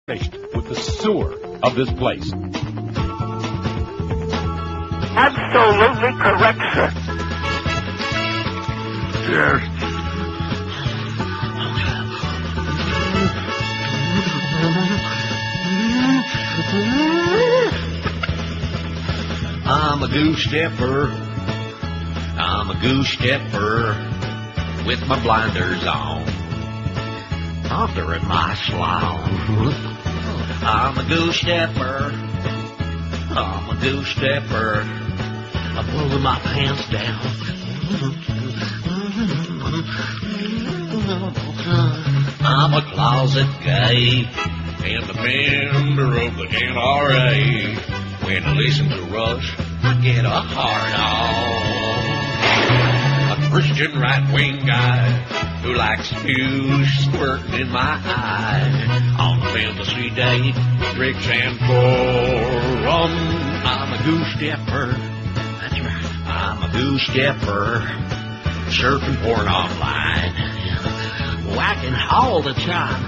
with the sewer of this place. Absolutely correct, sir. Yes. I'm a goose stepper. I'm a goose stepper with my blinders on. Under in my slough. I'm a goose stepper. I'm a goose stepper. I'm pulling my pants down. I'm a closet gay and the member of the NRA. When I listen to Rush, I get a hard on. A Christian right-wing guy who likes spews squirting in my eye. On a fantasy date, Riggs and Forum. I'm a goose stepper. That's right. I'm a goose stepper. Surfing porn online. Whacking all the time.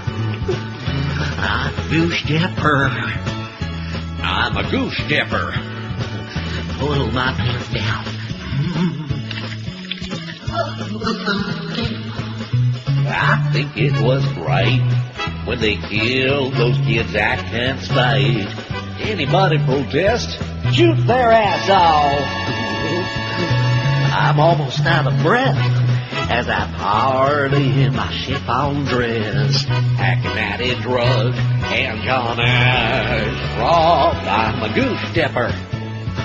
I'm a goose stepper. I'm a goose stepper. Pull my pants down. I think it was great when they killed those kids at Kent State. Anybody protest? Shoot their ass off. I'm almost out of breath as I party in my chiffon dress, hacking at it drug and John Ashcroft. I'm a goose stepper.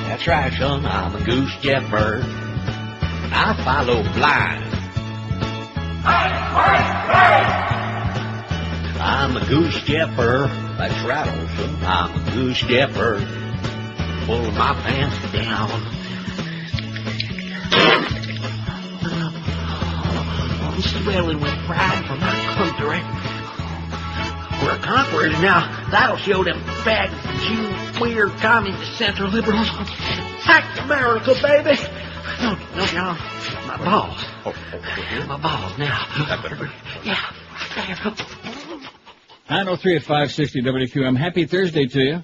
That's right, son. I'm a goose stepper. I follow blind. I'm a goose stepper. That's right, old son. I'm a goose stepper. Pulling my pants down. I'm swelling with pride for my country. We're conquerors now. That'll show them faggots, Jew, queer, communist, central liberals. Hack America, baby. No, John. My balls. My balls now. Yeah. 903 at 560 WQM. Happy Thursday to you.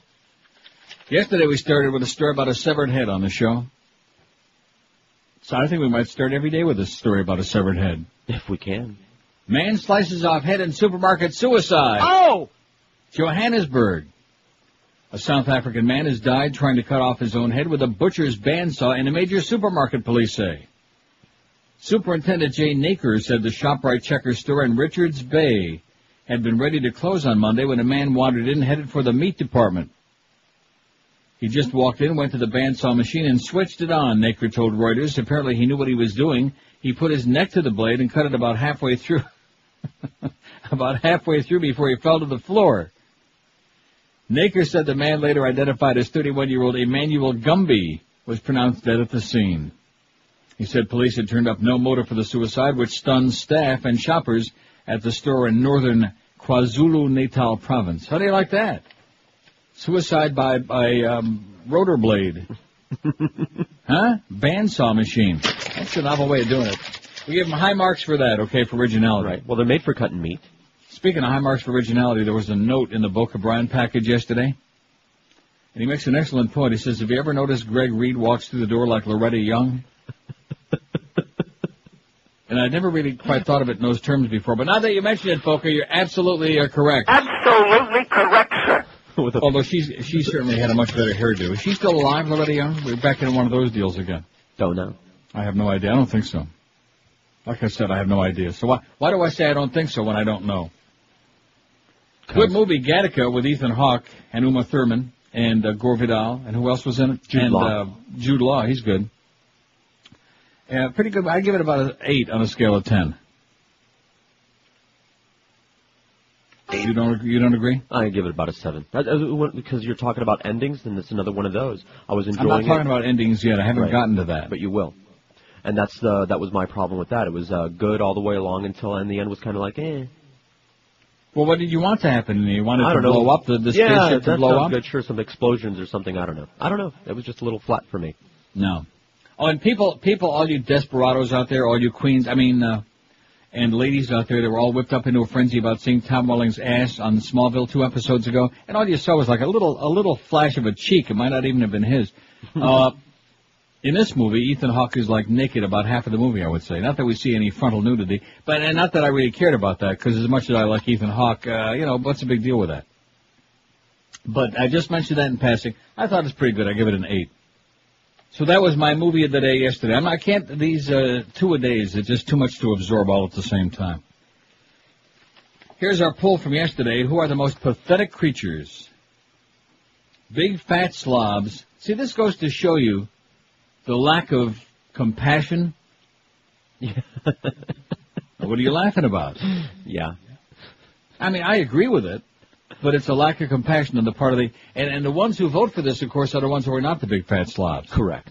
Yesterday we started with a story about a severed head on the show. So I think we might start every day with a story about a severed head. If we can. Man slices off head in supermarket suicide. Oh! Johannesburg. A South African man has died trying to cut off his own head with a butcher's bandsaw in a major supermarket, police say. Superintendent Jay Naker said the ShopRite Checker store in Richards Bay had been ready to close on Monday when a man wandered in headed for the meat department. He just walked in, went to the bandsaw machine, and switched it on, Naker told Reuters. Apparently he knew what he was doing. He put his neck to the blade and cut it about halfway through. Before he fell to the floor. Naker said the man, later identified as 31-year-old Emmanuel Gumby, was pronounced dead at the scene. He said police had turned up no motive for the suicide, which stunned staff and shoppers at the store in northern KwaZulu-Natal province. How do you like that? Suicide by rotor blade. Huh? Bandsaw machine. That's a novel way of doing it. We give them high marks for that, okay, for originality. Right. Well, they're made for cutting meat. Speaking of high marks for originality, there was a note in the Boca Brian package yesterday. And he makes an excellent point. He says, have you ever noticed Greg Reed walks through the door like Loretta Young? And I never really quite thought of it in those terms before. But now that you mention it, Boca, you're absolutely correct. Absolutely correct, sir. Although she certainly had a much better hairdo. Is she still alive, Loretta Young? We're back in one of those deals again. Don't know. I have no idea. I don't think so. Like I said, I have no idea. So why do I say I don't think so when I don't know? Good movie, Gattaca, with Ethan Hawke and Uma Thurman and Gore Vidal. And who else was in it? Jude Law. Jude Law. He's good. Pretty good. I give it about an 8 on a scale of 10. You don't agree? I give it about a 7. Because you're talking about endings, and it's another one of those. I was enjoying it. I'm not talking about endings yet. I haven't gotten to that. But you will. And that was my problem with that. It was good all the way along until in the end was kind of like, eh. Well, what did you want to happen? You wanted to blow up the spaceship to blow up? Good. Sure, some explosions or something. I don't know. It was just a little flat for me. No. Oh, and people, all you desperados out there, all you queens, and ladies out there that were all whipped up into a frenzy about seeing Tom Welling's ass on Smallville 2 episodes ago, and all you saw was like a little flash of a cheek. It might not even have been his. In this movie, Ethan Hawke is like naked about half of the movie, I would say. Not that we see any frontal nudity, and not that I really cared about that, because as much as I like Ethan Hawke, what's the big deal with that? But I just mentioned that in passing. I thought it's pretty good. I give it an 8. So that was my movie of the day yesterday. I can't, these 2 a days, it's just too much to absorb all at the same time. Here's our poll from yesterday. Who are the most pathetic creatures? Big fat slobs. See, this goes to show you the lack of compassion. What are you laughing about? Yeah. I mean, I agree with it, but it's a lack of compassion on the part of the... And the ones who vote for this, of course, are the ones who are not the big fat slobs. Correct.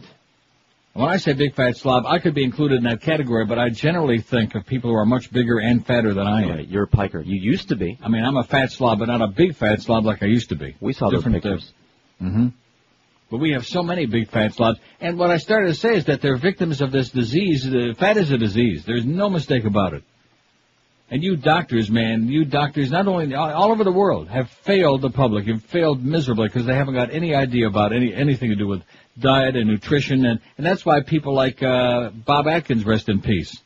When I say big fat slob, I could be included in that category, but I generally think of people who are much bigger and fatter than I am. Right, you're a piker. You used to be. I mean, I'm a fat slob, but not a big fat slob like I used to be. We saw those pictures. But we have so many big fat slobs. And what I started to say is that they're victims of this disease. Fat is a disease. There's no mistake about it. And you doctors, man, not only all over the world, have failed the public, have failed miserably because they haven't got any idea about anything to do with diet and nutrition. And that's why people like Bob Atkins, rest in peace,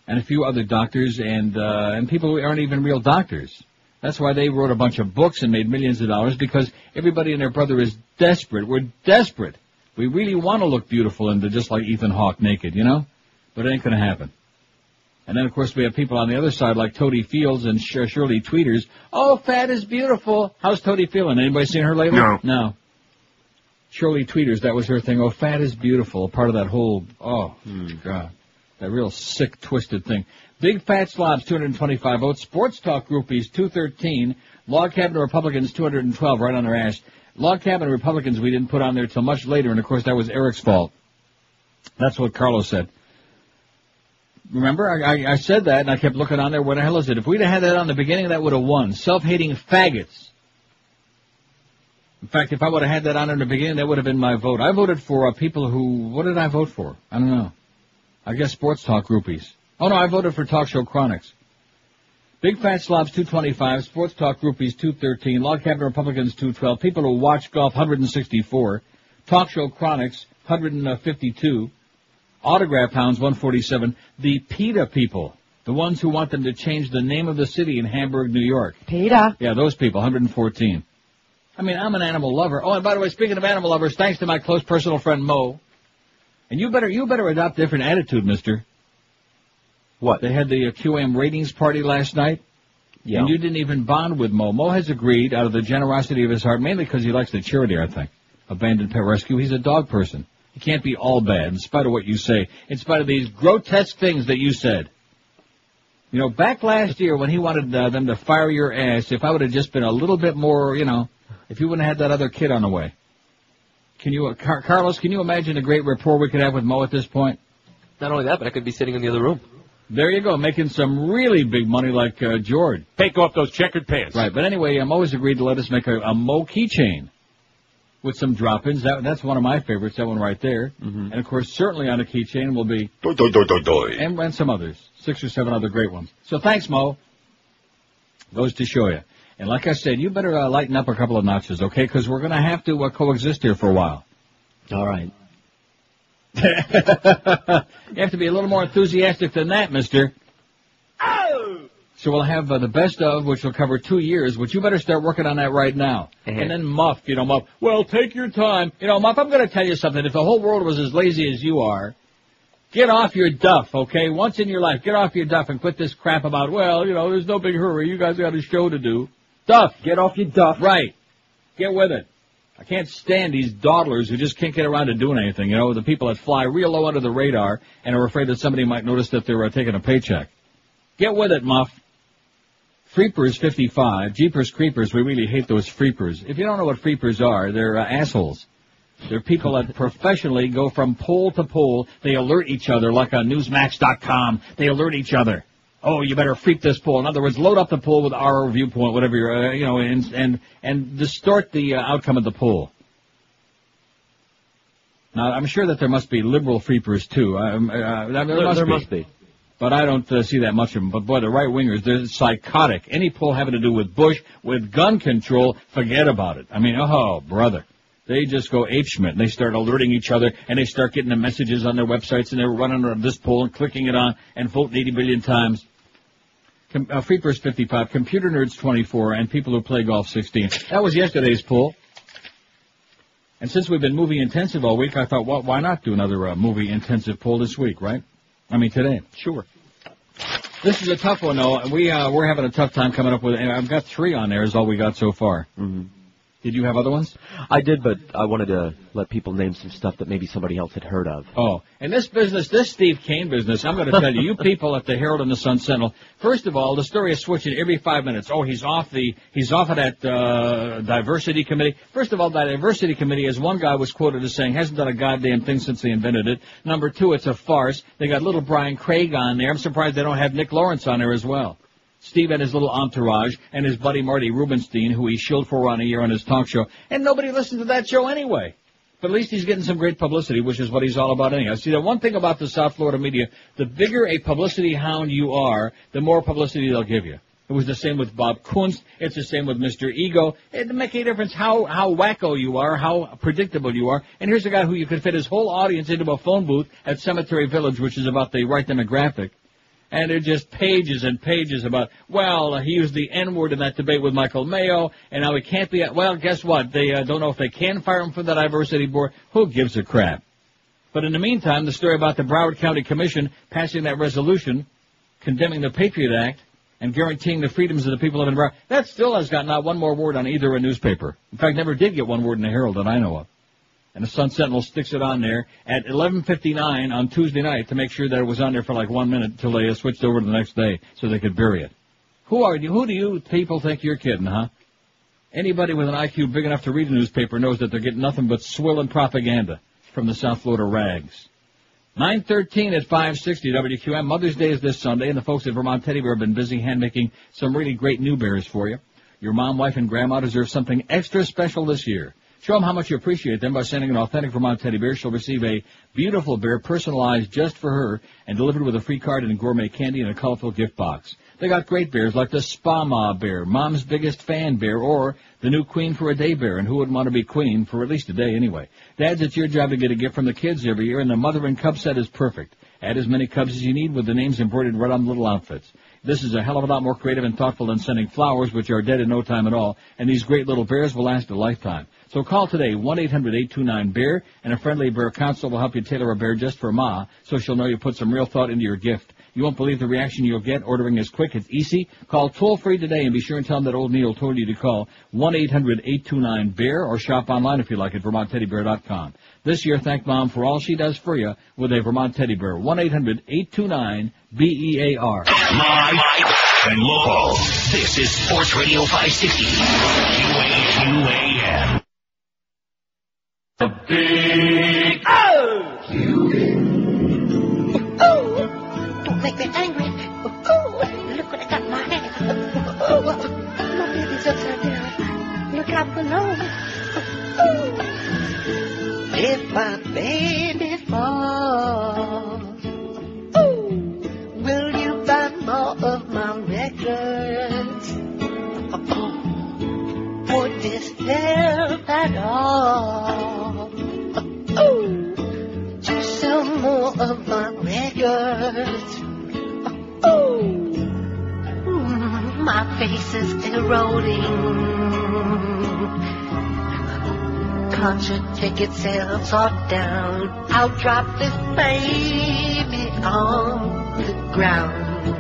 and a few other doctors and people who aren't even real doctors. That's why they wrote a bunch of books and made millions of dollars, because everybody and their brother is desperate. We're desperate. We really want to look beautiful and just like Ethan Hawke naked, but it ain't going to happen. And then, of course, we have people on the other side like Toady Fields and Shirley Tweeters. Oh, fat is beautiful. How's Toady feeling? Anybody seen her lately? No. Shirley Tweeters, that was her thing. Oh, fat is beautiful. Part of that whole, God, that real sick, twisted thing. Big fat slobs, 225 votes. Sports talk groupies, 213. Log cabin Republicans, 212, right on their ass. Log cabin Republicans we didn't put on there till much later, and of course that was Eric's fault. That's what Carlos said. Remember, I said that, and I kept looking on there. What the hell is it? If we'd have had that on the beginning, that would have won. Self-hating faggots. In fact, if I would have had that on in the beginning, that would have been my vote. I voted for people who... What did I vote for? I don't know. I guess sports talk groupies. Oh, no, I voted for Talk Show Chronics. Big Fat Slobs, 225. Sports Talk Groupies, 213. Log Cabin Republicans, 212. People who watch golf, 164. Talk Show Chronics, 152. Autograph Hounds, 147. The PETA people, the ones who want them to change the name of the city in Hamburg, New York. PETA. Yeah, those people, 114. I mean, I'm an animal lover. Oh, and by the way, speaking of animal lovers, thanks to my close personal friend Mo. And you better adopt a different attitude, mister. What? They had the QM ratings party last night. Yeah. And you didn't even bond with Mo. Mo has agreed out of the generosity of his heart, mainly because he likes the charity, I think. Abandoned Pet Rescue. He's a dog person. He can't be all bad, in spite of what you say, in spite of these grotesque things that you said. You know, back last year when he wanted them to fire your ass, if I would have just been a little bit more, if you wouldn't have had that other kid on the way. Can you, Carlos, can you imagine the great rapport we could have with Mo at this point? Not only that, but I could be sitting in the other room. There you go, making some really big money like George. Take off those checkered pants. Right, but anyway, Mo has agreed to let us make a Mo keychain with some drop-ins. That's one of my favorites, that one right there. Mm-hmm. And, of course, certainly on a keychain will be... And some others, 6 or 7 other great ones. So thanks, Mo. Goes to show you. And like I said, you better lighten up a couple of notches, okay? Because we're going to have to coexist here for a while. All right. You have to be a little more enthusiastic than that, mister. Oh! So we'll have the best of, which will cover 2 years, which you better start working on that right now. Uh-huh. And then Muff, Muff, well, take your time. Muff, I'm going to tell you something. If the whole world was as lazy as you are, get off your duff, okay? Once in your life, get off your duff and quit this crap about, there's no big hurry. You guys got a show to do. Duff. Get off your duff. Right. Get with it. I can't stand these dawdlers who just can't get around to doing anything, the people that fly real low under the radar and are afraid that somebody might notice that they're taking a paycheck. Get with it, Muff. Freepers 55, Jeepers Creepers, we really hate those Freepers. If you don't know what Freepers are, they're assholes. They're people that professionally go from pole to pole. They alert each other, like on Newsmax.com. They alert each other. Oh, you better freak this poll. In other words, load up the poll with our viewpoint, whatever you're, and distort the outcome of the poll. Now, I'm sure that there must be liberal freepers too. There must be. But I don't see that much of them. But, boy, the right-wingers, they're psychotic. Any poll having to do with Bush, with gun control, forget about it. I mean, oh, brother. They just go apeshmit, and they start alerting each other, and they start getting the messages on their websites, and they're running on this poll and clicking it on and voting 80 billion times. Freepers 55, Computer Nerds 24, and People Who Play Golf 16. That was yesterday's poll. And since we've been movie-intensive all week, I thought, well, why not do another movie-intensive poll this week, right? I mean, today. Sure. This is a tough one, though. We're having a tough time coming up with it. And I've got 3 on there is all we got so far. Mm-hmm. Did you have other ones? I did, but I wanted to let people name some stuff that maybe somebody else had heard of. Oh, and this business, this Steve Kane business, I'm going to tell you, you people at the Herald and the Sun Sentinel, first of all, the story is switching every 5 minutes. Oh, he's off of that diversity committee. First of all, that diversity committee, as one guy was quoted as saying, hasn't done a goddamn thing since they invented it. Number 2, it's a farce. They got little Brian Craig on there. I'm surprised they don't have Nick Lawrence on there as well. Steve and his little entourage, and his buddy Marty Rubenstein, who he shilled for around a year on his talk show, and nobody listened to that show anyway. But at least he's getting some great publicity, which is what he's all about anyhow. See, the one thing about the South Florida media, the bigger a publicity hound you are, the more publicity they'll give you. It was the same with Bob Kunst. It's the same with Mr. Ego. It doesn't make any difference how wacko you are, how predictable you are. And here's a guy who you could fit his whole audience into a phone booth at Cemetery Village, which is about the right demographic. And they're just pages and pages about, well, he used the N-word in that debate with Michael Mayo, and now he can't be, well, guess what? They don't know if they can fire him from the diversity board. Who gives a crap? But in the meantime, the story about the Broward County Commission passing that resolution, condemning the Patriot Act, and guaranteeing the freedoms of the people of Broward, that still has got not one more word on either a newspaper. In fact, never did get one word in the Herald that I know of. And the Sun Sentinel sticks it on there at 11:59 on Tuesday night to make sure that it was on there for like 1 minute until they switched over to the next day so they could bury it. Who do you people think you're kidding, huh? Anybody with an IQ big enough to read a newspaper knows that they're getting nothing but swill and propaganda from the South Florida rags. 9:13 at 560 WQM. Mother's Day is this Sunday, and the folks at Vermont Teddy Bear have been busy hand-making some really great new bears for you. Your mom, wife, and grandma deserve something extra special this year. Show them how much you appreciate them by sending an authentic Vermont Teddy Bear. She'll receive a beautiful bear personalized just for her and delivered with a free card and gourmet candy in a colorful gift box. They got great bears like the Spa Ma Bear, Mom's Biggest Fan Bear, or the new Queen for a Day Bear. And who wouldn't want to be queen for at least a day anyway? Dads, it's your job to get a gift from the kids every year, and the Mother and Cub set is perfect. Add as many cubs as you need with the names embroidered right on the little outfits. This is a hell of a lot more creative and thoughtful than sending flowers, which are dead in no time at all, and these great little bears will last a lifetime. So call today, 1-800-829-BEAR, and a friendly bear counselor will help you tailor a bear just for Ma, so she'll know you put some real thought into your gift. You won't believe the reaction you'll get. Ordering is quick. It's easy. Call toll-free today and be sure and tell them that old Neil told you to call 1-800-829-BEAR or shop online if you like at VermontTeddyBear.com. This year, thank Mom for all she does for you with a Vermont Teddy Bear. 1-800-829-BEAR. Live and local. This is Sports Radio 560. QAM. The Big O! Oh! Don't make me angry. Oh! Look what I got in my hand. Oh! My baby's upside down. Look out below. Oh! If my baby falls, oh! Will you buy more of my records? Oh! Would this help at all? Oh! To sell more of my records? Oh! My face is eroding. Concert ticket sales are down. I'll drop this baby on the ground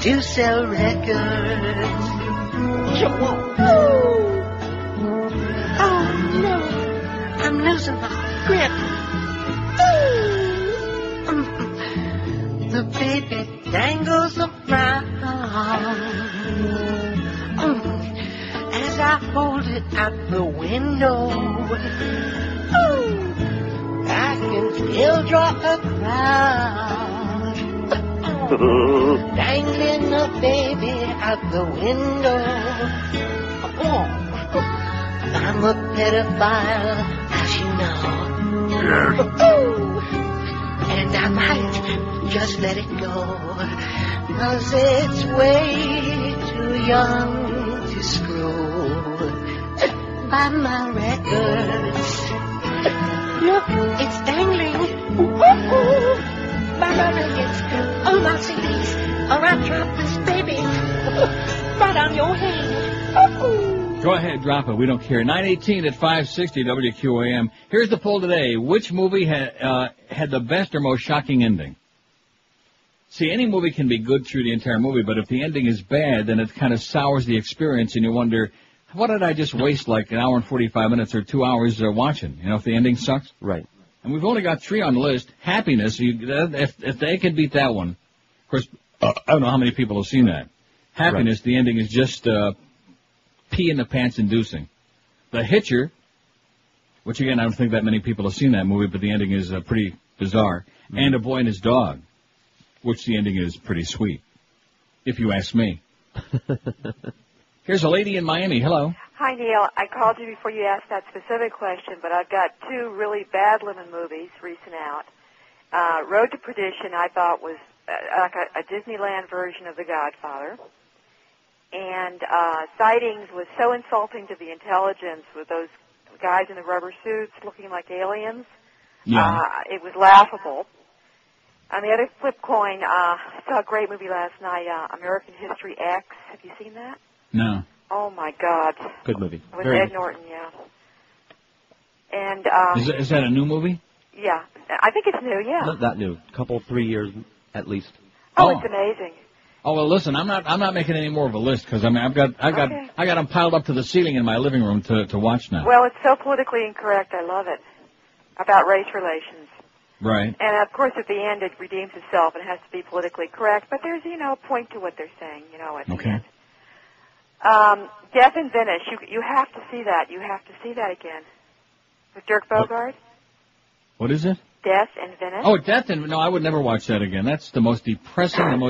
to sell records. Oh no, I'm losing my grip. The baby dangles around as I hold it out the window. I can still draw a crowd, dangling the baby out the window. I'm a pedophile, as you know. And I might just let it go, 'cause it's way too young to scroll by my records. Look, it's dangling. By my records, on my CDs, or I drop this baby right on your head. Go ahead, drop it. We don't care. 9:18 at 560 WQAM. Here's the poll today. Which movie had the best or most shocking ending? See, any movie can be good through the entire movie, but if the ending is bad, then it kind of sours the experience, and you wonder, what did I just waste like an hour and 45 minutes or 2 hours watching? You know, if the ending sucks? Right. And we've only got 3 on the list. Happiness, if they can beat that one. Of course, I don't know how many people have seen that. Happiness, right. The ending is just pee in the pants inducing. The Hitcher, which again, I don't think that many people have seen that movie, but the ending is pretty bizarre. Mm-hmm. And A Boy and His Dog, which the ending is pretty sweet, if you ask me. Here's a lady in Miami. Hello. Hi, Neil. I called you before you asked that specific question, but I've got 2 really bad lemon movies recent out. Road to Perdition, I thought, was like a Disneyland version of The Godfather. And Sightings was so insulting to the intelligence with those guys in the rubber suits looking like aliens. Yeah. It was laughable. On the other flip coin, I saw a great movie last night, American History X. Have you seen that? No. Oh, my God. Good movie. With Ed Norton, yeah. And Is that a new movie? Yeah. I think it's new, yeah. Not that new. 3 years at least. Oh, it's amazing. Oh, well, listen, I'm not making any more of a list, because I mean, I got them piled up to the ceiling in my living room to watch now. Well, it's so politically incorrect. I love it. About race relations. Right. And, of course, at the end, it redeems itself, and it has to be politically correct. But there's, a point to what they're saying, at the end. Death in Venice. You have to see that. You have to see that again. With Dirk Bogarde. What is it? Death in Venice. Oh, Death in... No, I would never watch that again. That's the most depressing,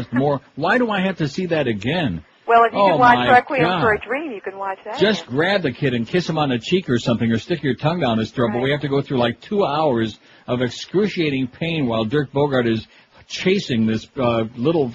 Why do I have to see that again? Well, if you can watch Requiem for a Dream, you can watch that. Just grab the kid and kiss him on the cheek or something, or stick your tongue down his throat, right. But we have to go through like 2 hours of excruciating pain while Dirk Bogarde is chasing this little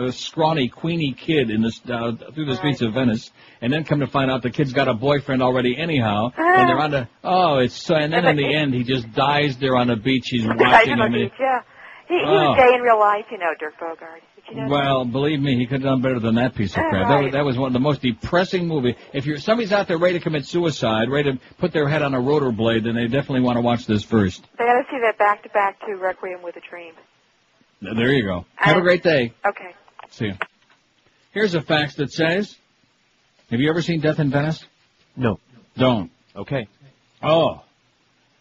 scrawny, queenie kid in this through the streets of Venice, and then come to find out the kid's got a boyfriend already anyhow, and they're on the... Oh, it's so... And then in the end, he just dies there on the beach. He's watching him. Yeah. He was gay in real life, Dirk Bogarde. Did you know well, that? Believe me, he could have done better than that piece of crap. Right. That was one of the most depressing movies. If somebody's out there ready to commit suicide, ready to put their head on a rotor blade, then they definitely want to watch this first. They ought to see that back-to-back to Requiem with a Dream. There you go. Have a great day. Okay. See you. Here's a fax that says, have you ever seen Death in Venice? No. Don't. Okay. Oh.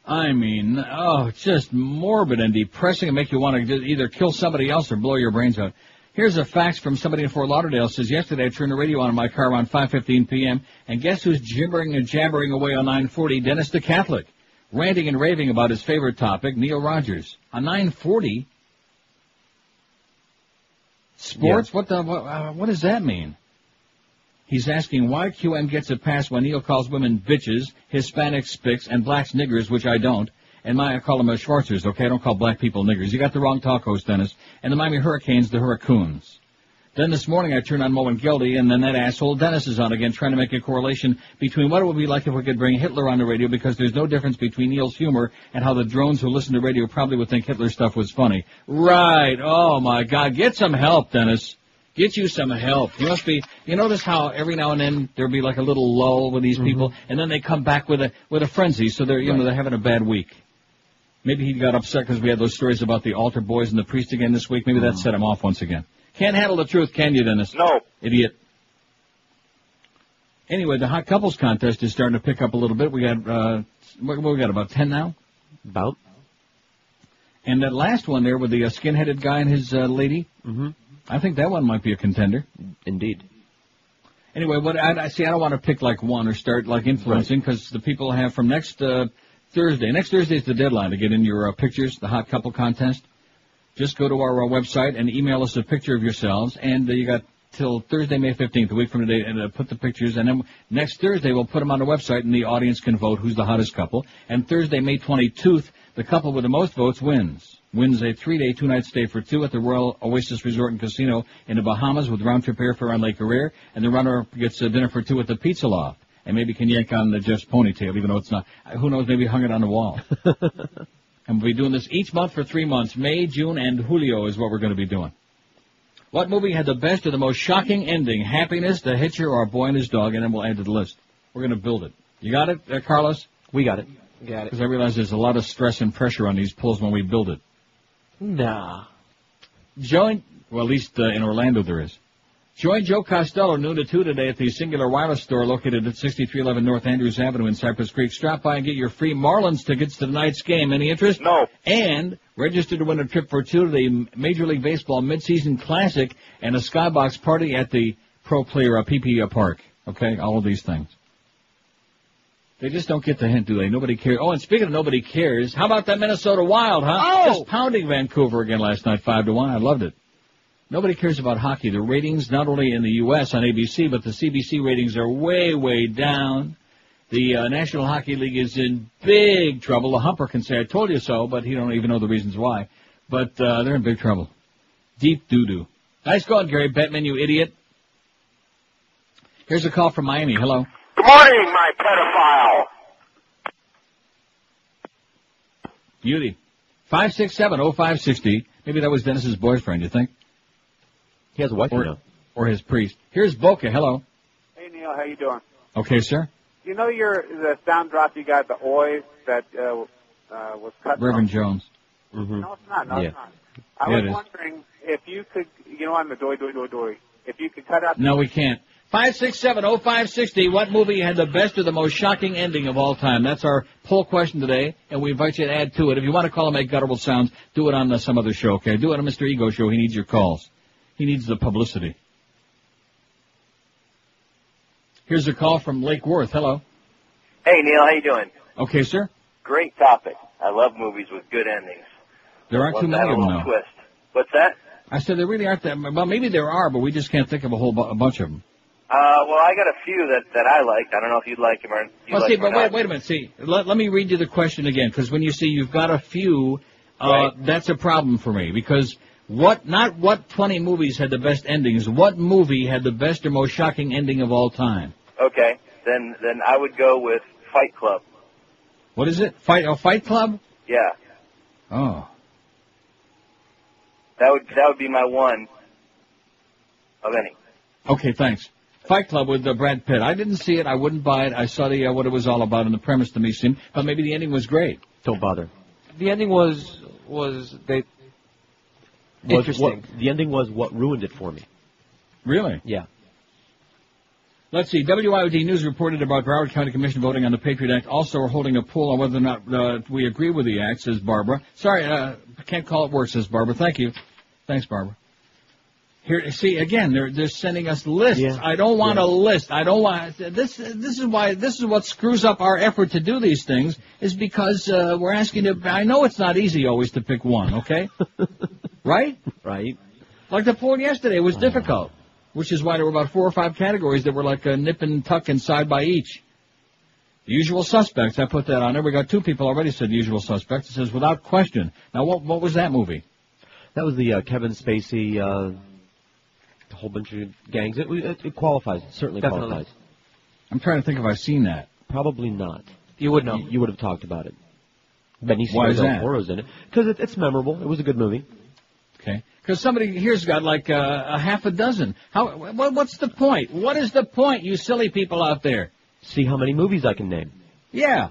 I mean, it's just morbid and depressing and make you want to either kill somebody else or blow your brains out. Here's a fax from somebody in Fort Lauderdale. It says, yesterday I turned the radio on in my car around 5:15 p.m., and guess who's gibbering and jabbering away on 940? Dennis the Catholic, ranting and raving about his favorite topic, Neil Rogers. On 940? Sports? Yeah. What does that mean? He's asking why QM gets a pass when Neil calls women bitches, Hispanics spics, and blacks niggers, which I don't. And I call them Schwarzers, okay? I don't call black people niggers. You got the wrong talk host, Dennis. And the Miami Hurricanes, the Hurricoons. Then this morning I turned on Mo and Gildy, and then that asshole Dennis is on again, trying to make a correlation between what it would be like if we could bring Hitler on the radio, because there's no difference between Neil's humor and how the drones who listen to radio probably would think Hitler stuff was funny. Right. Oh, my God. Get some help, Dennis. Get you some help. You must be, you notice how every now and then there'll be like a little lull with these people, and then they come back with a frenzy, so they're, they're having a bad week. Maybe he got upset because we had those stories about the altar boys and the priest again this week. Maybe that set him off once again. Can't handle the truth, can you, Dennis? No. Idiot. Anyway, the Hot Couples Contest is starting to pick up a little bit. We got, we got about 10 now? About. And that last one there with the skin-headed guy and his lady, I think that one might be a contender. Indeed. Anyway, I don't want to pick like one or start like influencing, because the people have from next Thursday. Next Thursday is the deadline to get in your pictures, the Hot Couple Contest. Just go to our website and email us a picture of yourselves, and you got till Thursday, May 15th, a week from today, and put the pictures, and then next Thursday we'll put them on the website, and the audience can vote who's the hottest couple. And Thursday, May 22nd, the couple with the most votes wins. wins a 3-day, 2-night stay for two at the Royal Oasis Resort and Casino in the Bahamas with round-trip airfare on Lake Erie, and the runner-up gets a dinner for two at the Pizza Loft. And maybe can yank on the Jeff's ponytail, even though it's not. Who knows, maybe hung it on the wall. And we'll be doing this each month for 3 months. May, June, and Julio is what we're going to be doing. What movie had the best or the most shocking ending? Happiness, The Hitcher, or Boy and His Dog? And then we'll add to the list. We're going to build it. You got it, Carlos? We got it. Got it. Because I realize there's a lot of stress and pressure on these pulls when we build it. Nah. Join, well, at least in Orlando there is. Join Joe Costello noon to 2 today at the Singular Wireless Store located at 6311 North Andrews Avenue in Cypress Creek. Stop by and get your free Marlins tickets to tonight's game. Any interest? No. And register to win a trip for two to the Major League Baseball Midseason Classic and a Skybox party at the Pro Player PP Park. Okay, all of these things. They just don't get the hint, do they? Nobody cares. Oh, and speaking of nobody cares, how about that Minnesota Wild, huh? Oh! Just pounding Vancouver again last night, 5-1. I loved it. Nobody cares about hockey. The ratings, not only in the U.S. on ABC, but the CBC ratings are way, way down. The National Hockey League is in big trouble. The Humper can say, I told you so, but he don't even know the reasons why. But they're in big trouble. Deep doo-doo. Nice going, Gary Bettman, you idiot. Here's a call from Miami. Hello. Good morning, my pedophile. Beauty. 567-0560. Maybe that was Dennis's boyfriend, you think? He has a wife now. Or his priest. Here's Boca. Hello. Hey, Neil. How you doing? Okay, sir. You know the sound drop you got, the oi that was cut Reverend from? Jones. Mm-hmm. No, it's not. No, Yeah. it's not. I was wondering if you could, on the doy, if you could cut out... No, we can't. 567-0560. What movie had the best or the most shocking ending of all time? That's our poll question today, and we invite you to add to it. If you want to call and make guttural sounds, do it on some other show, okay? Do it on Mr. Ego Show. He needs your calls. He needs the publicity. Here's a call from Lake Worth. Hello. Hey, Neil. How you doing? Okay, sir. Great topic. I love movies with good endings. There aren't too many of them, though. Twist. What's that? I said there really aren't that. Well, maybe there are, but we just can't think of a whole bunch of them. Well, I got a few that I liked. I don't know if you'd like them or wait a minute. See, let me read you the question again, because when you see you've got a few, right. That's a problem for me, because not what 20 movies had the best endings, what movie had the best or most shocking ending of all time? Okay, then I would go with Fight Club. What is it? Fight Club? Yeah. Oh. That would be my one of any. Okay, thanks. Fight Club with Brad Pitt. I didn't see it. I wouldn't buy it. I saw what it was all about, and the premise to me seemed, but maybe the ending was great. Don't bother. The ending was interesting. The ending was what ruined it for me. Really? Yeah. Let's see. WIOD News reported about Broward County Commission voting on the Patriot Act. Also, we're holding a poll on whether or not we agree with the act, says Barbara. Sorry, can't call it work, says Barbara. Thank you. Thanks, Barbara. Here, see, again, they're sending us lists. Yeah. I don't want a list. I don't want this is what screws up our effort to do these things, is because we're asking to. I know it's not easy always to pick one, okay? Right? Right. Like the poll yesterday was difficult, which is why there were about 4 or 5 categories that were like a nip and tuck inside by each. The Usual Suspects, I put that on there. We got 2 people already said The Usual Suspects. It says without question. Now, what was that movie? That was the Kevin Spacey, a whole bunch of gangs. It qualifies. It certainly Definitely qualifies. I'm trying to think if I've seen that. Probably not. You would know. You would have talked about it. Why is that? Benicio del Toro's in it. Because it's memorable. It was a good movie. Okay. Because somebody here's got like a half a dozen. What's the point? What is the point, you silly people out there? See how many movies I can name. Yeah.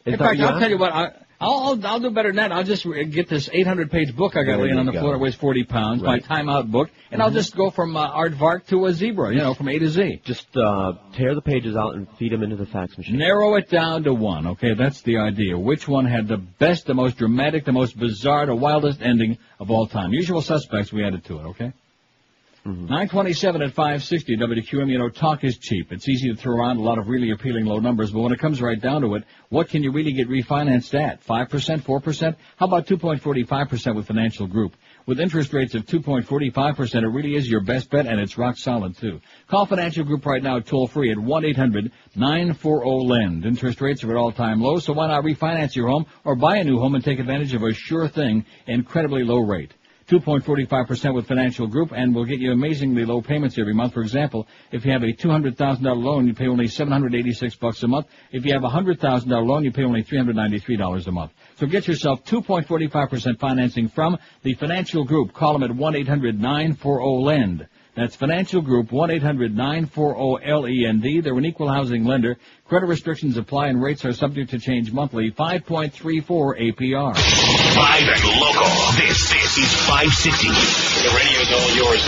In fact, I'll tell you what. I'll do better than that. I'll just get this 800-page book I got laying on the floor. It weighs 40 pounds. Right. My Time-Out book, and I'll just go from aardvark to a zebra. From A to Z. Just tear the pages out and feed them into the fax machine. Narrow it down to one. Okay, that's the idea. Which one had the best, the most dramatic, the most bizarre, the wildest ending of all time? Usual Suspects. We added to it. Okay. 927 at 560 WQM. Talk is cheap. It's easy to throw around a lot of really appealing low numbers, but when it comes right down to it, what can you really get refinanced at? 5%, 4%? How about 2.45% with Financial Group? With interest rates of 2.45%, it really is your best bet, and it's rock solid, too. Call Financial Group right now, toll-free at 1-800-940-LEND. Interest rates are at all-time low, so why not refinance your home or buy a new home and take advantage of a sure thing, incredibly low rate. 2.45% with Financial Group, and will get you amazingly low payments every month. For example, if you have a $200,000 loan, you pay only $786 a month. If you have a $100,000 loan, you pay only $393 a month. So get yourself 2.45% financing from the Financial Group. Call them at 1-800-940-LEND. That's Financial Group, 1-800-940-LEND. They're an equal housing lender. Credit restrictions apply and rates are subject to change monthly. 5.34 APR. Live and local. This is 560. The radio's all yours.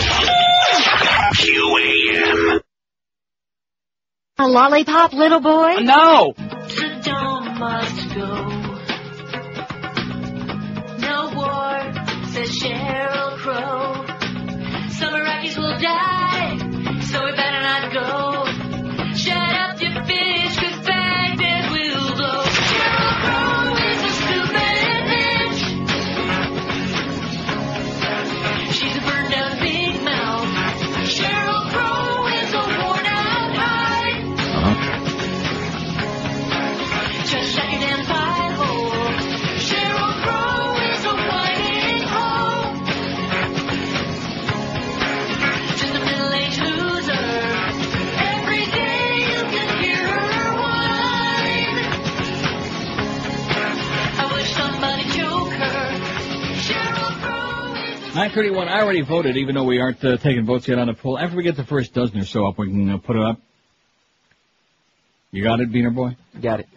QAM. A lollipop, little boy? No! Saddam must go. No war, says Sheryl Crow. Some Iraqis will die, so we better not go. Shut up, you fish, 'cause Baghdad will blow. Sheryl Crow is a stupid bitch. She's a burned out big mouth. Sheryl Crow is a worn out hide. Just shut your damn pie hole. Sheryl Crow is a whining hoe. Just a middle-aged loser. Every day you can hear her whine. I wish somebody choke her. Sheryl Crow is a 931, I already voted, even though we aren't taking votes yet on the poll. After we get the first dozen or so up, we can put it up. You got it, Beaner Boy? Got it.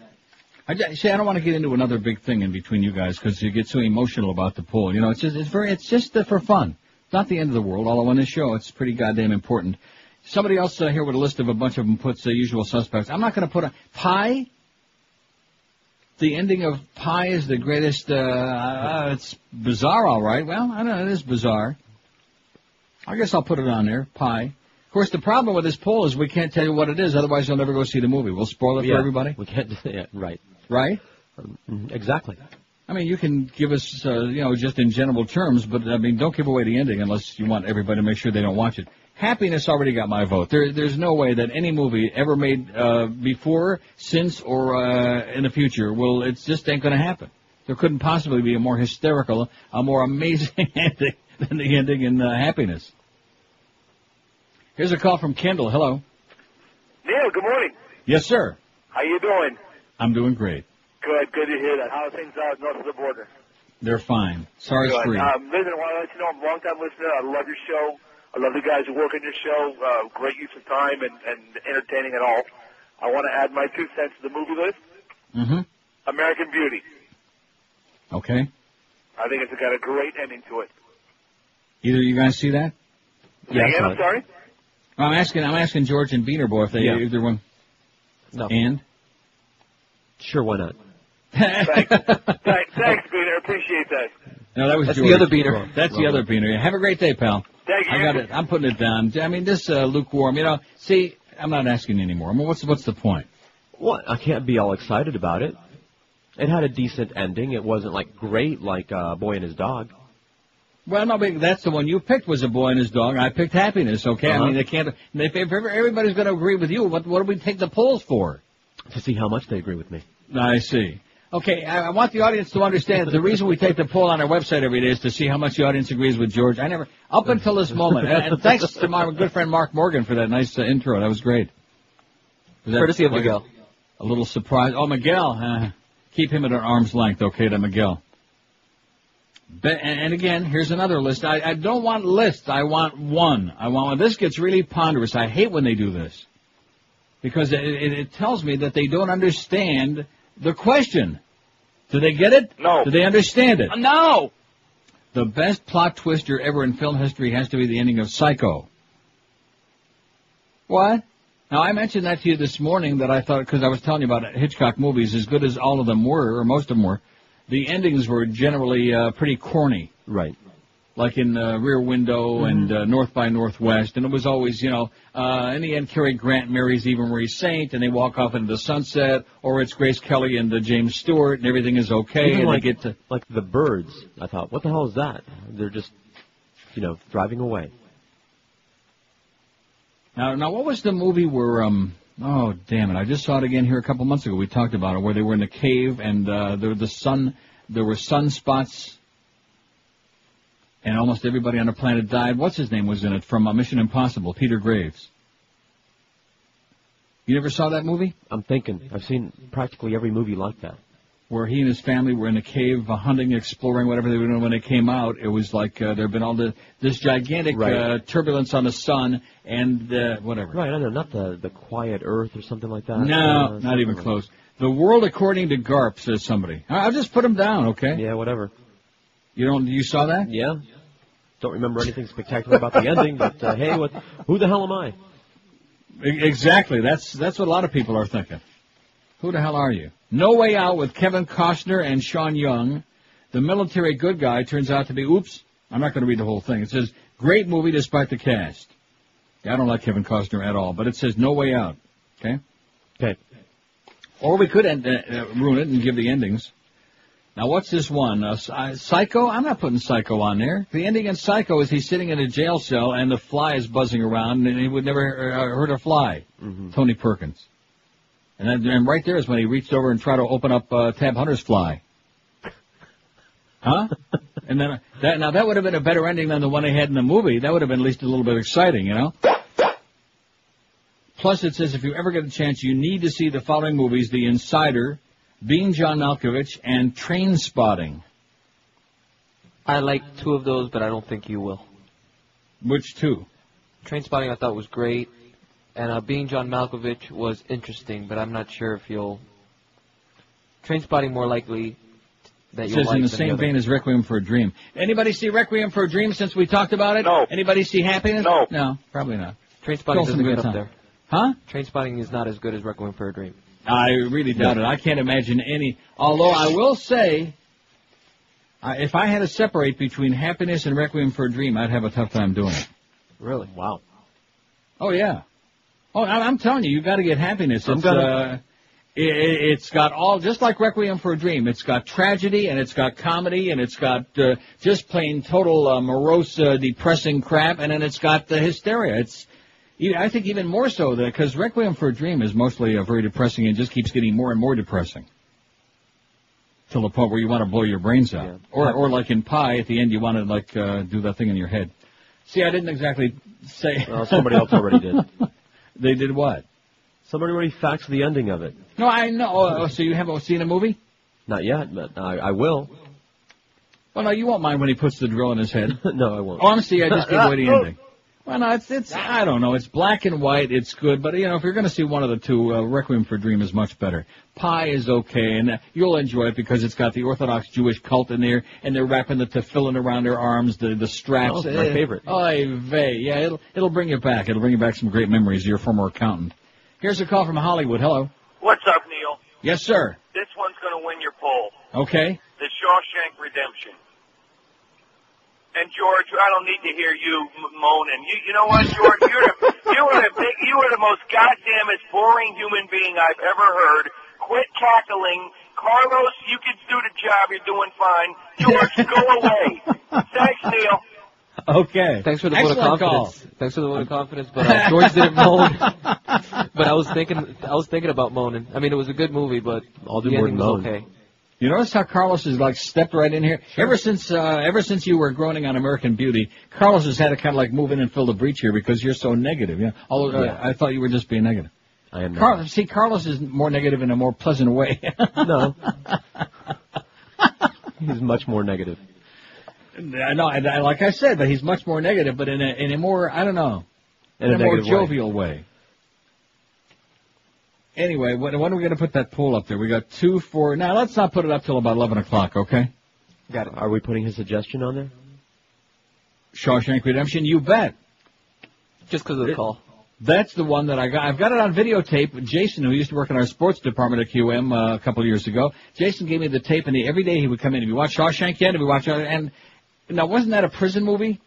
I don't want to get into another big thing in between you guys because you get so emotional about the poll. You know, it's just for fun. It's not the end of the world, although on this show it's pretty goddamn important. Somebody else here with a list of a bunch of them puts the usual suspects. I'm not going to put a Pi. The ending of Pi is the greatest. It's bizarre, all right. Well, I don't know. It is bizarre. I guess I'll put it on there. Pi. Of course, the problem with this poll is we can't tell you what it is. Otherwise, you'll never go see the movie. We'll spoil it for everybody. We can't. Yeah, right. Right? Exactly. I mean, you can give us, just in general terms, but, I mean, don't give away the ending unless you want everybody to make sure they don't watch it. Happiness already got my vote. There's no way that any movie ever made before, since, or in the future it just ain't going to happen. There couldn't possibly be a more hysterical, a more amazing ending than the ending in Happiness. Here's a call from Kendall. Hello. Neil, good morning. Yes, sir. How you doing? I'm doing great. Good to hear that. How are things out north of the border? They're fine. SARS Good. free. Listen, I want to let you know I'm a long-time listener. I love your show. I love the guys who work on your show. Great use of time and entertaining and all. I want to add my 2 cents to the movie list. Mm-hmm. American Beauty. Okay. I think it's got a great ending to it. Either of you guys see that? Yes. I'm sorry? I'm asking George and Beaner Boy if they either one. No. And? Sure, why not? Thanks, Beaner. Appreciate that. No, that was That's George. the other Beaner. That's the other Beaner. Have a great day, pal. Thank you. I got it. I'm putting it down. I mean, this lukewarm. See, I'm not asking anymore. I mean, what's the point? Well, I can't be all excited about it. It had a decent ending. It wasn't great like Boy and His Dog. Well, no, but that's the one you picked was A Boy and His Dog. I picked Happiness. Okay, I mean they can't. If everybody's going to agree with you, what do we take the polls for? To see how much they agree with me. I see. Okay, I want the audience to understand that the reason we take the poll on our website every day is to see how much the audience agrees with George. Up until this moment, and thanks to my good friend Mark Morgan for that nice intro. That was great. Courtesy of Miguel. A little surprise. Oh, Miguel. Keep him at an arm's length, okay, to Miguel. And again, here's another list. I don't want lists. I want one. This gets really ponderous. I hate when they do this. Because it tells me that they don't understand the question. Do they get it? No. Do they understand it? No! The best plot twister ever in film history has to be the ending of Psycho. What? Now, I mentioned that to you this morning that I thought, because I was telling you about Hitchcock movies, as good as all of them were, or most of them were, the endings were generally pretty corny. Right. Like in Rear Window and North by Northwest, and it was always, in the end, Cary Grant marries Eva Marie Saint, and they walk off into the sunset, or it's Grace Kelly and James Stewart, and everything is okay, Even and like, they get to... Like The Birds, I thought, what the hell is that? They're just driving away. Now, what was the movie where, oh, damn it, I just saw it again here a couple months ago. We talked about it, where they were in the cave and there were sunspots, and almost everybody on the planet died. What's his name was in it from Mission Impossible, Peter Graves. You never saw that movie? I'm thinking. I've seen practically every movie like that. Where he and his family were in the cave, hunting, exploring, whatever they were doing. When they came out, it was like there had been all this gigantic turbulence on the sun and whatever. Right, I know, not the quiet Earth or something like that. No, not even close. The World According to Garp, says somebody. I'll just put him down, okay? Yeah, whatever. You saw that? Yeah. Don't remember anything spectacular about the ending, but hey, who the hell am I? Exactly. That's what a lot of people are thinking. Who the hell are you? No Way Out with Kevin Costner and Sean Young. The military good guy turns out to be, oops, I'm not going to read the whole thing. It says, great movie despite the cast. I don't like Kevin Costner at all, but it says No Way Out. Okay? Okay. Or we could ruin it and give the endings. Now, what's this one? Psycho? I'm not putting Psycho on there. The ending in Psycho is he's sitting in a jail cell and the fly is buzzing around and he would never hurt a fly. Mm-hmm. Tony Perkins. And right there is when he reached over and tried to open up Tab Hunter's fly. Huh? And then that would have been a better ending than the one they had in the movie. That would have been at least a little bit exciting, Plus, it says if you ever get a chance, you need to see the following movies: The Insider, Being John Malkovich, and Train Spotting. I like 2 of those, but I don't think you will. Which 2? Train Spotting I thought was great. And Being John Malkovich was interesting, but I'm not sure if you'll... Train Spotting more likely that you'll like. It says in the same vein as Requiem for a Dream. Anybody see Requiem for a Dream since we talked about it? No. Anybody see Happiness? No. No, probably not. Train Spotting doesn't get up there. Huh? Train Spotting is not as good as Requiem for a Dream. I really doubt it. I can't imagine any... Although I will say, if I had to separate between Happiness and Requiem for a Dream, I'd have a tough time doing it. Really? Wow. Oh, yeah. Oh, I'm telling you got to get Happiness. It's got all, just like Requiem for a Dream, it's got tragedy, and it's got comedy, and it's got just plain total morose, depressing crap, and then it's got the hysteria. I think even more so, because Requiem for a Dream is mostly very depressing and just keeps getting more and more depressing. Till the point where you want to blow your brains out. Yeah. Or like in Pi, at the end you want to, do that thing in your head. See, I didn't exactly say... Well, somebody else already did. They did what? Somebody already faxed the ending of it. No, I know. So you haven't seen a movie? Not yet, but I will. Well, no, you won't mind when he puts the drill in his head. No, I won't. Honestly, I just gave away the ending. Well, no, it's I don't know. It's black and white. It's good. But, if you're going to see one of the 2, Requiem for a Dream is much better. Pi is okay, and you'll enjoy it because it's got the Orthodox Jewish cult in there, and they're wrapping the tefillin around their arms, the straps. Oh, my favorite. Oy vey. Yeah, it'll bring you back. It'll bring you back some great memories of your former accountant. Here's a call from Hollywood. Hello. What's up, Neil? Yes, sir. This one's going to win your poll. Okay. The Shawshank Redemption. And George, I don't need to hear you moaning. You know what, George? You were the most goddamnest boring human being I've ever heard. Quit cackling. Carlos, you can do the job. You're doing fine. George, go away. Thanks, Neil. Okay. Thanks for the vote of confidence. Thanks for the vote of confidence. But George didn't moan. But I was thinking about moaning. I mean, it was a good movie, but the ending was okay. You notice how Carlos has stepped right in here? Sure. Ever since you were groaning on American Beauty, Carlos has had to kind of move in and fill the breach here because you're so negative. Yeah. Although I thought you were just being negative. I am. Carlos is more negative in a more pleasant way. No. He's much more negative. No, like I said, but he's much more negative, but in a more, I don't know, in a more jovial way. Anyway, when are we going to put that poll up there? We got 2 for... Now, let's not put it up till about 11 o'clock, okay? Got it. Are we putting his suggestion on there? Shawshank Redemption, you bet. Just because of the call. That's the one that I got. I've got it on videotape. Jason, who used to work in our sports department at QM a couple of years ago, Jason gave me the tape, and every day he would come in. Have you watched Shawshank yet? Have you watched... And now, wasn't that a prison movie?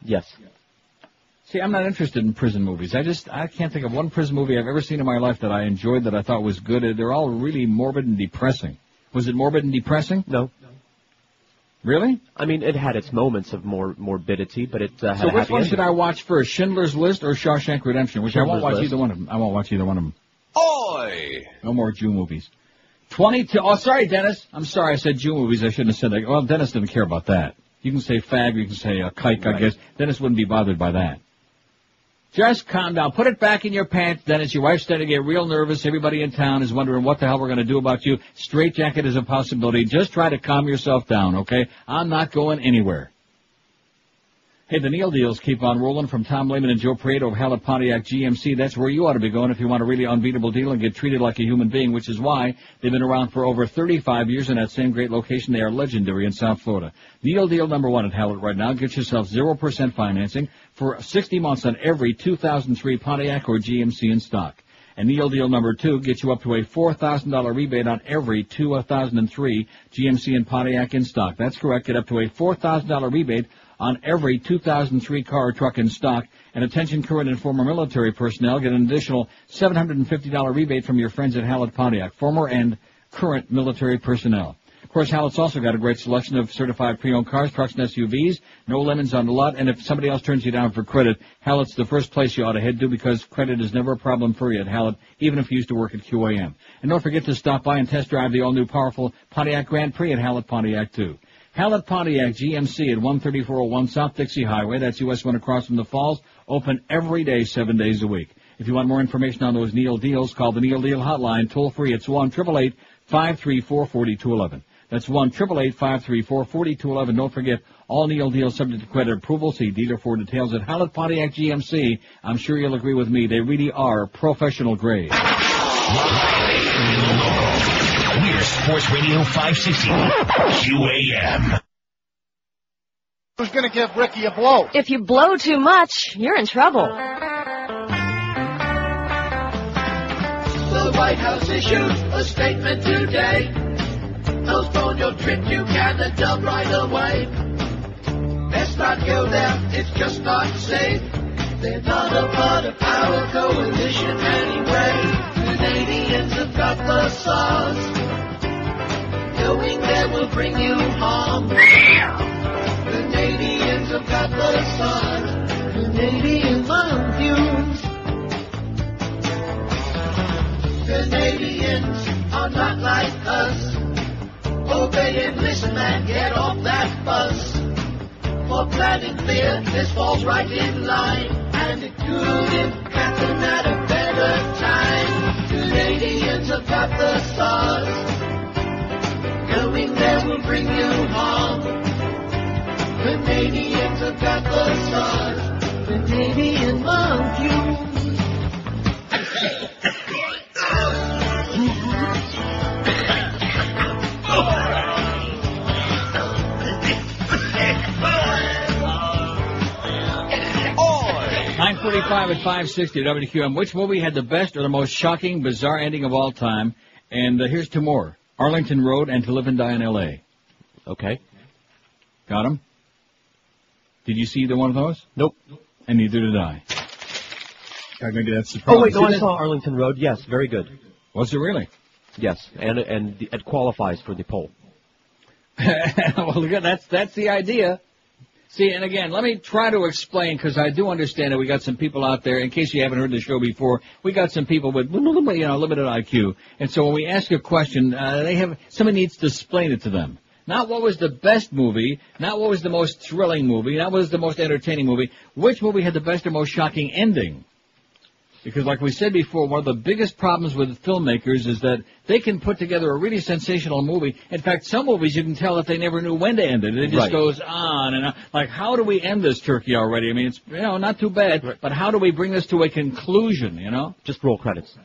Yes. See, I'm not interested in prison movies. I can't think of one prison movie I've ever seen in my life that I enjoyed, that I thought was good. They're all really morbid and depressing. Was it morbid and depressing? No. Really? I mean, it had its moments of morbidity, but it had So a which happy one ending. should I watch first, Schindler's List or Shawshank Redemption? Which I won't watch either one of them. I won't watch either one of them. Oi! No more Jew movies. 22. Oh, sorry, Dennis. I'm sorry I said Jew movies. I shouldn't have said that. Well, Dennis didn't care about that. You can say fag, you can say kike, I guess. Dennis wouldn't be bothered by that. Just calm down. Put it back in your pants, Dennis. Your wife's starting to get real nervous. Everybody in town is wondering what the hell we're going to do about you. Straitjacket is a possibility. Just try to calm yourself down, okay? I'm not going anywhere. Hey, the Neil deals keep on rolling from Tom Lehman and Joe Prieto of Hallett Pontiac GMC. That's where you ought to be going if you want a really unbeatable deal and get treated like a human being, which is why they've been around for over 35 years in that same great location. They are legendary in South Florida. Neil deal number 1 at Hallett right now. Get yourself 0% financing for 60 months on every 2003 Pontiac or GMC in stock. And Neil deal number 2 gets you up to a $4,000 rebate on every 2003 GMC and Pontiac in stock. That's correct. Get up to a $4,000 rebate on every 2003 car or truck in stock. And attention current and former military personnel get an additional $750 rebate from your friends at Hallett Pontiac, former and current military personnel. Of course, Hallett's also got a great selection of certified pre-owned cars, trucks, and SUVs. No lemons on the lot. And if somebody else turns you down for credit, Hallett's the first place you ought to head to because credit is never a problem for you at Hallett, even if you used to work at QAM. And don't forget to stop by and test drive the all-new powerful Pontiac Grand Prix at Hallett Pontiac, too. Hallett Pontiac GMC at 13401 South Dixie Highway. That's US 1 across from the Falls. Open every day, 7 days a week. If you want more information on those Neil deals, call the Neil Deal hotline toll free. It's 1-888-534-4211. That's 1-888-534-4211. Don't forget, all Neil deals subject to credit approval. See dealer for details at Hallett Pontiac GMC. I'm sure you'll agree with me. They really are professional grade. We're Sports Radio 560 QAM. Who's going to give Ricky a blow? If you blow too much, you're in trouble. The White House issued a statement today. Postpone your trip, you can adult right away. Best not go there, it's just not safe. They're not a part of our coalition anyway. Canadians have got the sauce. Going there will bring you harm. Canadians have got the sauce. Canadians on fumes. Canadians are not like us. Obey and listen and get off that bus. For planning fear, this falls right in line. And it couldn't happen at a better time. Canadians have got the sauce. Going there will bring you harm. Canadians have got the sauce. Canadian monkeys. .45 at 560 WQM. Which movie had the best or the most shocking, bizarre ending of all time? And here's two more. Arlington Road and To Live and Die in L.A. Okay. Got them? Did you see either one of those? Nope. And neither did I. Maybe that's the problem. Oh, wait, no, I saw Arlington Road. Yes, very good. Was it really? Yes, and it qualifies for the poll. Well, that's the idea. See, and again, let me try to explain, because I do understand that we got some people out there, in case you haven't heard the show before, we got some people with, limited IQ. And so when we ask a question, somebody needs to explain it to them. Not what was the best movie, not what was the most thrilling movie, not what was the most entertaining movie. Which movie had the best or most shocking ending? Because like we said before, one of the biggest problems with filmmakers is that they can put together a really sensational movie. In fact, some movies you can tell that they never knew when to end it. It just goes on and on. Like, how do we end this turkey already? I mean, it's, not too bad, but how do we bring this to a conclusion, Just roll credits.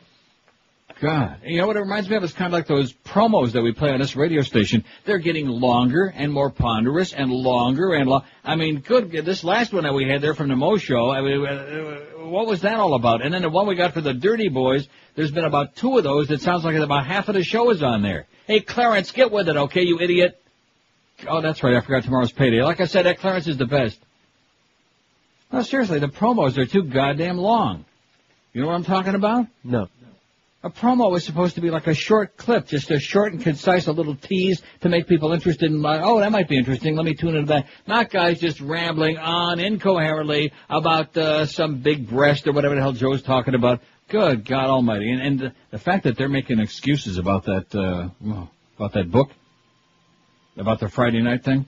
God. You know what it reminds me of? It's kind of like those promos that we play on this radio station. They're getting longer and more ponderous and longer and this last one that we had there from the Mo Show, what was that all about? And then the one we got for the Dirty Boys, there's been about two of those that sounds like about half of the show is on there. Hey, Clarence, get with it, okay, you idiot? Oh, that's right, I forgot tomorrow's payday. Like I said, that Clarence is the best. No, seriously, the promos are too goddamn long. You know what I'm talking about? No. A promo is supposed to be like a short clip, just a short and concise, a little tease to make people interested in, like, oh, that might be interesting, let me tune into that. Not guys just rambling on incoherently about some big breast or whatever the hell Joe's talking about. Good God Almighty. And the fact that they're making excuses about that book, about the Friday night thing.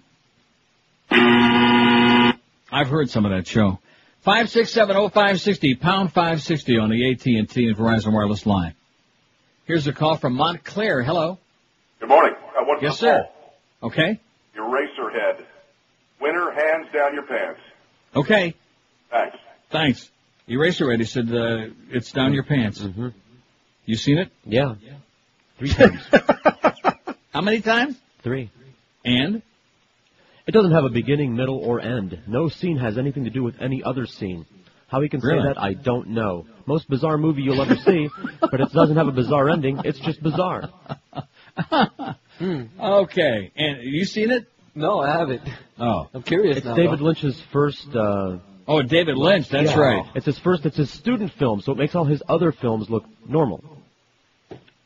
I've heard some of that show. 5670560, pound 560 on the AT&T and Verizon wireless line. Here's a call from Montclair. Hello. Good morning. What's Yes, the sir. call? Okay. Eraser head. Winner, hands down your pants. Okay. Thanks. Eraserhead, he said, it's down your pants. Mm-hmm. You seen it? Yeah. 3 times. How many times? 3. And? It doesn't have a beginning, middle, or end. No scene has anything to do with any other scene. How he can say that, I don't know. Most bizarre movie you'll ever see, but it doesn't have a bizarre ending. It's just bizarre. Okay. And you seen it? No, I haven't. Oh. I'm curious It's now. David though. Lynch's first... Oh, David Lynch, that's right. It's his student film, so it makes all his other films look normal.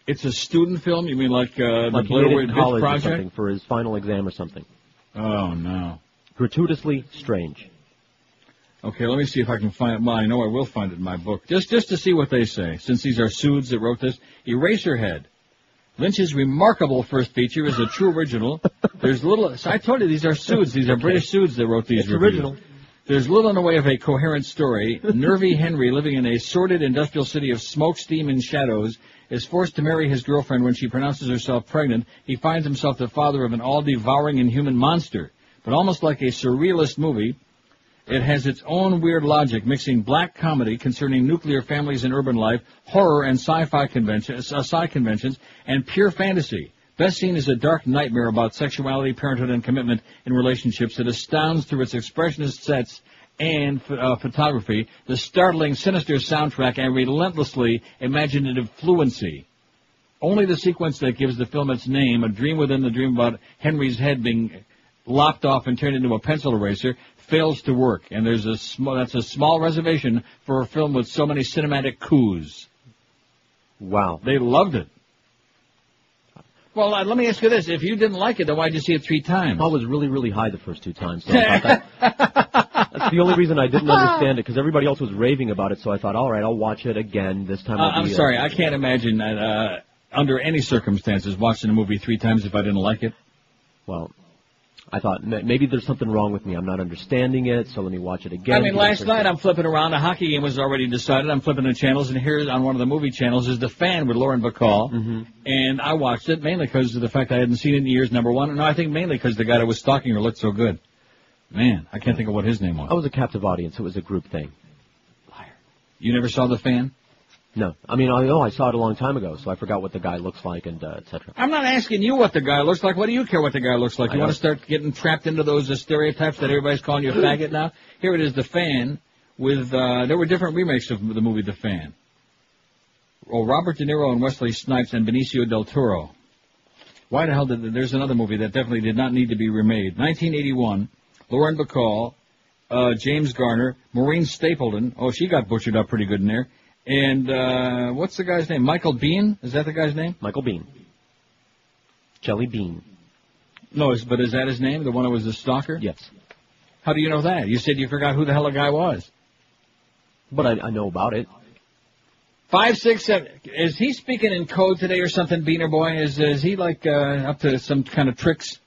It's a student film? You mean like the Like he Blair made it Witch in college or Project? something for his final exam or something. Oh, no. Gratuitously strange. Okay, let me see if I can find it. Well, I know I will find it in my book. Just to see what they say, since these are Sudes that wrote this. Eraserhead. Lynch's remarkable first feature is a true original. There's little... So I told you, these are Sudes. These are British Sudes that wrote these It's reviews. original. There's little in the way of a coherent story. Nervy Henry, living in a sordid industrial city of smoke, steam, and shadows, is forced to marry his girlfriend when she pronounces herself pregnant. He finds himself the father of an all-devouring inhuman monster. But almost like a surrealist movie, it has its own weird logic, mixing black comedy concerning nuclear families and urban life, horror and sci-fi conventions, and pure fantasy. Best seen is a dark nightmare about sexuality, parenthood, and commitment in relationships that astounds through its expressionist sets and photography, the startling, sinister soundtrack, and relentlessly imaginative fluency. Only the sequence that gives the film its name, a dream within the dream about Henry's head being lopped off and turned into a pencil eraser, fails to work. And that's a small reservation for a film with so many cinematic coups. Wow. They loved it. Well, let me ask you this. If you didn't like it, then why'd you see it 3 times? I was really, really high the first 2 times. So I thought that's the only reason I didn't understand it, because everybody else was raving about it, so I thought, all right, I'll watch it again. This time I'm sorry. I can't imagine that, under any circumstances watching a movie 3 times if I didn't like it. Well, I thought maybe there's something wrong with me. I'm not understanding it, so let me watch it again. I mean, last night I'm flipping around. A hockey game was already decided. I'm flipping the channels, and here on one of the movie channels is The Fan with Lauren Bacall. Mm-hmm. And I watched it mainly because of the fact I hadn't seen it in years, number one. No, I think mainly because the guy that was stalking her looked so good. Man, I can't think of what his name was. I was a captive audience. It was a group thing. Liar. You never saw The Fan? No. I mean, I saw it a long time ago, so I forgot what the guy looks like and et cetera. I'm not asking you what the guy looks like. What do you care what the guy looks like? You want to start getting trapped into those stereotypes that everybody's calling you a faggot now? Here it is, The Fan, with, there were different remakes of the movie The Fan. Oh, Robert De Niro and Wesley Snipes and Benicio del Toro. Why the hell there's another movie that definitely did not need to be remade. 1981, Lauren Bacall, James Garner, Maureen Stapleton. Oh, she got butchered up pretty good in there. And, what's the guy's name? Michael Biehn? Is that the guy's name? Michael Biehn. Jelly Bean. No, but is that his name? The one who was the stalker? Yes. How do you know that? You said you forgot who the hell the guy was. But I know about it. 567. Is he speaking in code today or something, Beaner Boy? Is he like, up to some kind of tricks?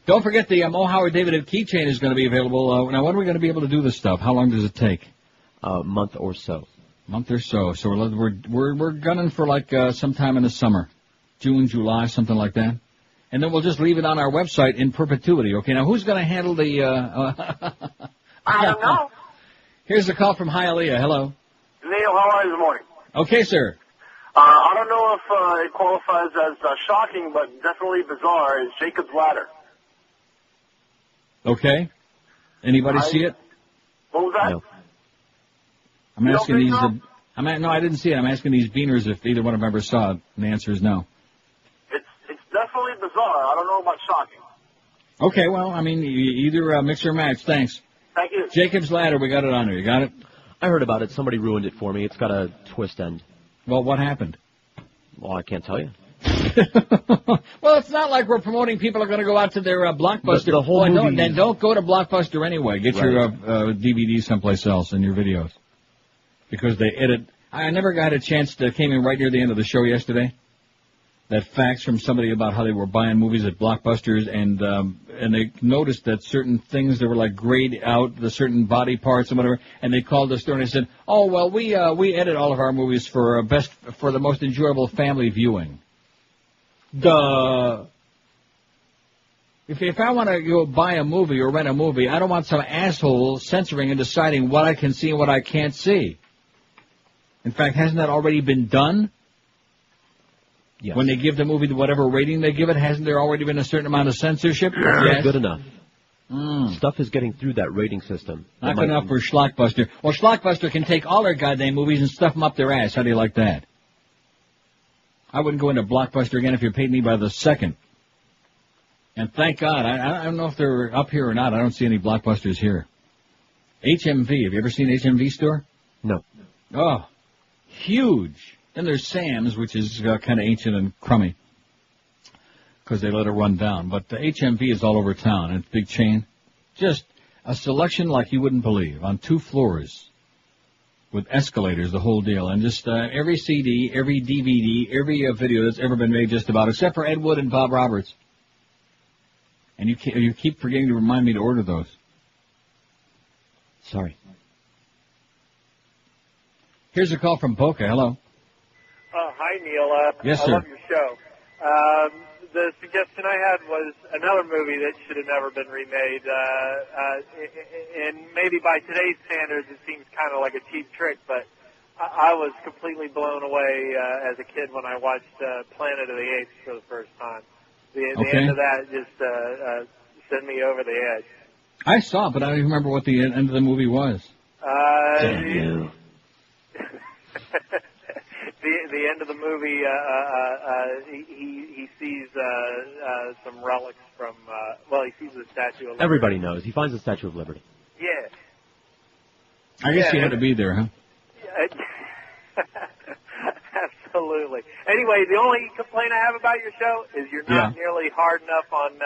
Don't forget the, Howard David keychain is going to be available. Now, when are we going to be able to do this stuff? How long does it take? Month or so. Month or so. So we're gunning for like sometime in the summer, June, July, something like that, and then we'll just leave it on our website in perpetuity. Okay. Now who's going to handle the? I don't know. Here's a call from Hialeah. Hello. Neil, how are you this morning? Okay, sir. I don't know if it qualifies as shocking, but definitely bizarre. Is Jacob's Ladder? Okay. Anybody see it? What was that? No. I'm You asking don't these. think so? No, I didn't see it. I'm asking these beaners if either one of them ever saw it, and the answer is no. It's definitely bizarre. I don't know about shocking. Okay, well, I mean, either mix or match. Thanks. Thank you. Jacob's Ladder, we got it on there. You got it? I heard about it. Somebody ruined it for me. It's got a twist end. Well, what happened? Well, I can't tell you. Well, it's not like we're promoting people are going to go out to their Blockbuster. The whole movie... Then don't go to Blockbuster anyway. Get Right. your DVD someplace else and your videos. Because they edit... I never got a chance to... came in right near the end of the show yesterday. That fax from somebody about how they were buying movies at Blockbusters, and they noticed that certain things that were like grayed out, the certain body parts and whatever, and they called the store and they said, "Oh well, we edit all of our movies for the most enjoyable family viewing." Duh. If I want to go buy a movie or rent a movie, I don't want some asshole censoring and deciding what I can see and what I can't see. In fact, hasn't that already been done? Yes. When they give the movie whatever rating they give it, hasn't there already been a certain amount of censorship? Yes. Good enough. Mm. Stuff is getting through that rating system. Not good enough for Schlockbuster. Well, Schlockbuster can take all their goddamn movies and stuff them up their ass. How do you like that? I wouldn't go into Blockbuster again if you paid me by the second. And thank God, I don't know if they're up here or not. I don't see any Blockbusters here. HMV, have you ever seen HMV store? No. Oh, huge. Then there's Sam's, which is kind of ancient and crummy because they let it run down. But the HMV is all over town. It's a big chain. Just a selection like you wouldn't believe on 2 floors with escalators, the whole deal. And just every CD, every DVD, every video that's ever been made just about, except for Ed Wood and Bob Roberts. And you keep forgetting to remind me to order those. Sorry. Here's a call from Boca. Hello. Hi, Neil. Yes, I sir. love your show. The suggestion I had was another movie that should have never been remade. And maybe by today's standards, it seems kind of like a cheap trick, but I was completely blown away as a kid when I watched Planet of the Apes for the first time. The end of that just sent me over the edge. I saw it, but I don't even remember what the end of the movie was. Damn you. The end of the movie, he sees some relics from. He sees the Statue of Liberty. Everybody knows. He finds the Statue of Liberty. Yeah. I guess you had to be there, huh? Absolutely. Anyway, the only complaint I have about your show is you're not nearly hard enough on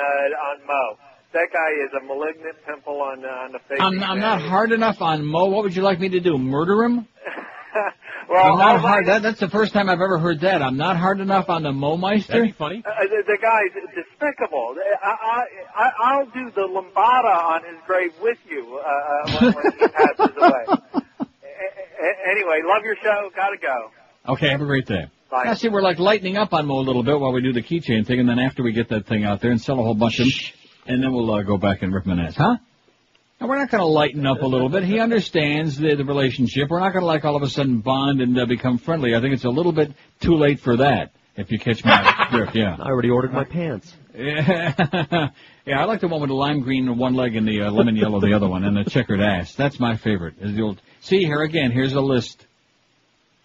Mo. That guy is a malignant pimple on the face. I'm not hard enough on Mo. What would you like me to do? Murder him? Well, I'm not hard. That's the first time I've ever heard that. I'm not hard enough on the Mo-meister? That'd be funny. The guy's despicable. I'll do the lambada on his grave with you when he passes away. Anyway, love your show. Gotta go. Okay, have a great day. Bye. Now, see, we're like lightening up on Mo a little bit while we do the keychain thing, and then after we get that thing out there and sell a whole bunch of them, and then we'll go back and rip him an ass. Huh? Now, we're not going to lighten up a little bit. He understands the relationship. We're not going to, like, all of a sudden bond and become friendly. I think it's a little bit too late for that, if you catch my drift, yeah. I already ordered my pants. Yeah, I like the one with the lime green on one leg and the lemon yellow the other one, and the checkered ass. That's my favorite. Is the old. See, here again, here's a list.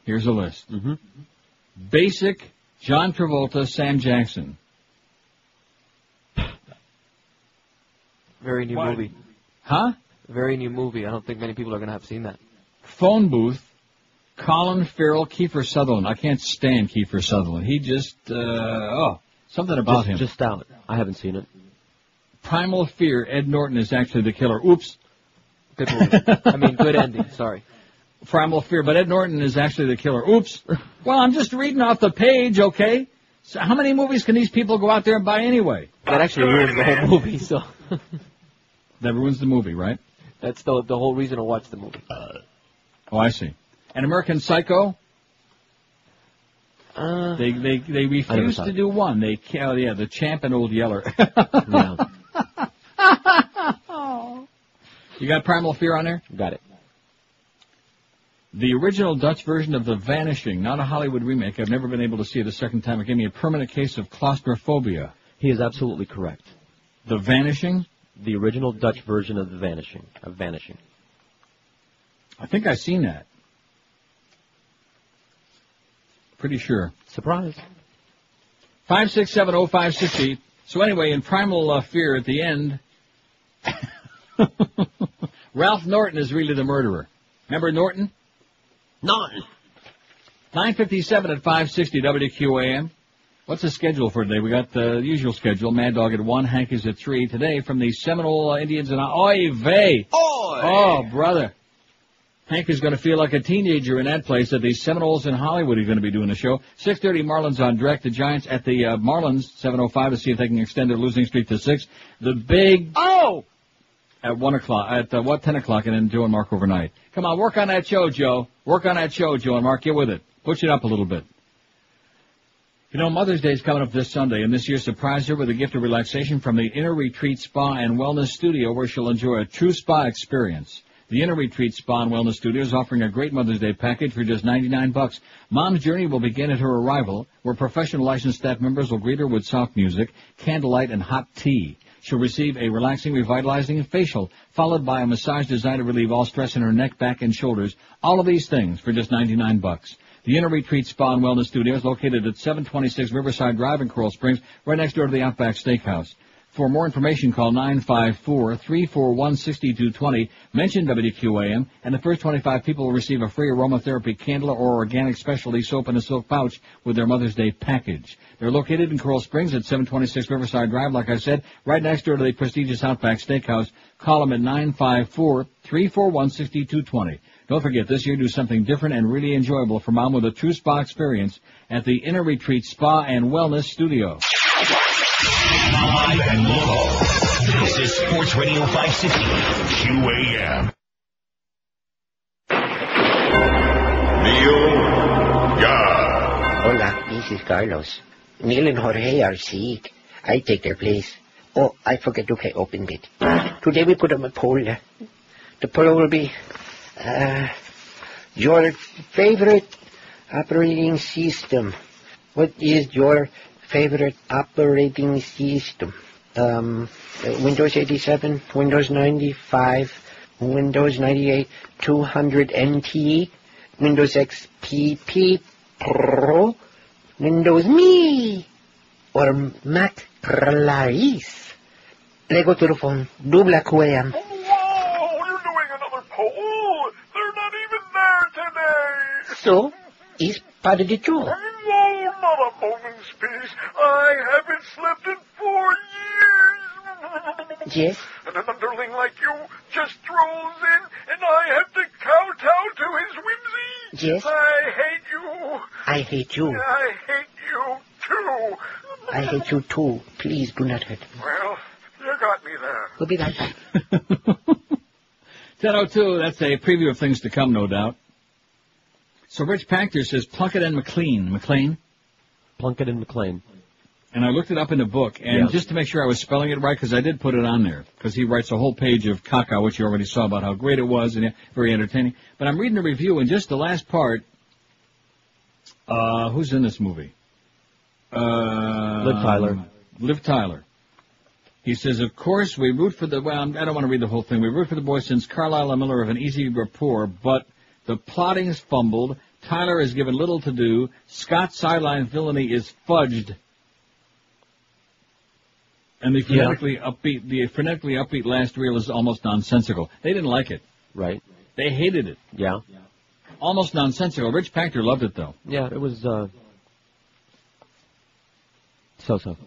Here's a list. Mm-hmm. Basic, John Travolta, Sam Jackson. Very new movie. Huh? Very new movie. I don't think many people are going to have seen that. Phone booth, Colin Farrell, Kiefer Sutherland. I can't stand Kiefer Sutherland. He just, something about him. Just out. I haven't seen it. Primal Fear, Ed Norton is actually the killer. Oops. Good movie. I mean, good ending. Sorry. Primal Fear, but Ed Norton is actually the killer. Oops. Well, I'm just reading off the page, okay? So how many movies can these people go out there and buy anyway? That actually ruins the whole movie, so. That ruins the movie, right? That's the whole reason to watch the movie. Oh, I see. And American Psycho? They refuse to do one. The Champ and Old Yeller. Yeah. You got Primal Fear on there? Got it. The original Dutch version of The Vanishing, not a Hollywood remake. I've never been able to see it a second time. It gave me a permanent case of claustrophobia. He is absolutely correct. The Vanishing? The original Dutch version of Vanishing. I think I've seen that. Pretty sure. Surprise. 5670560. So anyway, in Primal Fear at the end, Ralph Norton is really the murderer. Remember Norton? Norton. 9:57 at 560 WQAM. What's the schedule for today? We got the usual schedule. Mad Dog at 1, Hank is at 3. Today from the Seminole Indians and Oy vey! Oh, brother. Hank is going to feel like a teenager in that place at the Seminoles in Hollywood. He's going to be doing the show. 6:30 Marlins on direct. The Giants at the Marlins, 7:05 to see if they can extend their losing streak to 6. The big... At 1 o'clock, at 10 o'clock, and then Joe and Mark overnight. Come on, work on that show, Joe. Work on that show, Joe and Mark. Get with it. Push it up a little bit. You know, Mother's Day is coming up this Sunday, and this year surprise her with a gift of relaxation from the Inner Retreat Spa and Wellness Studio, where she'll enjoy a true spa experience. The Inner Retreat Spa and Wellness Studio is offering a great Mother's Day package for just $99. Mom's journey will begin at her arrival, where professional licensed staff members will greet her with soft music, candlelight, and hot tea. She'll receive a relaxing, revitalizing facial, followed by a massage designed to relieve all stress in her neck, back, and shoulders. All of these things for just $99. The Inner Retreat Spa and Wellness Studio is located at 726 Riverside Drive in Coral Springs, right next door to the Outback Steakhouse. For more information, call 954-341-6220, mention WQAM, and the first 25 people will receive a free aromatherapy candle or organic specialty soap in a silk pouch with their Mother's Day package. They're located in Coral Springs at 726 Riverside Drive, like I said, right next door to the prestigious Outback Steakhouse. Call them at 954-341-6220. Don't forget, this year do something different and really enjoyable for Mom with a true spa experience at the Inner Retreat Spa and Wellness Studio. Live and local. This is Sports Radio 560 QAM. Neil Young. Hola, this is Carlos. Neil and Jorge are sick. I take their place. Oh, I forget to open it. Today we put on a poll. The poll will be, your favorite operating system. What is your favorite operating system? Windows 87, Windows 95, Windows 98, 200 NT, Windows XP Pro, Windows Me, or Mac Polaris. Let's go to the phone. Double QAM. Whoa, you're doing another poll. They're not even there today. So, it's part of the show. No, not a moment's peace. I haven't slept in 4 years. Yes? And an underling like you just strolls in, and I have to kowtow to his whimsy. Yes? I hate you. I hate you. I hate you, too. I hate you too. Please do not hurt me. Well, you got me there. We'll be right back. 10:02, that's a preview of things to come, no doubt. So Rich Pachter says Plunkett and McLean. McLean? Plunkett and McLean. And I looked it up in the book, and just to make sure I was spelling it right, because I did put it on there, because he writes a whole page of caca, which you already saw about how great it was and very entertaining. But I'm reading the review, and just the last part, who's in this movie? Liv Tyler. Liv Tyler. He says, of course, we root for the, well, I don't want to read the whole thing. We root for the boys since Carlisle and Miller have an easy rapport, but the plotting's fumbled. Tyler is given little to do. Scott's sideline villainy is fudged. And the frenetically upbeat last reel is almost nonsensical. They didn't like it. Right. They hated it. Yeah. Almost nonsensical. Rich Pachter loved it, though. Yeah, it was, so-so.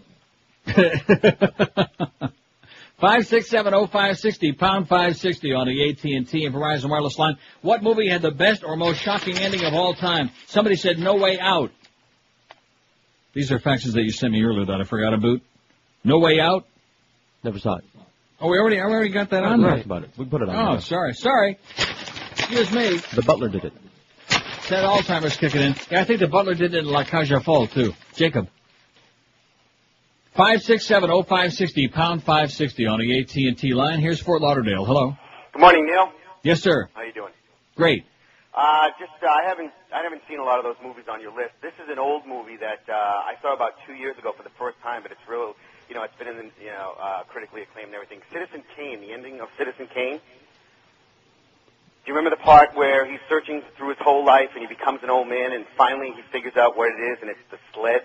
5670560, pound 560 on the AT&T and Verizon wireless line. What movie had the best or most shocking ending of all time? Somebody said No Way Out. These are faxes that you sent me earlier that I forgot about. No Way Out? Never saw it. Oh, we already got that on there. About it. We put it on. Oh, sorry. Excuse me. The Butler did it. That Alzheimer's kicking in. Yeah, I think the Butler did it in La Caja Fall, too. Jacob. 5670560, pound 560 on the AT&T line. Here's Fort Lauderdale. Hello. Good morning, Neil. Yes, sir. How you doing? Great. I haven't seen a lot of those movies on your list. This is an old movie that I saw about 2 years ago for the first time, but it's real. It's been in critically acclaimed and everything. Citizen Kane, the ending of Citizen Kane. Do you remember the part where he's searching through his whole life and he becomes an old man and finally he figures out what it is and it's the sled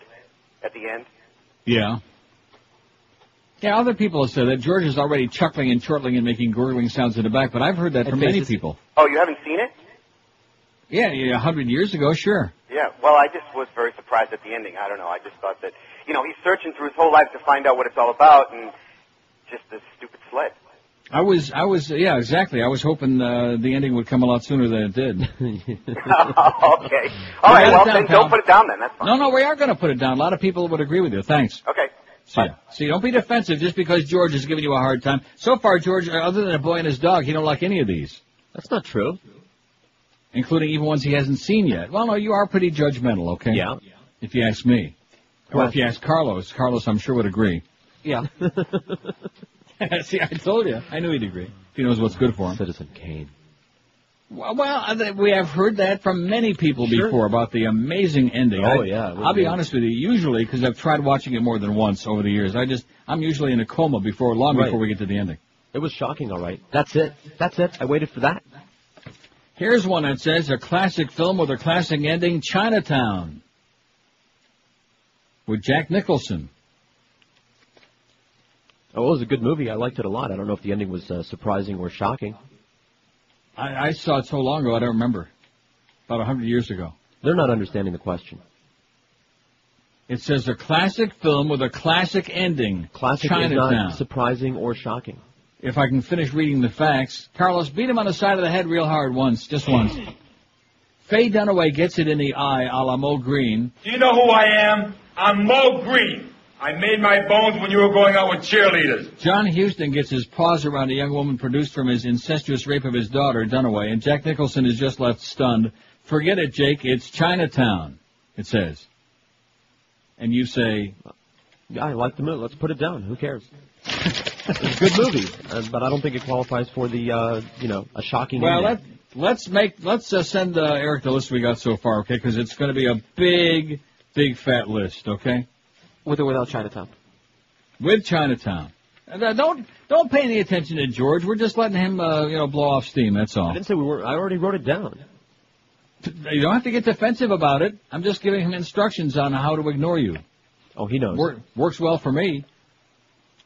at the end? Yeah. Yeah, other people have said that. George is already chuckling and chortling and making gurgling sounds in the back, but I've heard that from many people. Oh, you haven't seen it? Yeah, 100 years ago, sure. Yeah, well, I just was very surprised at the ending. I don't know. I just thought that, he's searching through his whole life to find out what it's all about, and just this stupid sled. Yeah, exactly. I was hoping the ending would come a lot sooner than it did. Okay. All right, well, then don't put it down then. That's fine. No, we are going to put it down. A lot of people would agree with you. Thanks. Okay. See, don't be defensive just because George is giving you a hard time. So far, George, other than A Boy and His Dog, he don't like any of these. That's not true. Including even ones he hasn't seen yet. Well, no, you are pretty judgmental, okay? Yeah. If you ask me. Or if you ask Carlos. Carlos, I'm sure, would agree. Yeah. See, I told you. I knew he'd agree. He knows what's good for him. Citizen Kane. Well, we have heard that from many people before about the amazing ending. I'll be honest with you. Usually, because I've tried watching it more than once over the years, I'm usually in a coma long before we get to the ending. It was shocking, all right. That's it. I waited for that. Here's one that says, a classic film with a classic ending, Chinatown, with Jack Nicholson. Oh, it was a good movie. I liked it a lot. I don't know if the ending was surprising or shocking. I saw it so long ago, I don't remember. About 100 years ago. They're not understanding the question. It says, a classic film with a classic ending, Classic Chinatown. is not surprising or shocking. If I can finish reading the facts, Carlos beat him on the side of the head real hard just once. Faye Dunaway gets it in the eye a la Mo Green. Do you know who I am? I'm Mo Green. I made my bones when you were going out with cheerleaders. John Huston gets his paws around a young woman produced from his incestuous rape of his daughter, Dunaway, and Jack Nicholson is just left stunned. Forget it, Jake, it's Chinatown, it says. And you say... Yeah, I like the movie. Let's put it down. Who cares? It's a good movie, but I don't think it qualifies for the, a shocking ending. Well, let's send Eric the list we got so far, okay? Because it's going to be a big, big fat list, okay? With or without Chinatown? With Chinatown. Don't pay any attention to George. We're just letting him, blow off steam. That's all. I didn't say we were. I already wrote it down. You don't have to get defensive about it. I'm just giving him instructions on how to ignore you. Oh, he knows. Works well for me.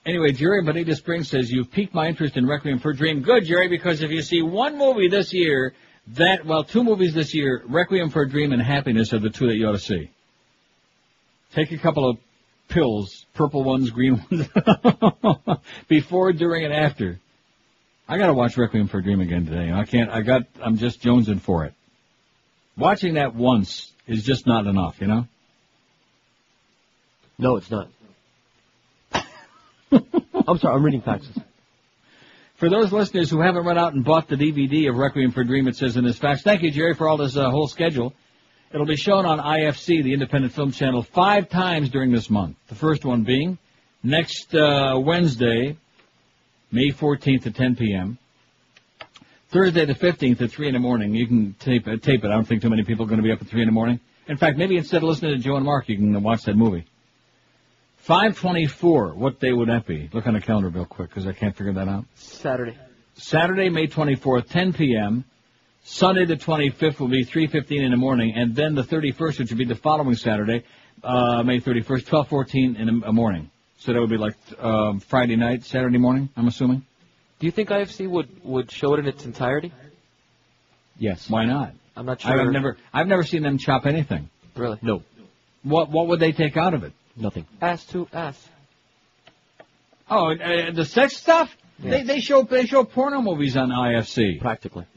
Anyway, Jerry Bonita Springs says, you've piqued my interest in Requiem for a Dream. Good, Jerry, because if you see one movie this year, two movies this year, Requiem for a Dream and Happiness are the two that you ought to see. Take a couple of pills, purple ones, green ones, before, during, and after. I gotta watch Requiem for a Dream again today. I'm just jonesing for it. Watching that once is just not enough, you know? No, it's not. I'm sorry, I'm reading faxes. For those listeners who haven't run out and bought the DVD of Requiem for a Dream, it says in this fax, thank you, Jerry, for all this whole schedule. It'll be shown on IFC, the Independent Film Channel, 5 times during this month. The first one being next Wednesday, May 14th at 10 p.m. Thursday the 15th at 3 in the morning. You can tape it. I don't think too many people are going to be up at 3 in the morning. In fact, maybe instead of listening to Joe and Mark, you can watch that movie. 5/24, what day would that be? Look on the calendar real quick, because I can't figure that out. Saturday, May 24th, 10 p.m. Sunday the 25th will be 3:15 in the morning, and then the 31st, which would be the following Saturday, May 31st, 12:14 in the morning. So that would be like Friday night, Saturday morning, I'm assuming. Do you think IFC would show it in its entirety? Yes. Why not? I'm not sure. I've never seen them chop anything. Really? No. What would they take out of it? Nothing. Ass to ass. Oh, the sex stuff? Yeah. They show porno movies on IFC. Practically.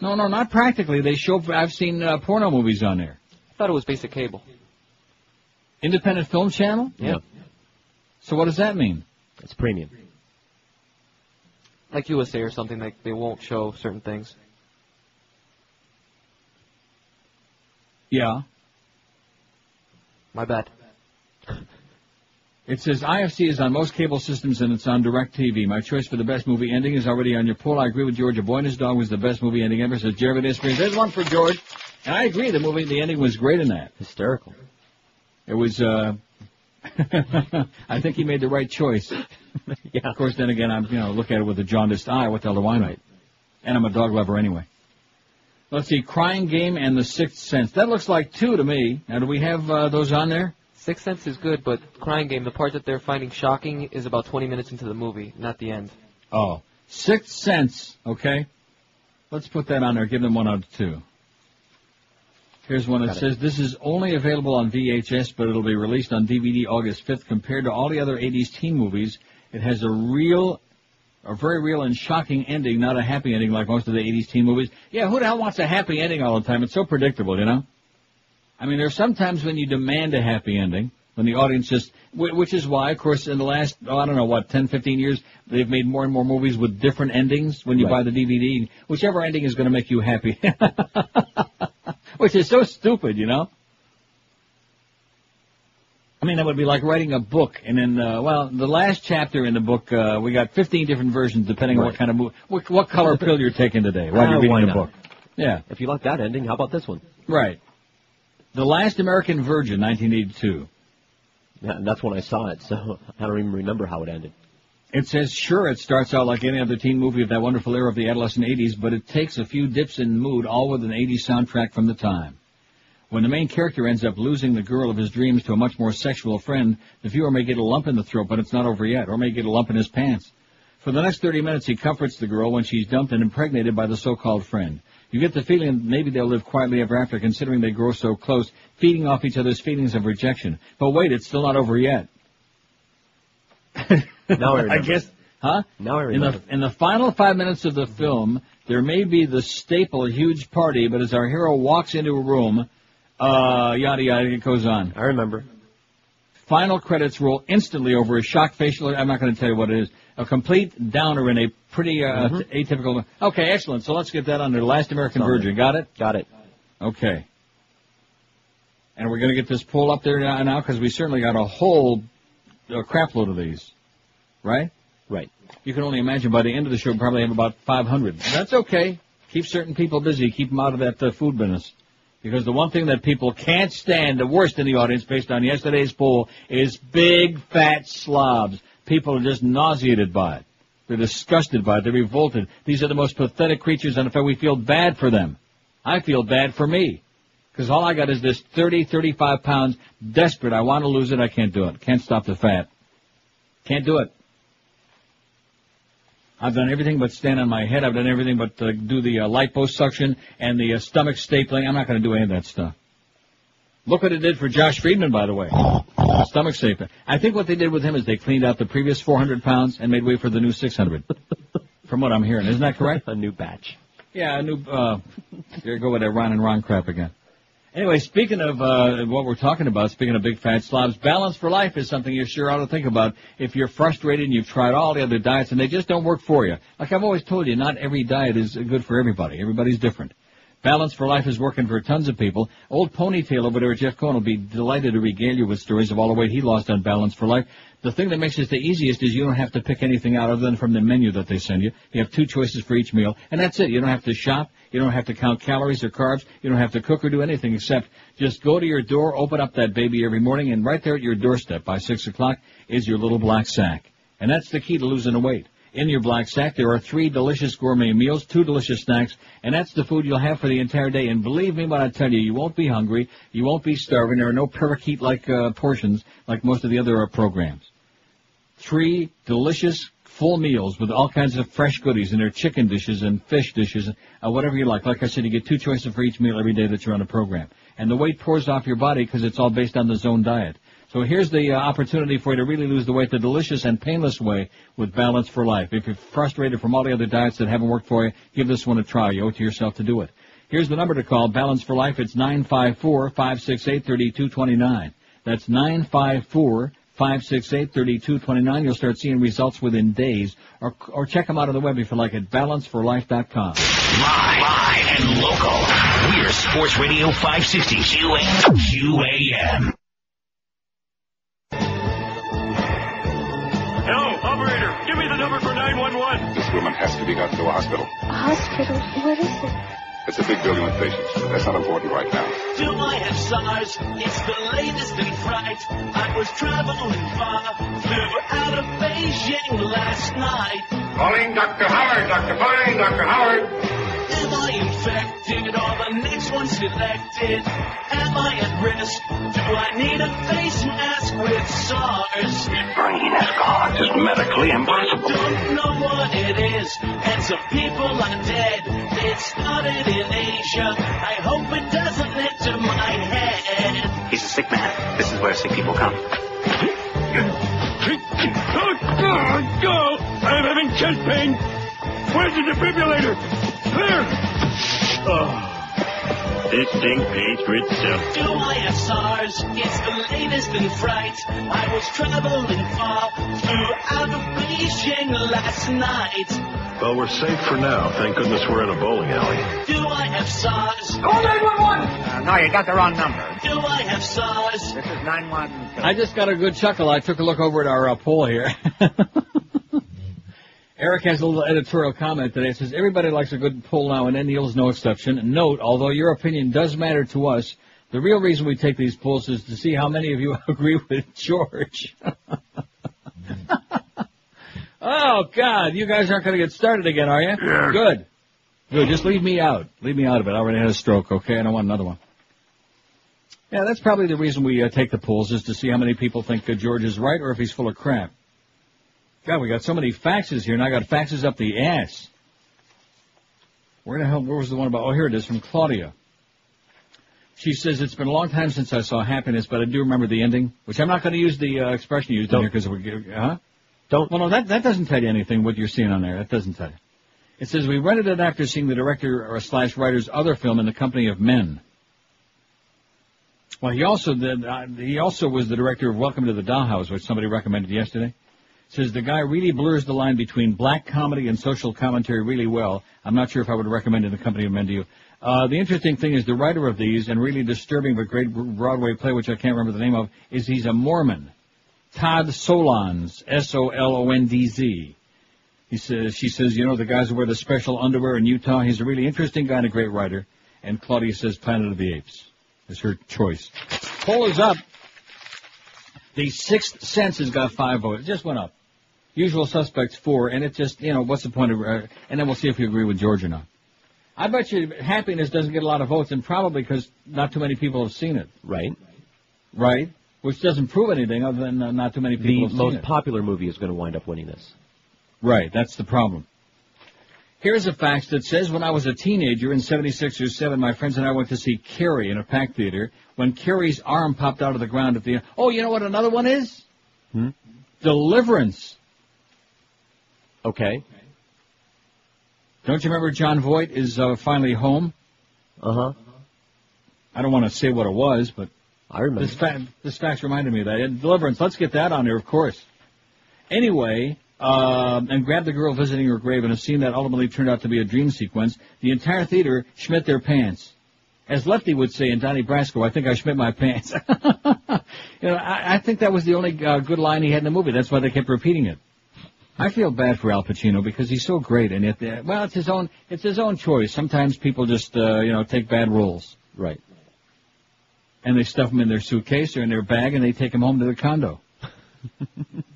No, not practically. I've seen porno movies on there. I thought it was basic cable. Independent Film Channel? Yeah. So what does that mean? It's premium. Like USA or something, like they won't show certain things. Yeah. My bad. It says IFC is on most cable systems and it's on DirecTV. My choice for the best movie ending is already on your poll. I agree with George. A Boy and His Dog was the best movie ending ever. Says Jeremy Disprings. There's one for George. And I agree. The ending was great in that. Hysterical. It was, I think he made the right choice. Yeah. Of course, then again, I'm, look at it with a jaundiced eye. What the hell do I know? Right. And I'm a dog lover anyway. Let's see. Crying Game and The Sixth Sense. That looks like 2 to me. Now, do we have those on there? Sixth Sense is good, but Crying Game, the part that they're finding shocking is about 20 minutes into the movie, not the end. Oh. Sixth Sense, okay? Let's put that on there. Give them 1 out of 2. Here's one that says, this is only available on VHS, but it'll be released on DVD August 5th. Compared to all the other 80s teen movies, it has a very real and shocking ending, not a happy ending like most of the 80s teen movies. Yeah, who the hell wants a happy ending all the time? It's so predictable, you know? I mean, there's sometimes when you demand a happy ending, when the audience just, which is why, of course, in the last, 10, 15 years, they've made more and more movies with different endings when you buy the DVD. Whichever ending is going to make you happy. Which is so stupid, you know? I mean, that would be like writing a book, and then, the last chapter in the book, we got 15 different versions depending on what kind of movie, what color pill you're taking today while you're reading the book. Yeah. If you like that ending, how about this one? Right. The Last American Virgin, 1982. Yeah, and that's when I saw it, so I don't even remember how it ended. It says, sure, it starts out like any other teen movie of that wonderful era of the adolescent 80s, but it takes a few dips in mood, all with an 80s soundtrack from the time. When the main character ends up losing the girl of his dreams to a much more sexual friend, the viewer may get a lump in the throat, but it's not over yet, or may get a lump in his pants. For the next 30 minutes, he comforts the girl when she's dumped and impregnated by the so-called friend. You get the feeling maybe they'll live quietly ever after, considering they grow so close, feeding off each other's feelings of rejection. But wait, it's still not over yet. Now I remember. I guess, huh? Now I remember. In the final 5 minutes of the film, there may be the staple huge party, but as our hero walks into a room, yada yada, it goes on. I remember. Final credits roll instantly over a shocked facial. I'm not going to tell you what it is. A complete downer in a pretty atypical. Okay, excellent. So let's get that under. The Last American Virgin. Got it? Got it. Okay. And we're going to get this poll up there now because we certainly got a whole crap load of these. Right? Right. You can only imagine by the end of the show we'll probably have about 500. That's okay. Keep certain people busy. Keep them out of that food business. Because the one thing that people can't stand, the worst in the audience, based on yesterday's poll, is big, fat slobs. People are just nauseated by it. They're disgusted by it. They're revolted. These are the most pathetic creatures, and in fact, we feel bad for them. I feel bad for me. Because all I got is this 30, 35 pounds, desperate. I want to lose it. I can't do it. Can't stop the fat. Can't do it. I've done everything but stand on my head. I've done everything but do the liposuction and the stomach stapling. I'm not going to do any of that stuff. Look what it did for Josh Friedman, by the way. Stomach stapling. I think what they did with him is they cleaned out the previous 400 pounds and made way for the new 600. From what I'm hearing. Isn't that correct? A new batch. Yeah, a new, there you go with that Ron and Ron crap again. Anyway, speaking of what we're talking about, speaking of big fat slobs, balance for life is something you sure ought to think about if you're frustrated and you've tried all the other diets and they just don't work for you. Like I've always told you, not every diet is good for everybody. Everybody's different. Balance for Life is working for tons of people. Old Ponytail over there at Jeff Cohen will be delighted to regale you with stories of all the weight he lost on Balance for Life. The thing that makes it the easiest is you don't have to pick anything out other than from the menu that they send you. You have 2 choices for each meal, and that's it. You don't have to shop. You don't have to count calories or carbs. You don't have to cook or do anything except just go to your door, open up that baby every morning, and right there at your doorstep by 6 o'clock is your little black sack. And that's the key to losing the weight. In your black sack, there are 3 delicious gourmet meals, 2 delicious snacks, and that's the food you'll have for the entire day. And believe me when I tell you, you won't be hungry, you won't be starving. There are no parakeet-like portions like most of the other programs. 3 delicious full meals with all kinds of fresh goodies, and there are chicken dishes and fish dishes, whatever you like. Like I said, you get 2 choices for each meal every day that you're on the program. And the weight pours off your body because it's all based on the Zone diet. So here's the opportunity for you to really lose the weight the delicious and painless way with Balance for Life. If you're frustrated from all the other diets that haven't worked for you, give this one a try. You owe it to yourself to do it. Here's the number to call, Balance for Life. It's 954-568-3229. That's 954-568-3229. You'll start seeing results within days. Or check them out on the web if you like at balanceforlife.com. Live and local. We're Sports Radio 560 QAM. Hello, operator. Give me the number for 911. This woman has to be got to a hospital. A hospital? What is it? It's a big building with patients, but that's not important right now. Do I have SARS? It's the latest in fright. I was traveling far, flew out of Beijing last night. Calling Dr. Howard, Dr. Calling Dr. Howard. Am I infected or the next one selected? Am I at risk? Do I need a face mask with SARS? Brain is gone. It's medically impossible. I don't know what it is, and some people are dead. It started in Asia. I hope it doesn't lead to is where sick people come. Go! I'm having chest pain. Where's the defibrillator? Clear! Oh. This thing pays for itself. Do I have SARS? It's the latest in fright. I was traveling far throughout Beijing last night. Well, we're safe for now. Thank goodness we're in a bowling alley. Do I have SARS? Call 911! No, you got the wrong number. Do I have SARS? This is 912. I just got a good chuckle. I took a look over at our poll here. Eric has a little editorial comment today. It says, everybody likes a good poll now and then. Neil's no exception. Note, although your opinion does matter to us, the real reason we take these polls is to see how many of you agree with George. Oh, God, you guys aren't going to get started again, are you? Yeah. Good. Good, just leave me out. Leave me out of it. I already had a stroke, okay? I don't want another one. Yeah, that's probably the reason we take the polls, is to see how many people think George is right or if he's full of crap. God, we got so many faxes here, and I got faxes up the ass. Where was the one about? Oh, here it is, from Claudia. She says, it's been a long time since I saw Happiness, but I do remember the ending, which I'm not going to use the expression you used in here, because Don't. Well, no, that doesn't tell you anything, what you're seeing on there. That doesn't tell you. It says, we rented it after seeing the director or / writer's other film, In the Company of Men. Well, he also was the director of Welcome to the Dollhouse, which somebody recommended yesterday. Says the guy really blurs the line between black comedy and social commentary really well. I'm not sure if I would recommend In the Company of Men to you. The interesting thing is the writer of these, and really disturbing but great Broadway play, which I can't remember the name of, is he's a Mormon. Todd Solondz, Solondz. She says, you know, the guys who wear the special underwear in Utah, he's a really interesting guy and a great writer. And Claudia says Planet of the Apes is her choice. Poll is up. The Sixth Sense has got 5 votes. It just went up. Usual Suspects 4, and it just, you know, what's the point of, and then we'll see if you agree with George or not. I bet you Happiness doesn't get a lot of votes, and probably because not too many people have seen it. Right. Right? Which doesn't prove anything other than not too many people have seen it. The most popular movie is going to wind up winning this. Right, that's the problem. Here's a fax that says, when I was a teenager in 76 or 7, my friends and I went to see Carrie in a packed theater. When Carrie's arm popped out of the ground at the end. Oh, you know what another one is? Deliverance. Okay. Don't you remember John Voight is finally home? Uh-huh. I don't want to say what it was, but I remember. This fax reminded me of that. And Deliverance, let's get that on there, of course. Anyway, and grabbed the girl visiting her grave in a scene that ultimately turned out to be a dream sequence. The entire theater schmit their pants. As Lefty would say in Donnie Brasco, I think I schmit my pants. You know, I think that was the only good line he had in the movie. That's why they kept repeating it. I feel bad for Al Pacino because he's so great, and yet, well, it's his own choice. Sometimes people just, take bad roles. Right. And they stuff them in their suitcase or in their bag, and they take them home to the condo.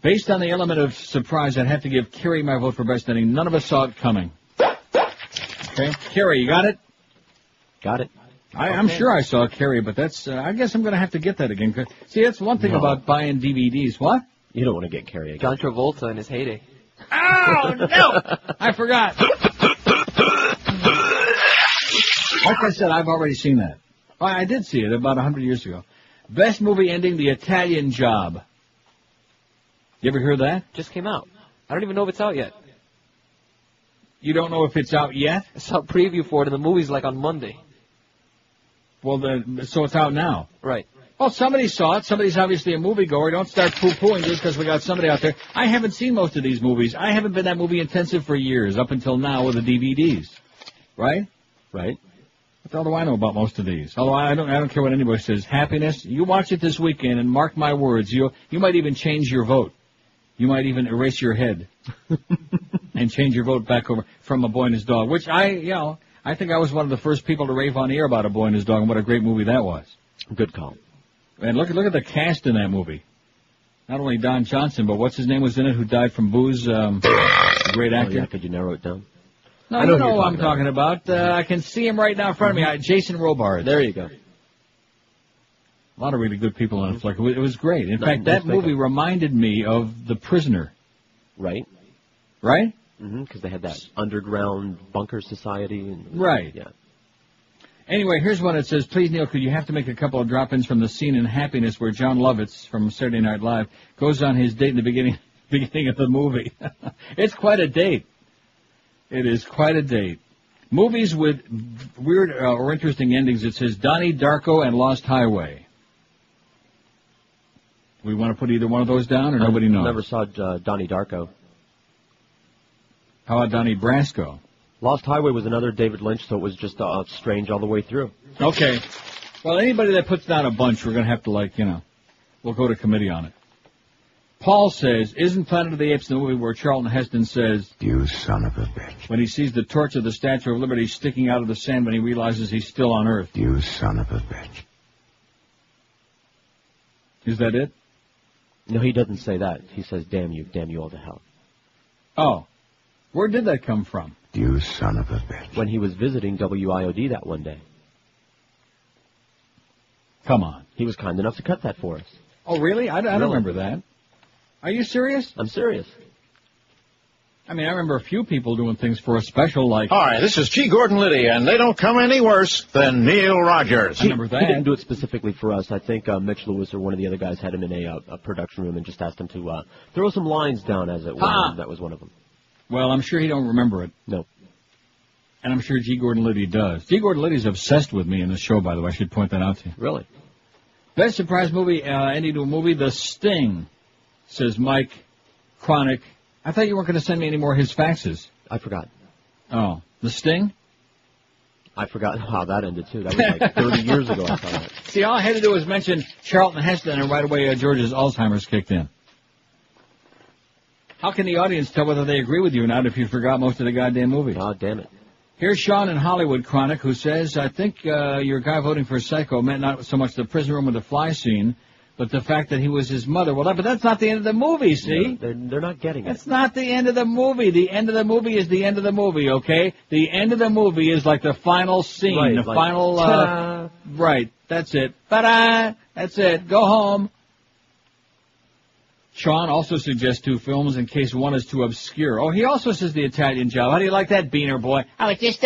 Based on the element of surprise, I'd have to give Carrie my vote for best ending. None of us saw it coming. Okay, Carrie, you got it? Got it. I'm sure I saw Carrie, but that's, I guess I'm going to have to get that again. See, that's one thing about buying DVDs. What? You don't want to get Carrie again. John Travolta in his heyday. Oh, no! I forgot. Like I said, I've already seen that. Oh, I did see it about 100 years ago. Best movie ending, The Italian Job. You ever hear that? Just came out. I don't even know if it's out yet. You don't know if it's out yet? I saw a preview for it, and the movie's like on Monday. Well, so it's out now. Right. Well, somebody saw it. Somebody's obviously a moviegoer. Don't start poo-pooing just because we got somebody out there. I haven't seen most of these movies. I haven't been that movie intensive for years, up until now with the DVDs. Right? Right. What the hell do I know about most of these? Although I don't care what anybody says. Happiness, you watch it this weekend, and mark my words, you might even change your vote. You might even erase your head and change your vote back over from A Boy and His Dog, which I think I was one of the first people to rave on the air about A Boy and His Dog and what a great movie that was. Good call. And look at the cast in that movie. Not only Don Johnson, but what's his name was in it, who died from booze, a great actor. Oh, yeah, could you narrow it down? No, I know who I'm talking about. I can see him right now in front of me. Jason Robards. There you go. A lot of really good people on it. It was great. In fact, that movie reminded me of The Prisoner. Right. Right? Because they had that underground bunker society. And, right. Yeah. Anyway, here's one that says, please, Neil, could you have to make a couple of drop-ins from the scene in Happiness where John Lovitz from Saturday Night Live goes on his date in the beginning of the movie. It's quite a date. It is quite a date. Movies with weird or interesting endings. It says Donnie Darko and Lost Highway. We want to put either one of those down, or nobody knows? Never saw Donnie Darko. How about Donnie Brasco? Lost Highway was another David Lynch, so it was just strange all the way through. Okay. Well, anybody that puts down a bunch, we're going to have to, we'll go to committee on it. Paul says, isn't Planet of the Apes the movie where Charlton Heston says, "You son of a bitch," when he sees the torch of the Statue of Liberty sticking out of the sand when he realizes he's still on Earth? "You son of a bitch." Is that it? No, he doesn't say that. He says, damn you all to hell. Oh. Where did that come from? "You son of a bitch." When he was visiting WIOD that one day. Come on. He was kind enough to cut that for us. Oh, really? I don't remember that. Are you serious? I'm serious. I mean, I remember a few people doing things for a special like... Hi, this is G. Gordon Liddy, and they don't come any worse than Neil Rogers. I remember that. He didn't do it specifically for us. I think Mitch Lewis or one of the other guys had him in a production room and just asked him to throw some lines down as it were, and that was one of them. Well, I'm sure he don't remember it. No. And I'm sure G. Gordon Liddy does. G. Gordon Liddy's obsessed with me in the show, by the way. I should point that out to you. Really? Best surprise movie, ending to a movie, The Sting, says Mike Chronic. I thought you weren't going to send me any more of his faxes. I forgot. Oh, The Sting? I forgot how that ended, too. That was like 30 years ago I saw that. See, all I had to do was mention Charlton Heston, and right away George's Alzheimer's kicked in. How can the audience tell whether they agree with you or not if you forgot most of the goddamn movie? Oh, damn it. Here's Sean in Hollywood Chronic, who says, I think your guy voting for Psycho meant not so much the prison room with the fly scene, but the fact that he was his mother. Well, but that's not the end of the movie, see? No, they're not getting it. That's not the end of the movie. The end of the movie is the end of the movie, okay? The end of the movie is like the final scene, right, the like, final... ta-da. Right, that's it. Ta-da! That's it. Go home. Sean also suggests 2 films in case one is too obscure. Oh, he also says The Italian Job. How do you like that, Beaner boy? Oh, it's just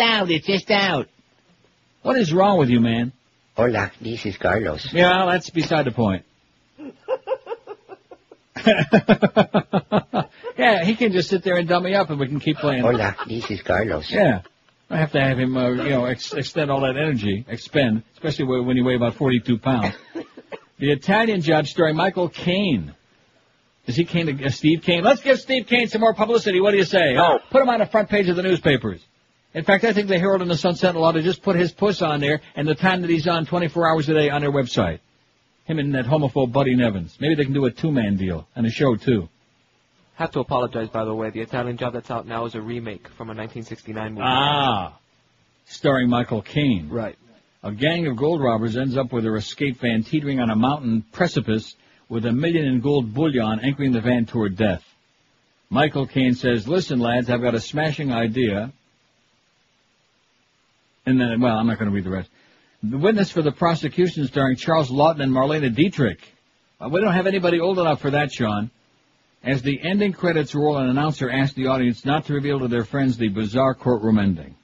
out. What is wrong with you, man? Hola, this is Carlos. Yeah, that's beside the point. Yeah, he can just sit there and dummy up and we can keep playing. Hola, this is Carlos. Yeah. I have to have him, extend all that energy, especially when you weigh about 42 pounds. The Italian Job starring Michael Caine. Is he Steve Kane? Let's give Steve Kane some more publicity. What do you say? No. Put him on the front page of the newspapers. In fact, I think the Herald and the Sun Sentinel ought to just put his puss on there and the time that he's on 24 hours a day on their website. Him and that homophobe Buddy Nevins. Maybe they can do a 2-man deal and a show, too. Have to apologize, by the way. The Italian Job that's out now is a remake from a 1969 movie. Ah. Starring Michael Caine. Right. A gang of gold robbers ends up with their escape van teetering on a mountain precipice with $1 million in gold bullion anchoring the van toward death. Michael Caine says, listen, lads, I've got a smashing idea. And then, well, I'm not going to read the rest. The witness for the prosecution starring Charles Lawton and Marlena Dietrich. We don't have anybody old enough for that, Sean. As the ending credits roll, an announcer asked the audience not to reveal to their friends the bizarre courtroom ending.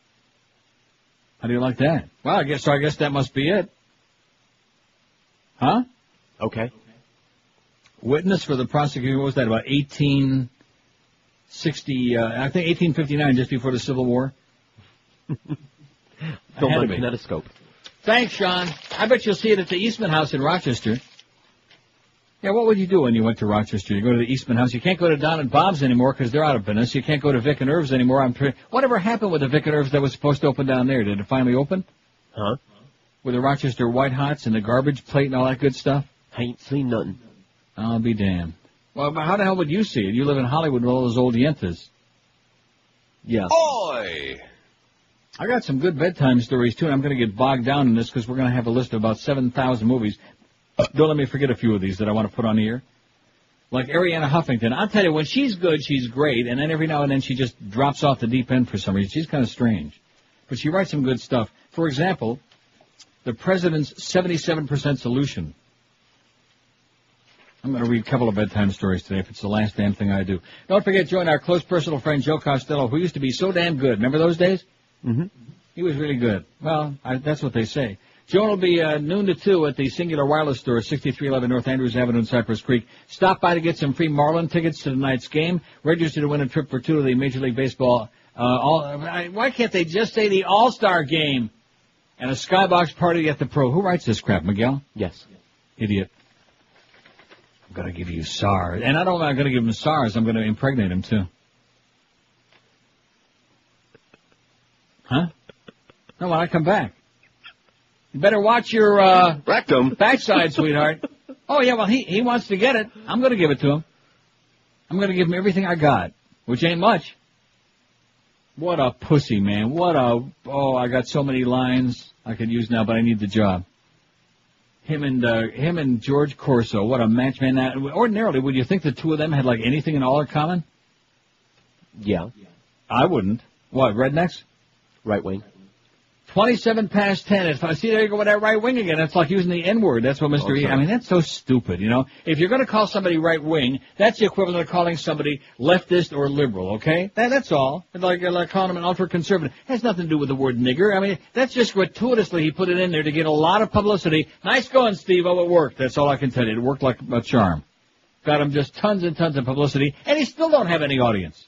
How do you like that? Well, I guess that must be it. Huh? Okay. Witness for the prosecution, what was that, about 1860, I think 1859, just before the Civil War? Film on kinetoscope. Thanks, Sean. I bet you'll see it at the Eastman House in Rochester. Yeah, what would you do when you went to Rochester? You go to the Eastman House. You can't go to Don and Bob's anymore because they're out of business. You can't go to Vic and Irv's anymore. Whatever happened with the Vic and Irv's that was supposed to open down there? Did it finally open? Huh? With the Rochester White Hots and the garbage plate and all that good stuff? I ain't seen nothing. I'll be damned. Well, but how the hell would you see it? You live in Hollywood with all those old yentas. Yeah. Oi! I got some good bedtime stories, too, and I'm going to get bogged down in this because we're going to have a list of about 7,000 movies. Don't let me forget a few of these that I want to put on here. Like Ariana Huffington. I'll tell you, when she's good, she's great, and then every now and then she just drops off the deep end for some reason. She's kind of strange. But she writes some good stuff. For example, The President's 77% Solution. I'm going to read a couple of bedtime stories today if it's the last damn thing I do. Don't forget, join our close personal friend Joe Costello, who used to be so damn good. Remember those days? Mm-hmm. He was really good. Well, that's what they say. Joan will be noon to 2 at the Singular Wireless Store, 6311 North Andrews Avenue in Cypress Creek. Stop by to get some free Marlin tickets to tonight's game. Register to win a trip for 2 to the Major League Baseball. Why can't they just say the All-Star Game? And a skybox party at the Pro. Who writes this crap, Miguel? Yes. Idiot. I'm going to give you SARS. And I'm going to give him SARS. I'm going to impregnate him, too. Huh? No, when I come back. You better watch your, rectum backside, sweetheart. Oh, yeah, well, he wants to get it. I'm going to give it to him. I'm going to give him everything I got, which ain't much. What a pussy, man. I got so many lines I could use now, but I need the job. Him and George Corso, what a match, man. Ordinarily, would you think the two of them had, like, anything in all in common? Yeah. I wouldn't. What, rednecks? Right wing. 27 past 10. If I see there you go with that right wing again, that's like using the N-word. That's what Mr. E. I mean, that's so stupid, you know. If you're going to call somebody right wing, that's the equivalent of calling somebody leftist or liberal, okay? That's all. Like calling them an ultra-conservative. Has nothing to do with the word nigger. I mean, that's just gratuitously he put it in there to get a lot of publicity. Nice going, Steve. Oh, it worked. That's all I can tell you. It worked like a charm. Got him just tons and tons of publicity, and he still don't have any audience.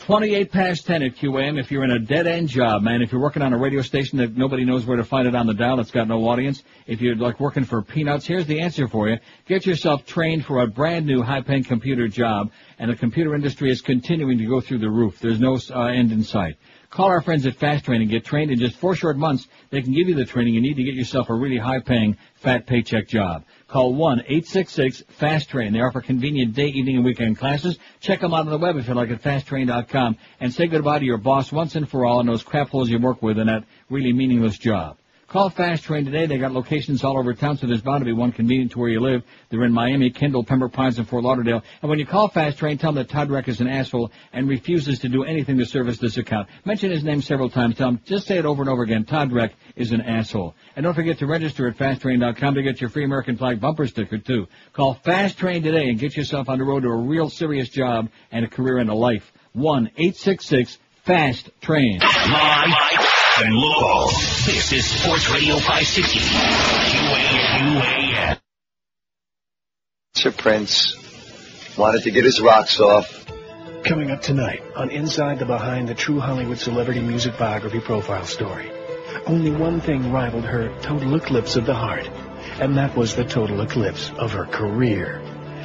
28 past 10 at QAM. If you're in a dead-end job, man, if you're working on a radio station that nobody knows where to find it on the dial, it's got no audience, if you're like working for peanuts, here's the answer for you. Get yourself trained for a brand new high-paying computer job, and the computer industry is continuing to go through the roof. There's no end in sight. Call our friends at Fast Train and get trained in just 4 short months. They can give you the training you need to get yourself a really high-paying, fat paycheck job. Call 1-866-FAST-TRAIN. They offer convenient day, evening, and weekend classes. Check them out on the web if you like at fasttrain.com. And say goodbye to your boss once and for all and those crap holes you work with in that really meaningless job. Call Fast Train today. They got locations all over town, so there's bound to be one convenient to where you live. They're in Miami, Kendall, Pembroke Pines, and Fort Lauderdale. And when you call Fast Train, tell them that Todd Reck is an asshole and refuses to do anything to service this account. Mention his name several times. Tell him, just say it over and over again. Todd Reck is an asshole. And don't forget to register at fasttrain.com to get your free American flag bumper sticker, too. Call Fast Train today and get yourself on the road to a real serious job and a career and a life. 1-866-FAST-TRAIN. Live and local. This is Sports Radio 560. QAM. Sir Prince wanted to get his rocks off. Coming up tonight on Inside the Behind the True Hollywood Celebrity Music Biography Profile Story. Only one thing rivaled her total eclipse of the heart, and that was the total eclipse of her career.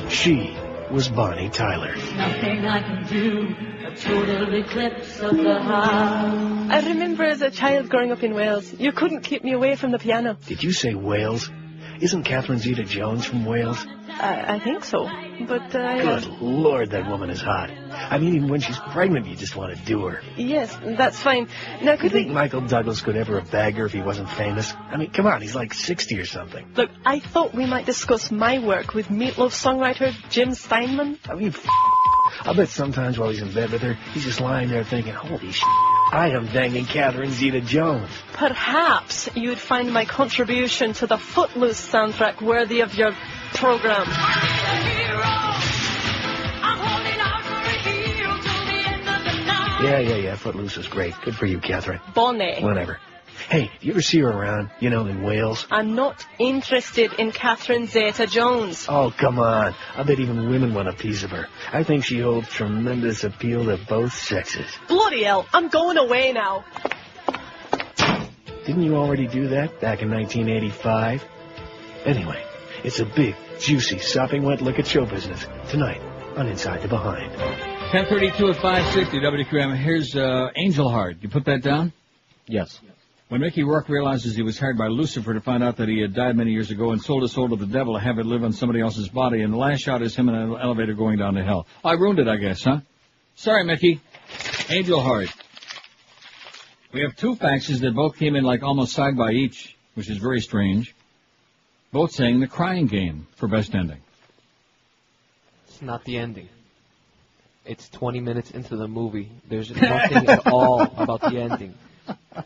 She was Bonnie Tyler. Nothing I can do, a total eclipse of the heart. I remember as a child growing up in Wales, you couldn't keep me away from the piano. Did you say Wales? Isn't Catherine Zeta-Jones from Wales? I think so, but Good Lord, that woman is hot. I mean, even when she's pregnant, you just want to do her. Yes, that's fine. Now, Do you think Michael Douglas could ever have bagged her if he wasn't famous? I mean, come on, he's like 60 or something. Look, I thought we might discuss my work with Meatloaf songwriter Jim Steinman. I mean, I bet sometimes while he's in bed with her, he's just lying there thinking, holy shit, I am banging Catherine Zeta-Jones. Perhaps you'd find my contribution to the Footloose soundtrack worthy of your program. Yeah, Footloose is great. Good for you, Catherine. Bonnet. Whatever. Hey, do you ever see her around, in Wales? I'm not interested in Catherine Zeta-Jones. Oh, come on. I bet even women want a piece of her. I think she holds tremendous appeal to both sexes. Bloody hell, I'm going away now. Didn't you already do that back in 1985? Anyway, it's a big, juicy, sopping wet look at show business tonight on Inside the Behind. 10:32 at 560 WQM. Here's Angel Heart. You put that down? Yes. When Mickey Rourke realizes he was hired by Lucifer to find out that he had died many years ago and sold his soul to the devil to have it live on somebody else's body, and the last shot is him in an elevator going down to hell. I ruined it, I guess, huh? Sorry, Mickey. Angel Heart. We have 2 faxes that both came in like almost side by each, which is very strange. Both saying The Crying Game for best ending. It's not the ending. It's 20 minutes into the movie. There's nothing at all about the ending.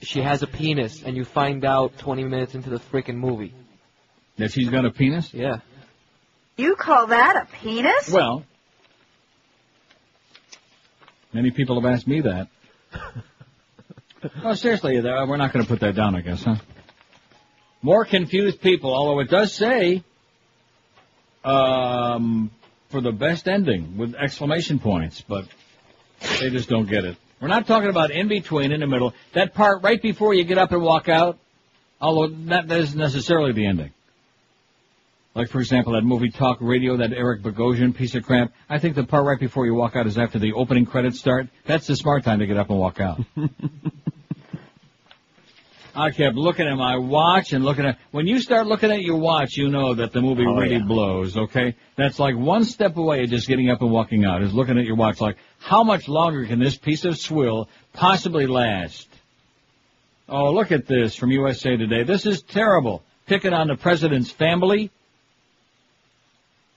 She has a penis, and you find out 20 minutes into the frickin' movie. That she's got a penis? Yeah. You call that a penis? Well, many people have asked me that. Oh, seriously, we're not going to put that down, I guess, huh? More confused people, although it does say, for the best ending with exclamation points, but they just don't get it. We're not talking about in between, in the middle. That part right before you get up and walk out, although that isn't necessarily the ending. Like, for example, that movie Talk Radio, that Eric Bogosian piece of crap. I think the part right before you walk out is after the opening credits start. That's the smart time to get up and walk out. I kept looking at my watch and looking at... When you start looking at your watch, you know that the movie really blows, okay? That's like one step away of just getting up and walking out, is looking at your watch like, how much longer can this piece of swill possibly last? Oh, look at this from USA Today. This is terrible. Picking on the president's family.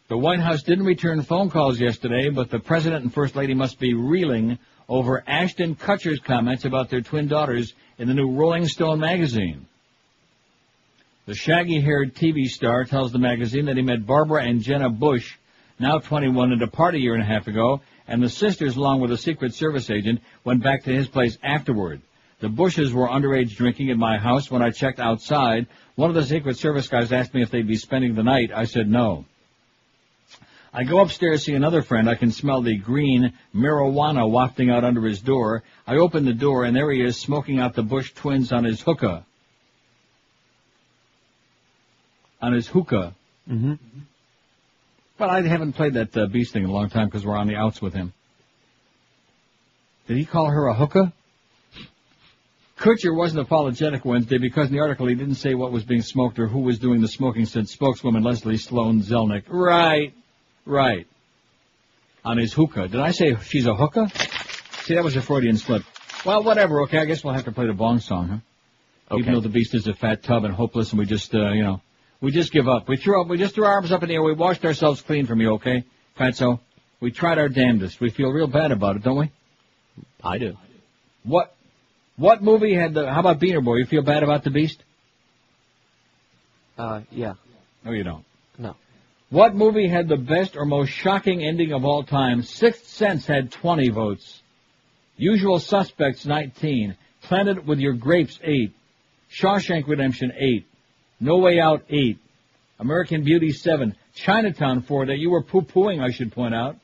The White House didn't return phone calls yesterday, but the President and First Lady must be reeling over Ashton Kutcher's comments about their twin daughters in the new Rolling Stone magazine. The shaggy-haired TV star tells the magazine that he met Barbara and Jenna Bush, now 21, at a party a year and a half ago, and the sisters, along with a Secret Service agent, went back to his place afterward. The Bushes were underage drinking at my house. When I checked outside, one of the Secret Service guys asked me if they'd be spending the night. I said no. I go upstairs, see another friend. I can smell the green marijuana wafting out under his door. I open the door, and there he is, smoking out the Bush twins on his hookah. On his hookah. Mm-hmm. Well, I haven't played that Beast thing in a long time because we're on the outs with him. Did he call her a hookah? Kutcher wasn't apologetic Wednesday because in the article he didn't say what was being smoked or who was doing the smoking, said spokeswoman Leslie Sloan Zelnick. Right. On his hookah. Did I say she's a hookah? See, that was a Freudian slip. Well, whatever, okay, I guess we'll have to play the bong song, huh? Okay. Even though the Beast is a fat tub and hopeless and we just, we just give up. We just threw our arms up in the air. We washed ourselves clean from you, okay, Fatso? We tried our damnedest. We feel real bad about it, don't we? I do. What movie had how about Beaner Boy? You feel bad about the Beast? Yeah. No, you don't. No. What movie had the best or most shocking ending of all time? Sixth Sense had 20 votes. Usual Suspects, 19. Planet with Your Grapes, 8. Shawshank Redemption, 8. No Way Out, 8. American Beauty, 7. Chinatown, 4. That you were poo-pooing, I should point out.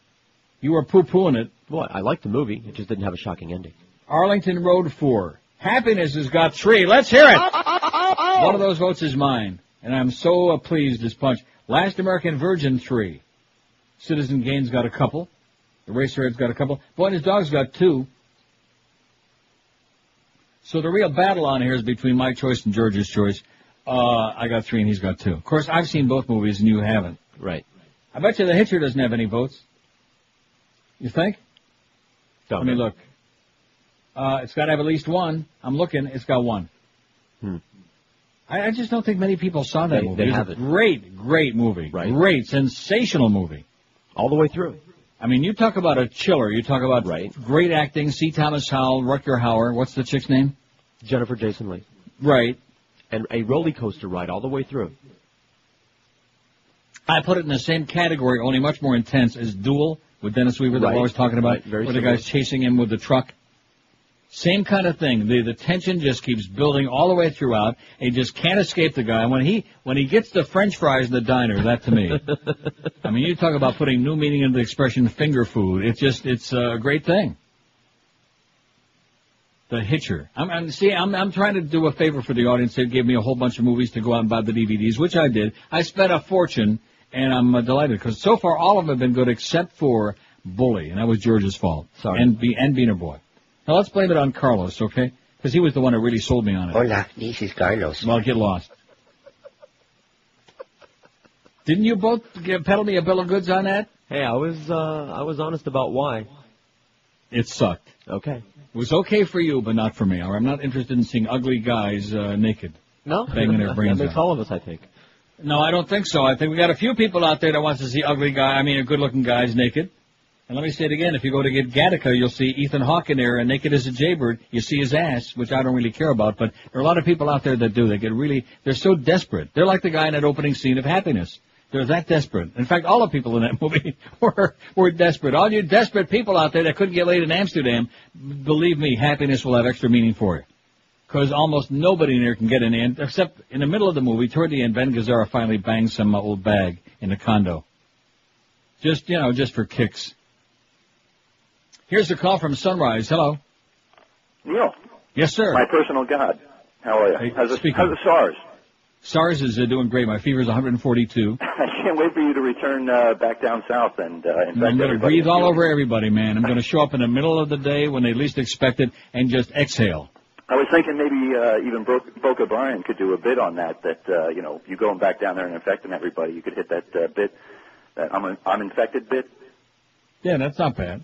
You were poo-pooing it. Well, I liked the movie. It just didn't have a shocking ending. Arlington Road, 4. Happiness has got 3. Let's hear it! One of those votes is mine, and I'm so pleased as punch. Last American Virgin, 3. Citizen Kane's got a couple. Eraserhead's got a couple. Boy and His Dog's got 2. So the real battle on here is between my choice and George's choice. I got 3 and he's got 2. Of course, I've seen both movies and you haven't. Right. I bet you the Hitcher doesn't have any votes. You think? Don't. Let me look. It's got to have at least 1. I'm looking. It's got 1. I just don't think many people saw that movie. They haven't. Great movie. Right. Great, sensational movie. All the way through. I mean, you talk about a chiller. You talk about great acting. C. Thomas Howell, Rutger Hauer. What's the chick's name? Jennifer Jason Leigh. Right. And a roller coaster ride all the way through. I put it in the same category, only much more intense, as Duel with Dennis Weaver that we're always talking about, where the guy's chasing him with the truck. Same kind of thing. The tension just keeps building all the way throughout, and you just can't escape the guy. When he gets the French fries in the diner, that to me, I mean, you talk about putting new meaning into the expression finger food. It's a great thing. The Hitcher. I'm trying to do a favor for the audience. They gave me a whole bunch of movies to go out and buy the DVDs, which I did. I spent a fortune, and I'm delighted because so far all of them have been good except for Bully, and that was George's fault. Sorry. And Beaner Boy. Now let's blame it on Carlos, okay? Because he was the one that really sold me on it. Hola, this is Carlos. Well, get lost. Didn't you both peddle me a bill of goods on that? Hey, I was honest about why. It sucked. Okay. It was okay for you, but not for me. Or I'm not interested in seeing ugly guys naked. No? Banging their brains That makes out. all of us, I think. No, I don't think so. I think we got a few people out there that wants to see good-looking guys naked. And let me say it again, if you go to get Gattaca, you'll see Ethan Hawke in there, and naked as a jaybird. You see his ass, which I don't really care about, but there are a lot of people out there that do. They're so desperate. They're like the guy in that opening scene of Happiness. They're that desperate. In fact, all the people in that movie were desperate. All you desperate people out there that couldn't get laid in Amsterdam, believe me, Happiness will have extra meaning for you. Because almost nobody in there can get in there, except in the middle of the movie, toward the end, Ben Gazzara finally bangs some old bag in a condo. Just for kicks. Here's a call from Sunrise. Hello. Neil. Yes, sir. My personal god. How are you? Hey, how's the SARS? SARS is doing great. My fever's 142. I can't wait for you to return back down south and infect I'm going to everybody. breathe all over everybody, man. I'm going to show up in the middle of the day when they least expect it and just exhale. I was thinking maybe even Boca Brian could do a bit on that you going back down there and infecting everybody. You could hit that bit, that I'm infected bit. Yeah, that's not bad.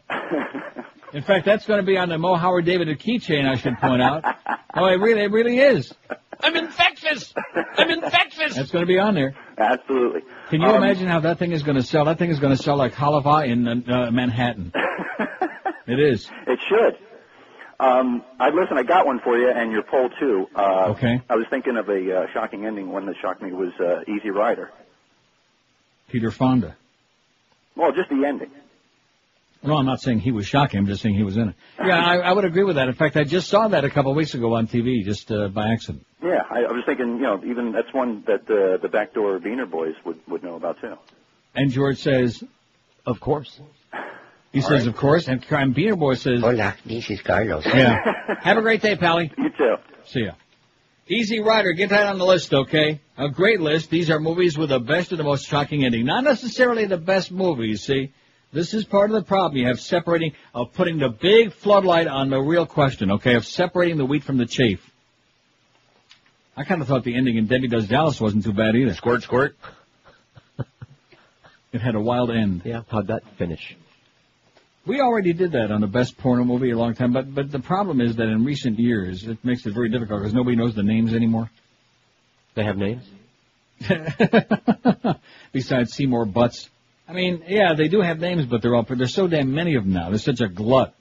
In fact, that's going to be on the Mo Howard David keychain, I should point out. Oh, it really is. I'm infectious! I'm infectious! That's going to be on there. Absolutely. Can you imagine how that thing is going to sell? That thing is going to sell like halava in Manhattan. It is. It should. I got one for you, and your poll, too. Okay. I was thinking of a shocking ending. One that shocked me was Easy Rider. Peter Fonda. Well, just the ending. No, I'm not saying he was shocking. I'm just saying he was in it. Yeah, I would agree with that. In fact, I just saw that a couple of weeks ago on TV, just by accident. Yeah, I was thinking, even that's one that the Backdoor Beaner Boys would know about, too. And George says, of course. He says, of course, and Beaner Boy says, hola, this is Carlos. Yeah. Have a great day, Pally. You too. See ya. Easy Rider, get that on the list, okay? A great list. These are movies with the best and the most shocking ending. Not necessarily the best movies, see? This is part of the problem. You have putting the big floodlight on the real question, okay, of separating the wheat from the chaff. I kind of thought the ending in Debbie Does Dallas wasn't too bad either. Squirt, squirt. It had a wild end. Yeah, how'd that finish? We already did that on the best porno movie a long time, but the problem is that in recent years, it makes it very difficult because nobody knows the names anymore. They have names? Besides Seymour Butts. I mean, yeah, they do have names, but there's so damn many of them now. There's such a glut.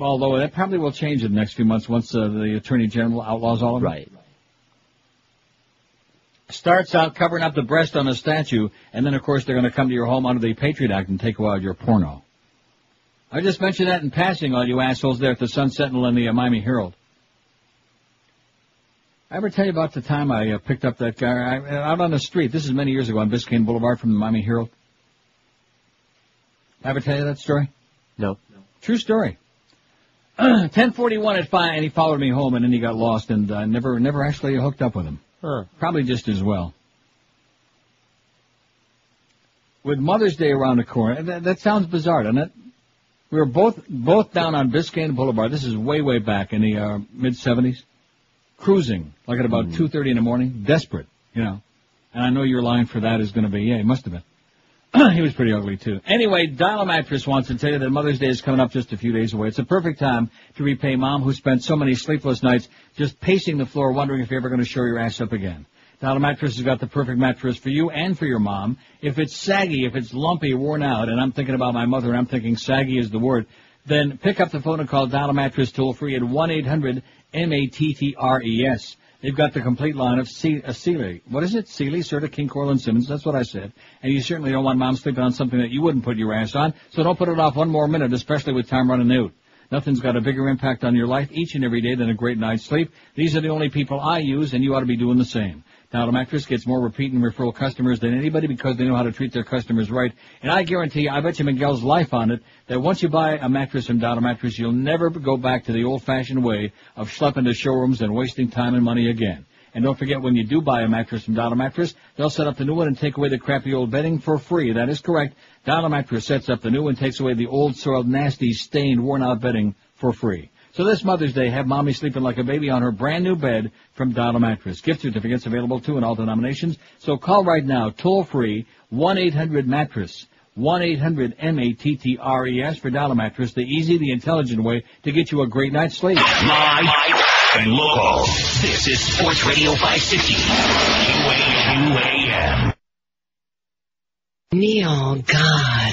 Although that probably will change in the next few months once the Attorney General outlaws all of them. Right. Starts out covering up the breast on a statue, and then, of course, they're going to come to your home under the Patriot Act and take away your porno. I just mentioned that in passing, all you assholes there at the Sun Sentinel and the Miami Herald. I ever tell you about the time I picked up that guy out on the street? This is many years ago on Biscayne Boulevard from the Miami Herald. Ever tell you that story? No. True story. 10:41 at 5, and he followed me home, and then he got lost, and I never actually hooked up with him. Huh. Probably just as well. With Mother's Day around the corner, that sounds bizarre, doesn't it? We were both down on Biscayne Boulevard. This is way, way back in the mid-'70s. Cruising, like at about 2:30 in the morning. Desperate, And I know your line for that is going to be, yeah, he must have been. He was pretty ugly, too. Anyway, Dial Mattress wants to tell you that Mother's Day is coming up just a few days away. It's a perfect time to repay Mom, who spent so many sleepless nights just pacing the floor wondering if you're ever going to show your ass up again. Dial Mattress has got the perfect mattress for you and for your mom. If it's saggy, if it's lumpy, worn out, and I'm thinking about my mother and I'm thinking saggy is the word, then pick up the phone and call Dial Mattress toll-free at 1-800-MATTRES. They've got the complete line of Sealy. What is it? Sealy, Serta, King, Coral, and Simmons. That's what I said. And you certainly don't want Mom sleeping on something that you wouldn't put your ass on, so don't put it off one more minute, especially with time running out. Nothing's got a bigger impact on your life each and every day than a great night's sleep. These are the only people I use, and you ought to be doing the same. Dial Mattress gets more repeat and referral customers than anybody because they know how to treat their customers right. And I guarantee, I bet you Miguel's life on it, that once you buy a mattress from Dial Mattress, you'll never go back to the old-fashioned way of schlepping to showrooms and wasting time and money again. And don't forget, when you do buy a mattress from Dial Mattress, they'll set up the new one and take away the crappy old bedding for free. That is correct. Dial Mattress sets up the new and takes away the old, soiled, nasty, stained, worn-out bedding for free. So this Mother's Day, have Mommy sleeping like a baby on her brand-new bed from Dial Mattress. Gift certificates available, too, in all denominations. So call right now, toll-free, 1-800-MATTRESS. 1-800-MATTRES for Dial Mattress, the easy, the intelligent way to get you a great night's sleep. Live and local. This is Sports Radio 560. QAM. Neil, God.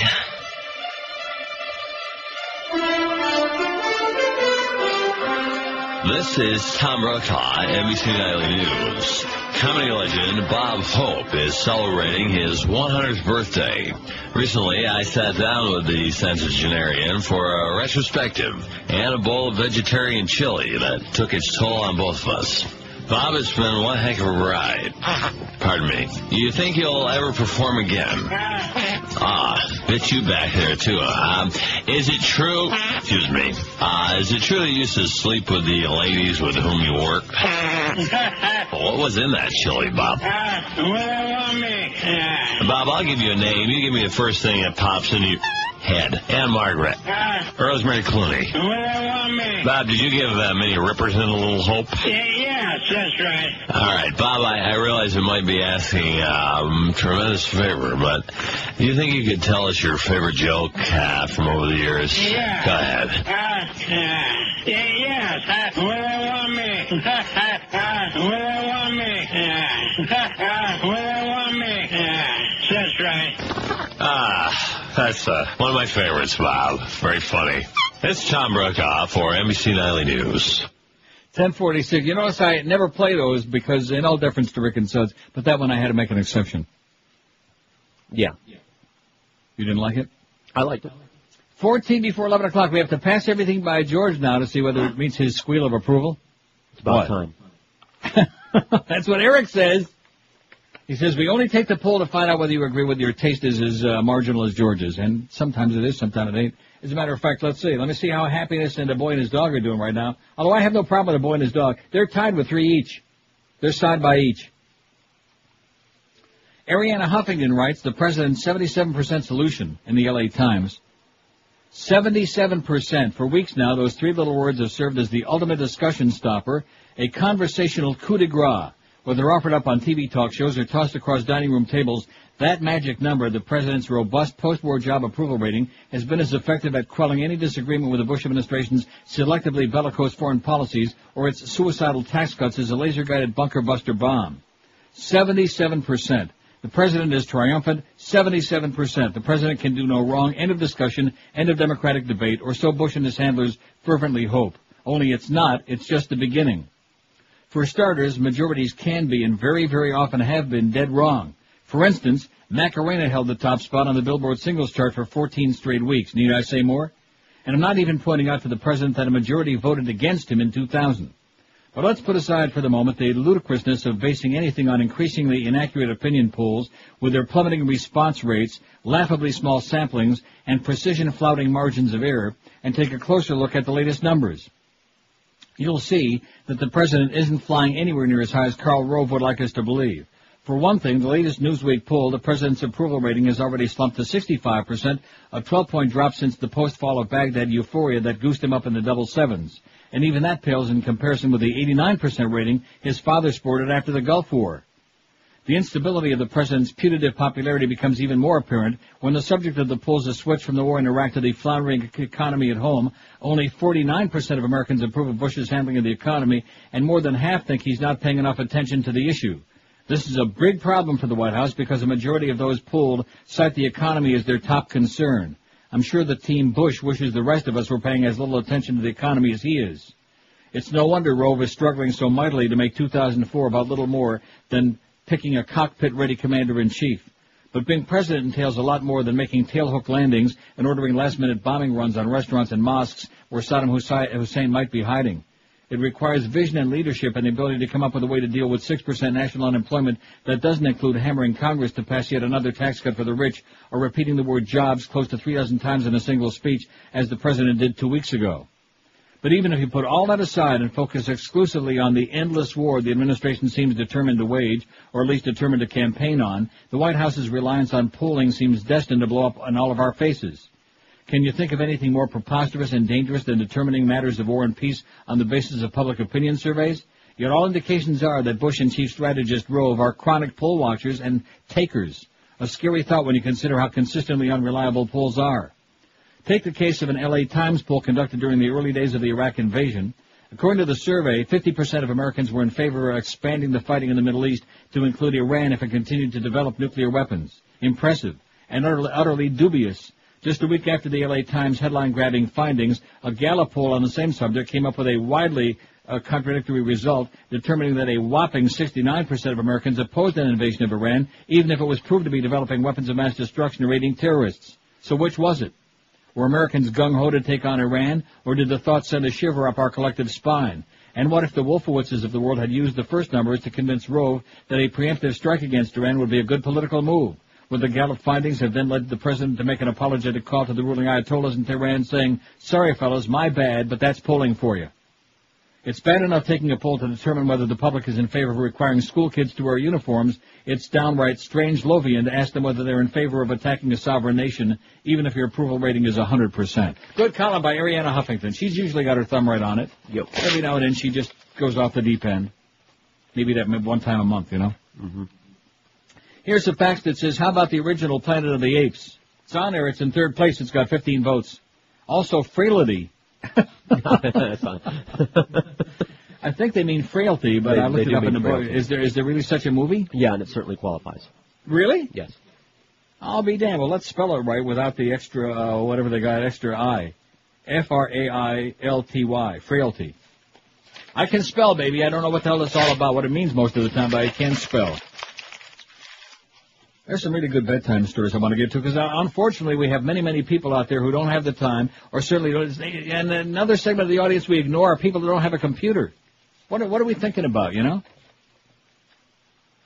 This is Tom Brokaw, NBC Nightly News. comedy legend Bob Hope is celebrating his 100th birthday. Recently, I sat down with the census-genarian for a retrospective and a bowl of vegetarian chili that took its toll on both of us. Bob, it's been one heck of a ride. Pardon me. You think you'll ever perform again? Bit you back there, too. Is it true? Excuse me. Is it true that you used to sleep with the ladies with whom you work? What was in that chili, Bob? Bob, I'll give you a name. You give me the first thing that pops into your head. Anne Margaret. Rosemary Clooney. Bob, did you give Minnie Riperton a little hope? Yes, that's right. All right, Bob, I realize it might be asking a tremendous favor, but do you think you could tell us your favorite joke from over the years? Yeah. Go ahead. Yes. Will they want me? Will they want me? Will they want me? That's right. That's one of my favorites, Bob. Very funny. It's Tom Brokaw for NBC Nightly News. 10:46. You notice I never play those because, in all deference to Rick and Suds, but that one I had to make an exception. Yeah. You didn't like it? I liked it. 14 before 11 o'clock. We have to pass everything by George now to see whether it meets his squeal of approval. It's about time. That's what Eric says. He says, we only take the poll to find out whether you agree with your taste is as marginal as George's. And sometimes it is, sometimes it ain't. As a matter of fact, let's see. Let me see how Happiness and a boy and his dog are doing right now. Although I have no problem with a boy and his dog. They're tied with 3 each. They're side by each. Ariana Huffington writes, the president's 77% solution in the LA Times. 77%. For weeks now, those 3 little words have served as the ultimate discussion stopper, a conversational coup de grace. Whether offered up on TV talk shows or tossed across dining room tables, that magic number, the president's robust post-war job approval rating, has been as effective at quelling any disagreement with the Bush administration's selectively bellicose foreign policies or its suicidal tax cuts as a laser-guided bunker-buster bomb. 77%. The president is triumphant. 77%. The president can do no wrong. End of discussion. End of democratic debate. Or so Bush and his handlers fervently hope. Only it's not. It's just the beginning. For starters, majorities can be and very, very often have been dead wrong. For instance, Macarena held the top spot on the Billboard singles chart for 14 straight weeks. Need I say more? And I'm not even pointing out to the president that a majority voted against him in 2000. But let's put aside for the moment the ludicrousness of basing anything on increasingly inaccurate opinion polls with their plummeting response rates, laughably small samplings, and precision-flouting margins of error, and take a closer look at the latest numbers. You'll see that the president isn't flying anywhere near as high as Karl Rove would like us to believe. For one thing, the latest Newsweek poll, the president's approval rating has already slumped to 65%, a 12-point drop since the post-fall of Baghdad euphoria that goosed him up in the double sevens. And even that pales in comparison with the 89% rating his father sported after the Gulf War. The instability of the president's putative popularity becomes even more apparent when the subject of the polls is switched from the war in Iraq to the floundering economy at home. Only 49% of Americans approve of Bush's handling of the economy, and more than half think he's not paying enough attention to the issue. This is a big problem for the White House because a majority of those polled cite the economy as their top concern. I'm sure the Team Bush wishes the rest of us were paying as little attention to the economy as he is. It's no wonder Rove is struggling so mightily to make 2004 about little more than picking a cockpit-ready commander-in-chief. But being president entails a lot more than making tailhook landings and ordering last-minute bombing runs on restaurants and mosques where Saddam Hussein might be hiding. It requires vision and leadership and the ability to come up with a way to deal with 6% national unemployment that doesn't include hammering Congress to pass yet another tax cut for the rich or repeating the word jobs close to 3 dozen times in a single speech, as the president did 2 weeks ago. But even if you put all that aside and focus exclusively on the endless war the administration seems determined to wage, or at least determined to campaign on, the White House's reliance on polling seems destined to blow up in all of our faces. Can you think of anything more preposterous and dangerous than determining matters of war and peace on the basis of public opinion surveys? Yet all indications are that Bush and Chief Strategist Rove are chronic poll watchers and takers. A scary thought when you consider how consistently unreliable polls are. Take the case of an LA Times poll conducted during the early days of the Iraq invasion. According to the survey, 50% of Americans were in favor of expanding the fighting in the Middle East to include Iran if it continued to develop nuclear weapons. Impressive and utterly dubious. Just a week after the LA Times headline-grabbing findings, a Gallup poll on the same subject came up with a widely contradictory result, determining that a whopping 69% of Americans opposed an invasion of Iran, even if it was proved to be developing weapons of mass destruction or aiding terrorists. So which was it? Were Americans gung-ho to take on Iran, or did the thought send a shiver up our collective spine? And what if the Wolfowitzes of the world had used the first numbers to convince Rove that a preemptive strike against Iran would be a good political move? Would the Gallup findings have then led the president to make an apologetic call to the ruling Ayatollahs in Tehran saying, sorry fellows, my bad, but that's polling for you? It's bad enough taking a poll to determine whether the public is in favor of requiring school kids to wear uniforms. It's downright strange-Lovian to ask them whether they're in favor of attacking a sovereign nation, even if your approval rating is 100%. Good column by Arianna Huffington. She's usually got her thumb right on it. Yep. Every now and then she just goes off the deep end. Maybe that one time a month, you know? Mm-hmm. Here's a fax that says, how about the original Planet of the Apes? It's on there. It's in third place. It's got 15 votes. Also, Frailty. I think they mean frailty, but I looked it up in the book. Is there really such a movie? Yeah, and it certainly qualifies. Really? Yes. I'll be damned. Well, let's spell it right without the extra, whatever they got, extra I. Frailty. Frailty. I can spell, baby. I don't know what the hell it's all about, what it means most of the time, but I can spell. There's some really good bedtime stories I want to get to, because unfortunately we have many, many people out there who don't have the time, or certainly, and another segment of the audience we ignore are people that don't have a computer. What are we thinking about, you know?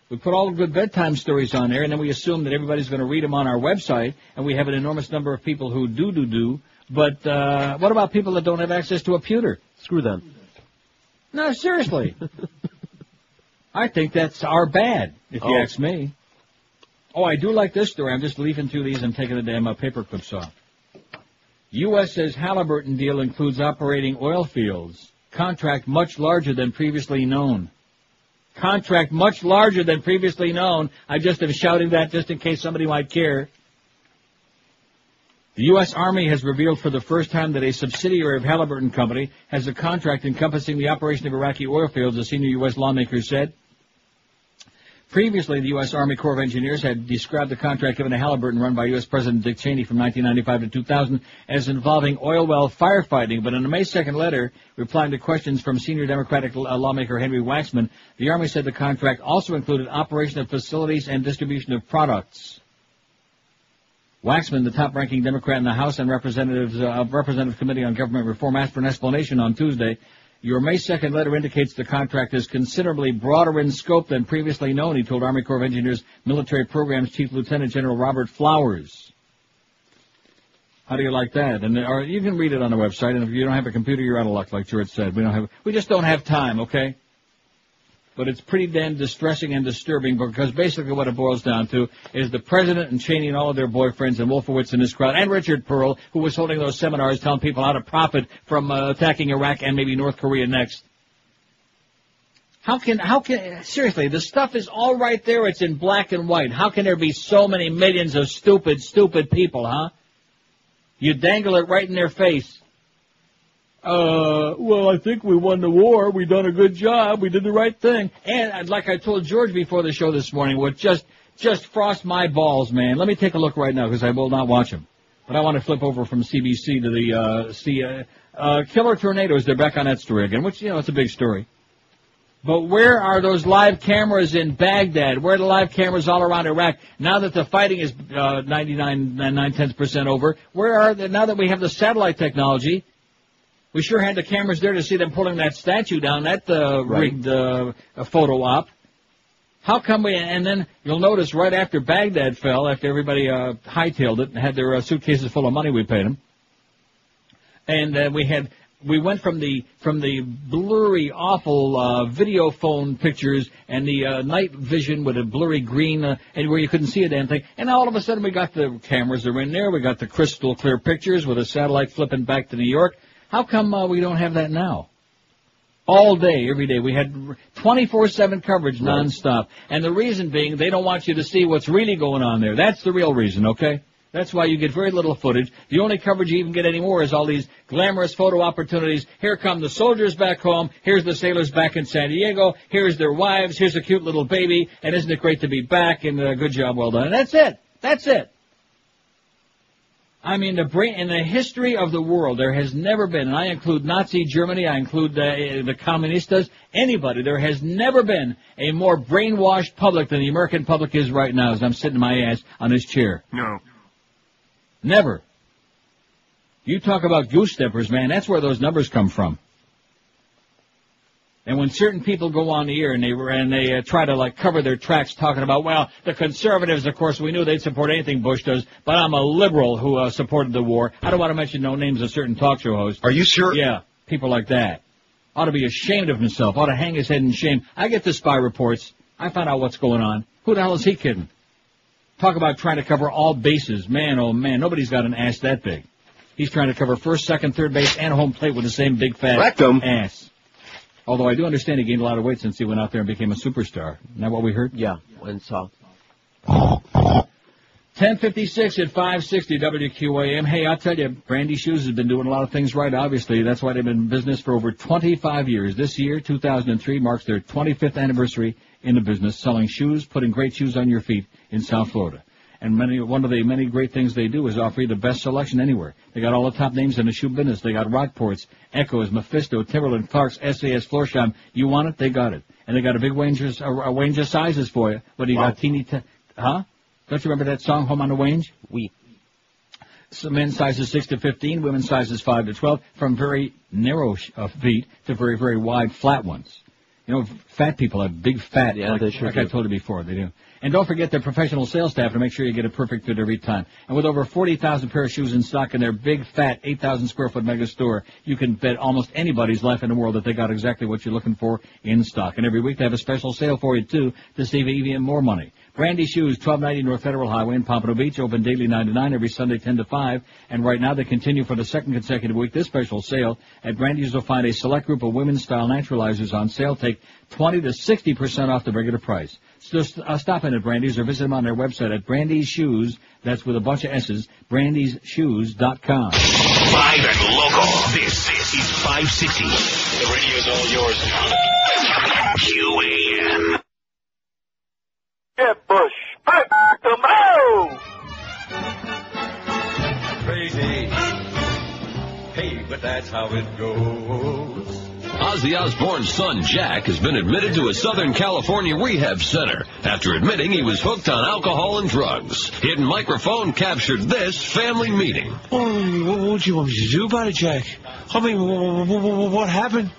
We put all the good bedtime stories on there, and then we assume that everybody's going to read them on our website, and we have an enormous number of people who do. But what about people that don't have access to a computer? Screw them. No, seriously. I think that's our bad, if you ask me. Oh, I do like this story. I'm just leafing through these and taking the damn paper clips off. U.S. says Halliburton deal includes operating oil fields. Contract much larger than previously known. Contract much larger than previously known. I just am shouting that just in case somebody might care. The U.S. Army has revealed for the first time that a subsidiary of Halliburton Company has a contract encompassing the operation of Iraqi oil fields, a senior U.S. lawmaker said. Previously, the U.S. Army Corps of Engineers had described the contract given to Halliburton run by U.S. President Dick Cheney from 1995 to 2000 as involving oil well firefighting. But in a May 2nd letter, replying to questions from senior Democratic lawmaker Henry Waxman, the Army said the contract also included operation of facilities and distribution of products. Waxman, the top-ranking Democrat in the House and Representative Committee on Government Reform, asked for an explanation on Tuesday. Your May 2nd letter indicates the contract is considerably broader in scope than previously known, he told Army Corps of Engineers Military Programs Chief Lieutenant General Robert Flowers. How do you like that? And you can read it on the website, and if you don't have a computer, you're out of luck, like George said. We just don't have time, okay? But it's pretty damn distressing and disturbing, because basically what it boils down to is the President and Cheney and all of their boyfriends and Wolfowitz and his crowd, and Richard Pearl, who was holding those seminars telling people how to profit from attacking Iraq and maybe North Korea next. How can, seriously, the stuff is all right there. It's in black and white. How can there be so many millions of stupid people, huh? You dangle it right in their face. Well, I think we won the war. We done a good job. We did the right thing. And like I told George before the show this morning, what just frost my balls, man. Let me take a look right now because I will not watch them. But I want to flip over from CBC to the killer tornadoes. They're back on that story again, which, it's a big story. But where are those live cameras in Baghdad? Where are the live cameras all around Iraq? Now that the fighting is 99.9% over, where are they now that we have the satellite technology? We sure had the cameras there to see them pulling that statue down, that rigged photo op. How come and then you'll notice right after Baghdad fell, after everybody hightailed it and had their suitcases full of money we paid them, and we went from the blurry, awful video phone pictures and the night vision with a blurry green and where you couldn't see a damn thing, and now all of a sudden we got the cameras that are in there, we got the crystal clear pictures with a satellite flipping back to New York. How come we don't have that now? All day, every day. We had 24/7 coverage nonstop. And the reason being, they don't want you to see what's really going on there. That's the real reason, okay? That's why you get very little footage. The only coverage you even get anymore is all these glamorous photo opportunities. Here come the soldiers back home. Here's the sailors back in San Diego. Here's their wives. Here's a cute little baby. And isn't it great to be back? And good job, well done. And that's it. That's it. I mean, in the history of the world, there has never been, and I include Nazi Germany, I include the communistas, anybody, there has never been a more brainwashed public than the American public is right now as I'm sitting my ass on this chair. No. Never. You talk about goose steppers, man, that's where those numbers come from. And when certain people go on the air and they try to like cover their tracks talking about, well, the conservatives, of course, we knew they'd support anything Bush does, but I'm a liberal who supported the war. I don't want to mention no names of certain talk show hosts. Are you sure? Yeah, people like that. Ought to be ashamed of himself. Ought to hang his head in shame. I get the spy reports. I find out what's going on. Who the hell is he kidding? Talk about trying to cover all bases. Man, oh man, nobody's got an ass that big. He's trying to cover first, second, third base, and home plate with the same big fat Rectum. ass. Although I do understand he gained a lot of weight since he went out there and became a superstar. Isn't that what we heard? Yeah, and so. 10:56 at 560 WQAM. Hey, I'll tell you, Brandy Shoes has been doing a lot of things right, obviously. That's why they've been in business for over 25 years. This year, 2003, marks their 25th anniversary in the business, selling shoes, putting great shoes on your feet in South Florida. And one of the many great things they do is offer you the best selection anywhere. They got all the top names in the shoe business. They got Rockports, Echoes, Mephisto, Timberland, Clark's, SAS, Florsheim. You want it? They got it. And they got a big range of sizes for you. But you got huh? Don't you remember that song, Home on the Range? Oui. So men's sizes 6 to 15, women's sizes 5 to 12, from very narrow feet to very, very wide, flat ones. You know, fat people have big fat, yeah, they sure like do. I told you before, they do. And don't forget their professional sales staff to make sure you get a perfect fit every time. And with over 40,000 pair of shoes in stock in their big, fat, 8,000 square foot mega store, you can bet almost anybody's life in the world that they got exactly what you're looking for in stock. And every week they have a special sale for you, too, to save even more money. Brandy Shoes, 1290 North Federal Highway in Pompano Beach, open daily 9 to 9, every Sunday 10 to 5. And right now they continue for the second consecutive week this special sale. At Brandy's you'll find a select group of women's style naturalizers on sale. Take 20 to 60% off the regular price. So stop in at Brandy's or visit them on their website at Brandy's Shoes, that's with a bunch of S's, brandysshoes.com. Live and local. This is 560. The radio's all yours QAM. Get Bush back to move! Crazy. Hey, but that's how it goes. Ozzy Osbourne's son, Jack, has been admitted to a Southern California rehab center after admitting he was hooked on alcohol and drugs. Hidden microphone captured this family meeting. Oh, what do you want me to do about it, Jack? I mean, what happened?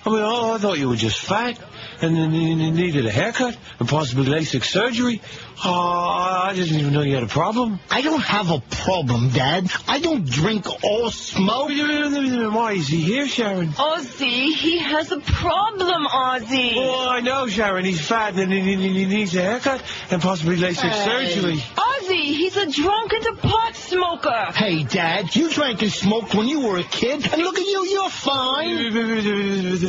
I mean, I thought you were just fat and then you needed a haircut and possibly LASIK surgery. I didn't even know you had a problem. I don't have a problem, Dad. I don't drink or smoke. Why is he here, Sharon? Ozzy, he has a problem, Ozzy. Oh, I know, Sharon. He's fat and he needs a haircut and possibly LASIK surgery. Ozzy, he's a drunk and a pot smoker. Hey, Dad, you drank and smoked when you were a kid, and look at you, you're fine.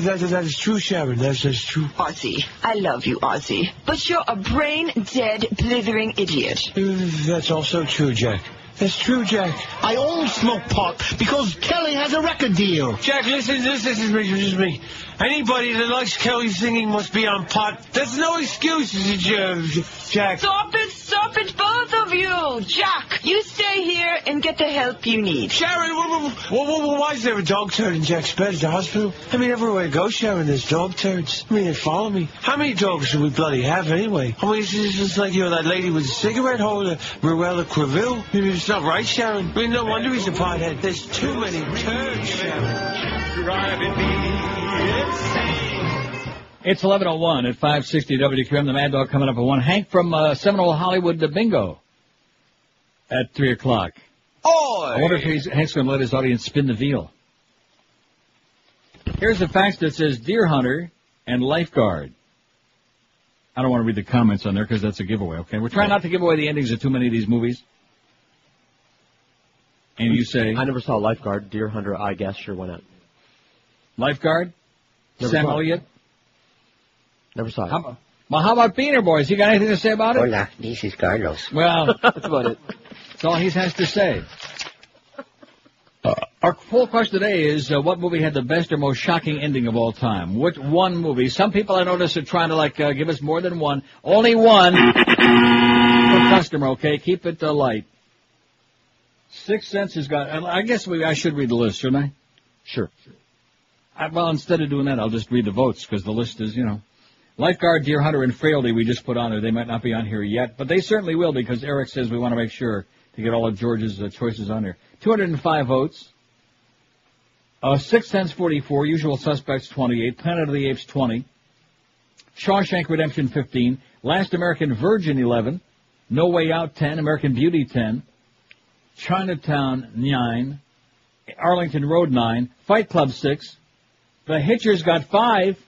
That is true, Sharon. That's true. Ozzy, I love you, Ozzy, but you're a brain-dead, blithering idiot. That's also true, Jack. That's true, Jack. I only smoke pot because Kelly has a record deal. Jack, listen, this is me. Anybody that likes Kelly singing must be on pot. That's no excuse, Jack. Stop it, both of you. Jack, you stay here and get the help you need. Sharon, why is there a dog turd in Jack's bed at the hospital? I mean, everywhere I go, Sharon, there's dog turds. I mean, they follow me. How many dogs should we bloody have anyway? I mean, it's just like, that lady with the cigarette holder, Marella Creville. I mean, it's not right, Sharon. I mean, no wonder he's a pothead. There's too many turds, Sharon. Driving me insane. It's 11:01 at 560 WQM. The Mad Dog coming up at 1. Hank from Seminole Hollywood, the bingo at 3 o'clock. Oh! I wonder if Hank's going to let his audience spin the wheel. Here's a fax that says Deer Hunter and Lifeguard. I don't want to read the comments on there because that's a giveaway, okay? We're trying not to give away the endings of too many of these movies. And you say... I never saw Lifeguard. Deer Hunter, I guess, sure went out. Lifeguard? Never Sam saw it. Elliott? Never saw it. How about Beaner Boys? You got anything to say about it? Hola, this is Carlos. Well, that's about it. That's all he has to say. Our full question today is, what movie had the best or most shocking ending of all time? Which one movie? Some people I notice are trying to, give us more than one. Only one per customer, okay? Keep it light. Sixth Sense has got, I guess I should read the list, shouldn't I? Sure. Well, instead of doing that, I'll just read the votes, because the list is, Lifeguard, Deer Hunter, and Frailty we just put on there. They might not be on here yet, but they certainly will, because Eric says we want to make sure to get all of George's choices on there. 205 votes. Sixth Sense 44, Usual Suspects 28, Planet of the Apes 20, Shawshank Redemption 15, Last American Virgin 11, No Way Out 10, American Beauty 10, Chinatown 9, Arlington Road 9, Fight Club 6, The Hitchers got 5.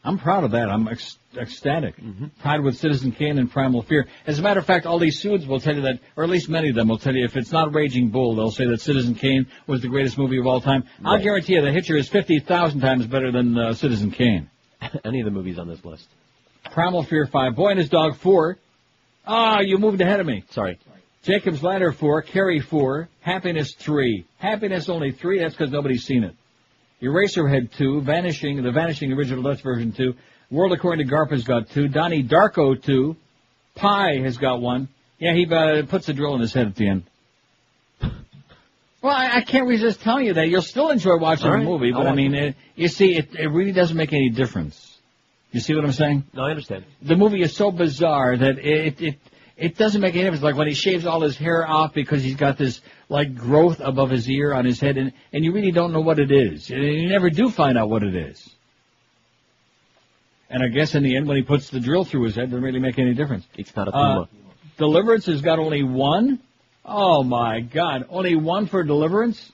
I'm proud of that. I'm ecstatic. Tied with Citizen Kane and Primal Fear. As a matter of fact, all these suits will tell you that, or at least many of them will tell you, if it's not Raging Bull, they'll say that Citizen Kane was the greatest movie of all time. Right. I'll guarantee you The Hitcher is 50,000 times better than Citizen Kane. Any of the movies on this list. Primal Fear 5, Boy and His Dog 4. You moved ahead of me. Sorry. Jacob's Ladder 4, Carrie 4, Happiness 3. Happiness only 3, that's because nobody's seen it. Eraserhead 2, the Vanishing Original Dutch version 2, World According to Garpa's got 2, Donnie Darko 2, Pi has got 1. Yeah, he puts a drill in his head at the end. Well, I can't resist telling you that. You'll still enjoy watching the movie, but you see, it really doesn't make any difference. You see what I'm saying? No, I understand. The movie is so bizarre that it doesn't make any difference. Like when he shaves all his hair off because he's got this, growth above his ear on his head, and you really don't know what it is. And you never do find out what it is. And I guess in the end, when he puts the drill through his head, it doesn't really make any difference. It's not a puma. Deliverance has got only 1. Oh, my God. Only 1 for Deliverance?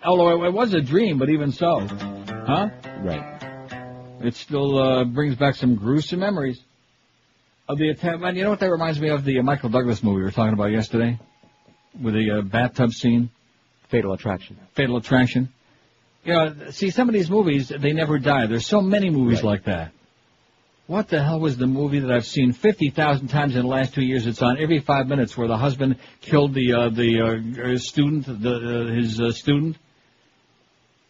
Although it was a dream, but even so. Huh? Right. It still brings back some gruesome memories of the attempt. Man, you know what that reminds me of? The Michael Douglas movie we were talking about yesterday? With the bathtub scene? Fatal Attraction. Fatal Attraction. See, some of these movies, they never die. There's so many movies like that. What the hell was the movie that I've seen 50,000 times in the last 2 years? It's on every 5 minutes, where the husband killed his student,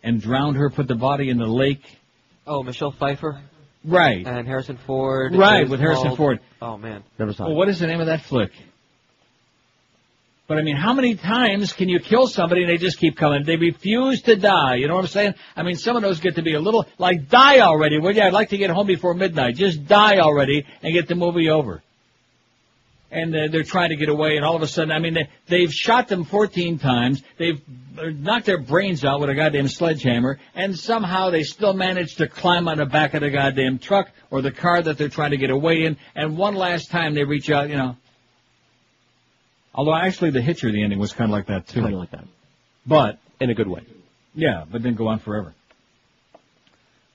and drowned her, put the body in the lake. Oh, Michelle Pfeiffer? Right. And Harrison Ford. Right, with Harrison Ford. Oh, man. Never saw it. Well, what is the name of that flick? But, how many times can you kill somebody and they just keep coming? They refuse to die. You know what I'm saying? Some of those get to be a little, die already. Well, yeah, I'd like to get home before midnight. Just die already and get the movie over. And they're trying to get away, and all of a sudden, they've shot them 14 times. They've knocked their brains out with a goddamn sledgehammer, and somehow they still manage to climb on the back of the goddamn truck or the car that they're trying to get away in, and one last time they reach out, Although, actually, the Hitcher, the ending was kind of like that, too. Kind of like that. But... in a good way. Yeah, but didn't go on forever.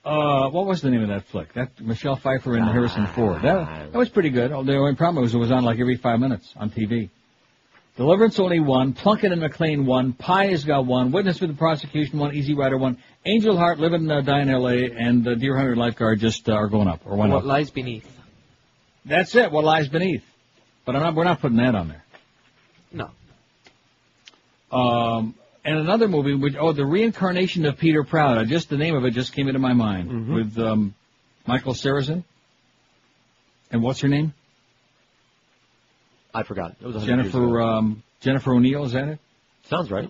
What was the name of that flick? That Michelle Pfeiffer and Harrison Ford. That was pretty good. The only problem was it was on every 5 minutes on TV. Deliverance only 1. Plunkett and McLean 1. Pi has got 1. Witness for the Prosecution 1. Easy Rider 1. Angel Heart, Live and Die in L.A. and Deer Hunter Lifeguard just are going up. Or What Lies Beneath. That's it. What Lies Beneath. But we're not putting that on there. No. And another movie, The Reincarnation of Peter Proud. The name of it just came into my mind. With Michael Sarrazin. And what's her name? I forgot. It was Jennifer O'Neill, is that it? Sounds right.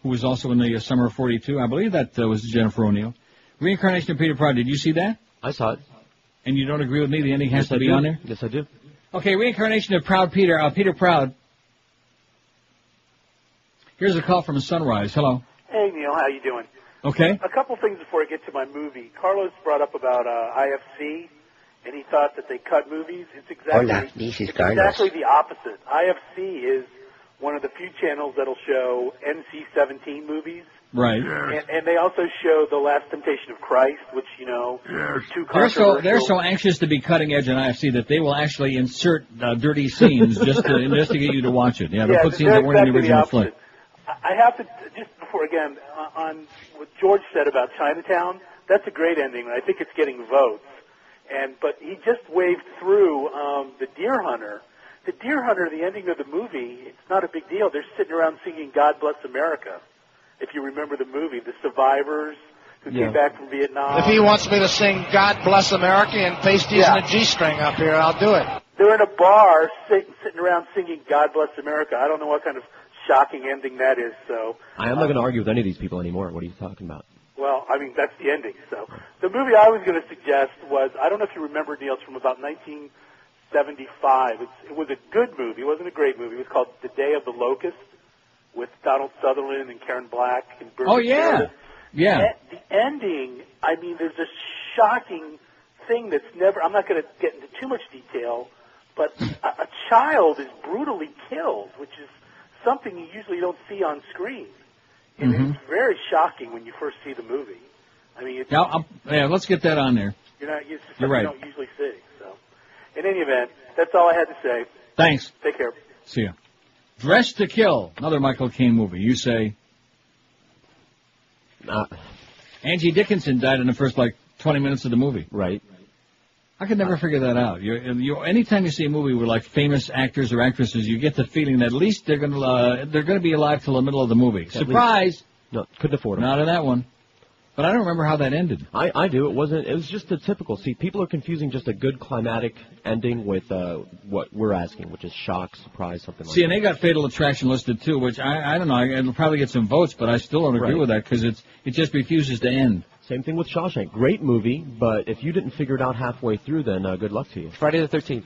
Who was also in the Summer of 42. I believe that was Jennifer O'Neill. Reincarnation of Peter Proud. Did you see that? I saw it. And you don't agree with me? The ending has to be on there? Yes, I do. Okay, Reincarnation of Peter Proud. Here's a call from Sunrise. Hello. Hey, Neil. How you doing? Okay. A couple things before I get to my movie. Carlos brought up about IFC, and he thought that they cut movies. It's exactly the opposite. IFC is one of the few channels that'll show NC-17 movies. Right. And they also show The Last Temptation of Christ, which, is too controversial. They're so anxious to be cutting edge on IFC that they will actually insert dirty scenes just to get you to watch it. Yeah, they'll put scenes that weren't in the original flick. I have to, just before, again, on what George said about Chinatown, that's a great ending. I think it's getting votes. But he just waved through the Deer Hunter. The Deer Hunter, the ending of the movie, it's not a big deal. They're sitting around singing God Bless America. If you remember the movie, the survivors who came back from Vietnam. If he wants me to sing God Bless America and pasties and a G-string up here, I'll do it. they're in a bar sitting around singing "God Bless America." I don't know what kind of shocking ending that is. So I am not going to argue with any of these people anymore. What are you talking about? well, I mean that's the ending. So the movie I was going to suggest was, I don't know if you remember, Neil, it's from about 1975. It was a good movie. It wasn't a great movie. It was called The Day of the Locust with Donald Sutherland and Karen Black and Bernie. Oh yeah, Meredith. yeah. The ending, I mean, there's a shocking thing that's never, I'm not going to get into too much detail, but a child is brutally killed, which is something you usually don't see on screen. And it's very shocking when you first see the movie. I mean, it's, Yeah, let's get that on there. it's just something You're right. you don't usually see. So, in any event, that's all I had to say. Thanks. Take care. See ya. Dressed to Kill, another Michael Caine movie. You say? Angie Dickinson died in the first, 20 minutes of the movie. Right. I could never figure that out. Anytime you see a movie with famous actors or actresses, you get the feeling that at least they're gonna be alive till the middle of the movie. Surprise! No, couldn't afford them. Not in that one. But I don't remember how that ended. I do. It was just a typical. See, people are confusing just a good climatic ending with what we're asking, which is shock, surprise, something like that. See, and they got Fatal Attraction listed too, which I don't know. It'll probably get some votes, but I still don't agree with that because it just refuses to end. Same thing with Shawshank. Great movie, but if you didn't figure it out halfway through, then good luck to you. Friday the 13th.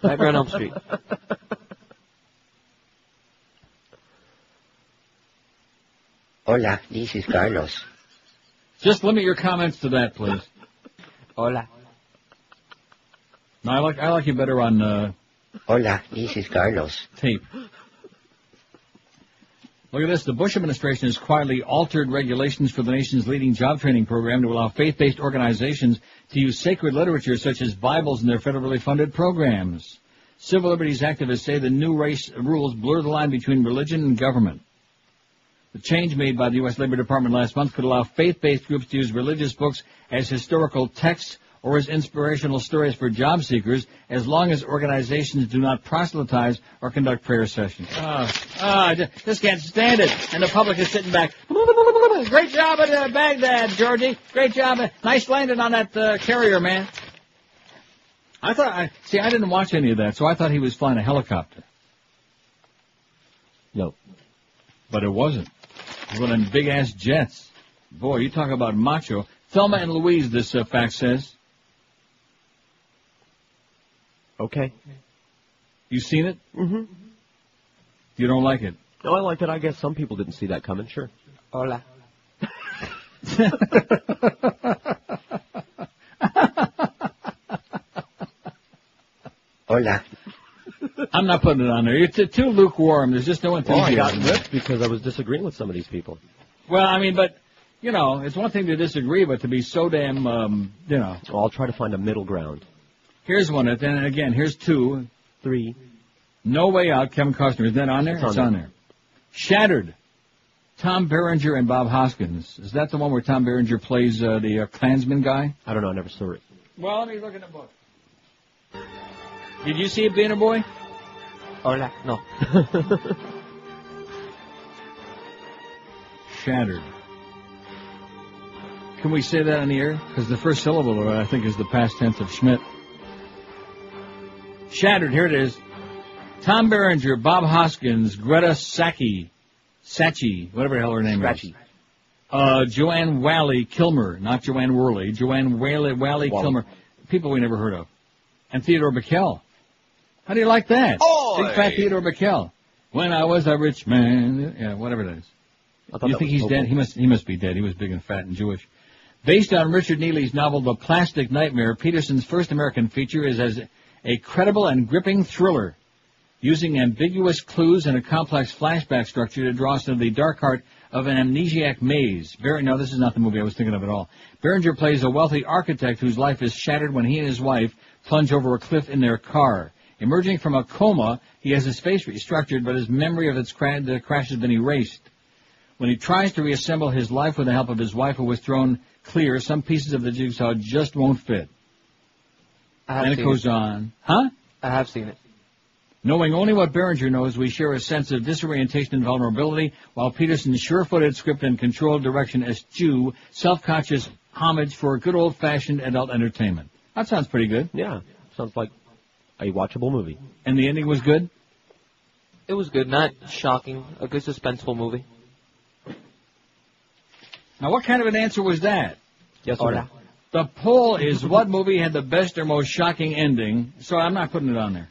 Nightmare on Elm Street. Hola, this is Carlos. Just limit your comments to that, please. Hola. No, I like you better on Hola, this is Carlos. Tape. Look at this. The Bush administration has quietly altered regulations for the nation's leading job training program to allow faith-based organizations to use sacred literature such as Bibles in their federally funded programs. Civil liberties activists say the new rules blur the line between religion and government. The change made by the U.S. Labor Department last month could allow faith-based groups to use religious books as historical texts or as inspirational stories for job seekers, as long as organizations do not proselytize or conduct prayer sessions. Just can't stand it. And the public is sitting back. Great job at Baghdad, Georgie. Great job. Nice landing on that carrier, man. I didn't watch any of that, so I thought he was flying a helicopter. No. But it wasn't. It was one of them big-ass jets. Boy, you talk about macho. Thelma and Louise, this fact says. Okay. You seen it? Mm-hmm. You don't like it? No, I liked it. I guess some people didn't see that coming. Sure. Hola. Hola. I'm not putting it on there. It's too lukewarm. There's just no enthusiasm. I got ripped because I was disagreeing with some of these people. Well, I mean, but, it's one thing to disagree, but to be so damn, Well, I'll try to find a middle ground. Here's one, and then again, here's 2. 3. No Way Out, Kevin Costner. Is that on there? It's on there. Shattered. Tom Berenger and Bob Hoskins. Is that the one where Tom Berenger plays the Klansman guy? I don't know. I never saw it. Well, let me look in the book. Did you see it, being a boy? Hola. No. Shattered. Can we say that on the air? Because the first syllable of it, I think, is the past tense of Schmidt. Shattered, here it is. Tom Berenger, Bob Hoskins, Greta Sachi, whatever the hell her name is. Joanne Wally Kilmer, not Joanne Worley, Joanne Wally Kilmer. People we never heard of. And Theodore Bickel. How do you like that? Oy! Big fat Theodore Bickel. When I was a rich man. Yeah, whatever it is. You think he's dead? He must be dead. He was big and fat and Jewish. Based on Richard Neely's novel The Plastic Nightmare, Peterson's first American feature is as a credible and gripping thriller, using ambiguous clues and a complex flashback structure to draw us into the dark heart of an amnesiac maze. No, this is not the movie I was thinking of at all. Berenger plays a wealthy architect whose life is shattered when he and his wife plunge over a cliff in their car. Emerging from a coma, he has his face restructured, but his memory of the crash has been erased. When he tries to reassemble his life with the help of his wife, who was thrown clear, some pieces of the jigsaw just won't fit. And it goes on. Huh? I have seen it. Knowing only what Berenger knows, we share a sense of disorientation and vulnerability, while Peterson's sure-footed script and controlled direction eschew self-conscious homage for good old-fashioned adult entertainment. That sounds pretty good. Yeah. Sounds like a watchable movie. And the ending was good? It was good, not shocking. A good suspenseful movie. Now, what kind of an answer was that? Yes or no? The poll is what movie had the best or most shocking ending, so I'm not putting it on there.